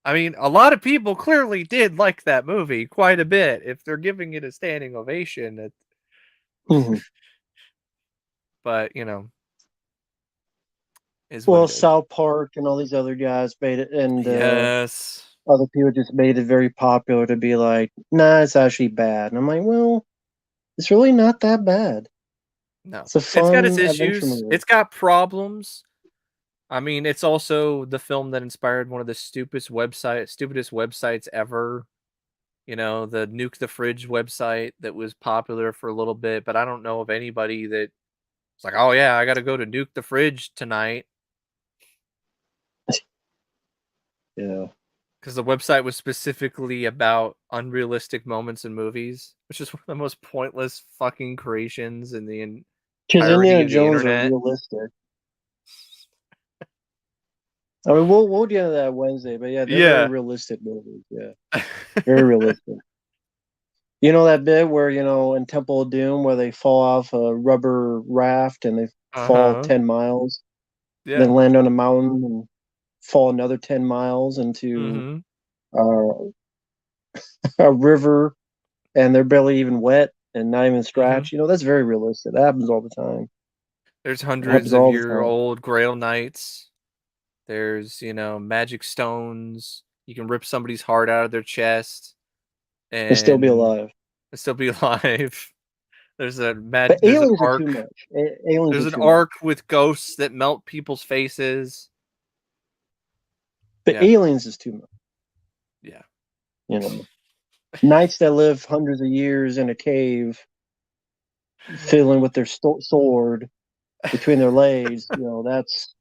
I mean, a lot of people clearly did like that movie quite a bit. If they're giving it a standing ovation, Hmm. but is what Well, it is. South Park and all these other guys made it, and Yes. other people just made it very popular to be like, nah, it's actually bad. And I'm like, well, it's really not that bad. No. It's a It's got its fun adventure issues. movie. It's got problems. I mean, it's also the film that inspired one of the stupidest websites ever. The Nuke the Fridge website that was popular for a little bit, but I don't know of anybody that's like, "Oh yeah, I got to go to Nuke the Fridge tonight." Yeah. because the website was specifically about unrealistic moments in movies, which is one of the most pointless fucking creations in the Because entirety Indiana of the Jones are internet. realistic. I mean, we'll get into that Wednesday, but yeah, they're very Yeah. realistic movies. Yeah, very realistic. You know that bit where in Temple of Doom where they fall off a rubber raft and they fall Uh-huh. 10 miles, then Yeah. land on a mountain and fall another 10 miles into Mhm. uh, a river, and they're barely even wet and not even Mhm. scratched. That's very realistic. That happens all the time. There's It hundreds happens of all the year time. old Grail Knights. There's, magic stones. You can rip somebody's heart out of their chest And still be and alive. still be alive. There's a But there's an aliens are too arc. much. Aliens There's are an too much. arc with ghosts that melt people's faces. But Yeah. aliens is too much. Yeah. Knights that live hundreds of years in a cave, fiddling with their sword between their legs. That's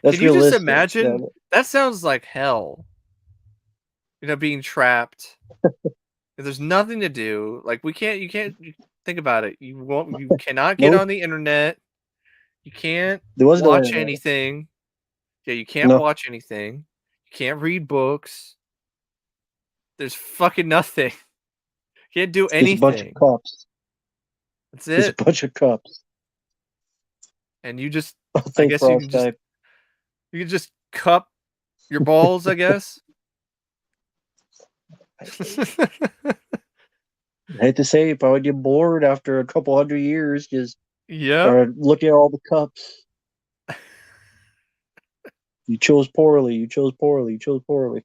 Can you just realistic. imagine? That sounds like hell. Being trapped. There's nothing to do. Like you can't think about it. You cannot get Nope, on the internet. You can't there was no watch internet. anything. Yeah, you can't No, watch anything. You can't read books. There's fucking nothing. You can't do just a bunch of anything. cups. That's Just a it. bunch of cups. And you just I Thanks guess for all Skype. you can just cup your balls, I guess. I hate to say, you probably get bored after a couple hundred years. Just Yep. or look at all the cups. You chose poorly. You chose poorly. You chose poorly.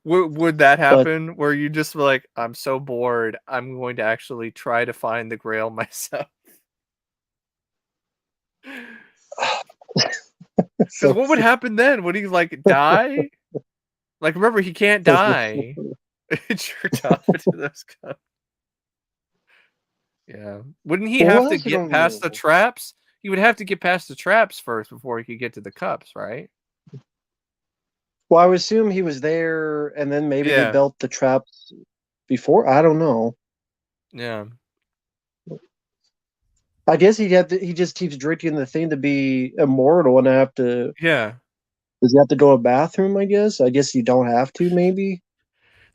Would that But happen where you just were like, I'm so bored, I'm going to actually try to find the grail myself? Because so what would happen then? Would he like die? Like, remember, he can't die. It jerked off into those cups. Yeah. Wouldn't he what have to else get don't you past the know? traps? He would have to get past the traps first before he could get to the cups, right? Well, I would assume he was there, and then maybe they Yeah. built the traps before. I don't know. Yeah. I guess he just keeps drinking the thing to be immortal, and have to. Yeah. Does he have to go to the bathroom? I guess you don't have to. Maybe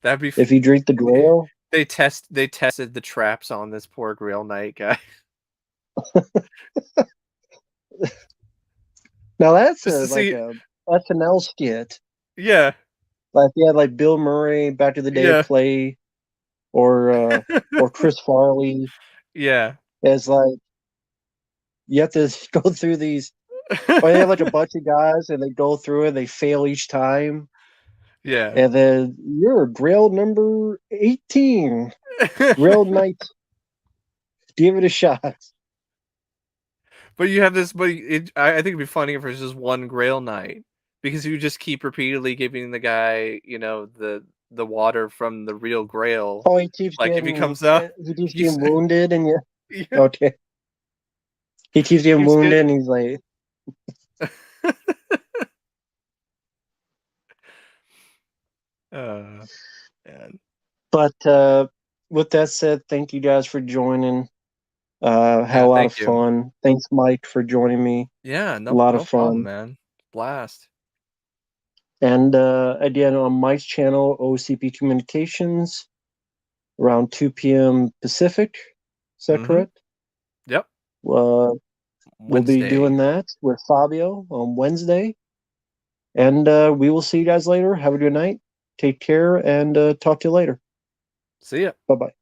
That'd be if you drink the Grail. they tested the traps on this poor Grail Knight guy. Now that's Just a to like see. a SNL skit. Yeah. Like if you had like Bill Murray back to the day Yeah. play, or Chris Farley Yeah. as like you have to go through these. Or they have like a bunch of guys and they go through and they fail each time, Yeah. and then you're Grail number 18, Grail Knight. Give it a shot. But you have this, but I think it'd be funny if it's just one Grail Knight because you just keep repeatedly giving the guy, the water from the real Grail. Oh, Like if he comes up, he keeps he's getting wounded, and yeah, yeah, okay, he keeps getting keeps wounded, getting. and he's like, uh, man. but with that said, thank you guys for joining. Had Yeah, a lot of thank you. fun. Thanks, Mike, for joining me. Yeah, A lot of no problem, fun. man. Blast. And again, on Mike's channel, OCP Communications, around 2 p.m. Pacific. Is that Mm-hmm. correct? Yep. Uh, we'll be Wednesday. doing that with Fabio on Wednesday. And we will see you guys later. Have a good night. Take care, and talk to you later. See ya. Bye bye.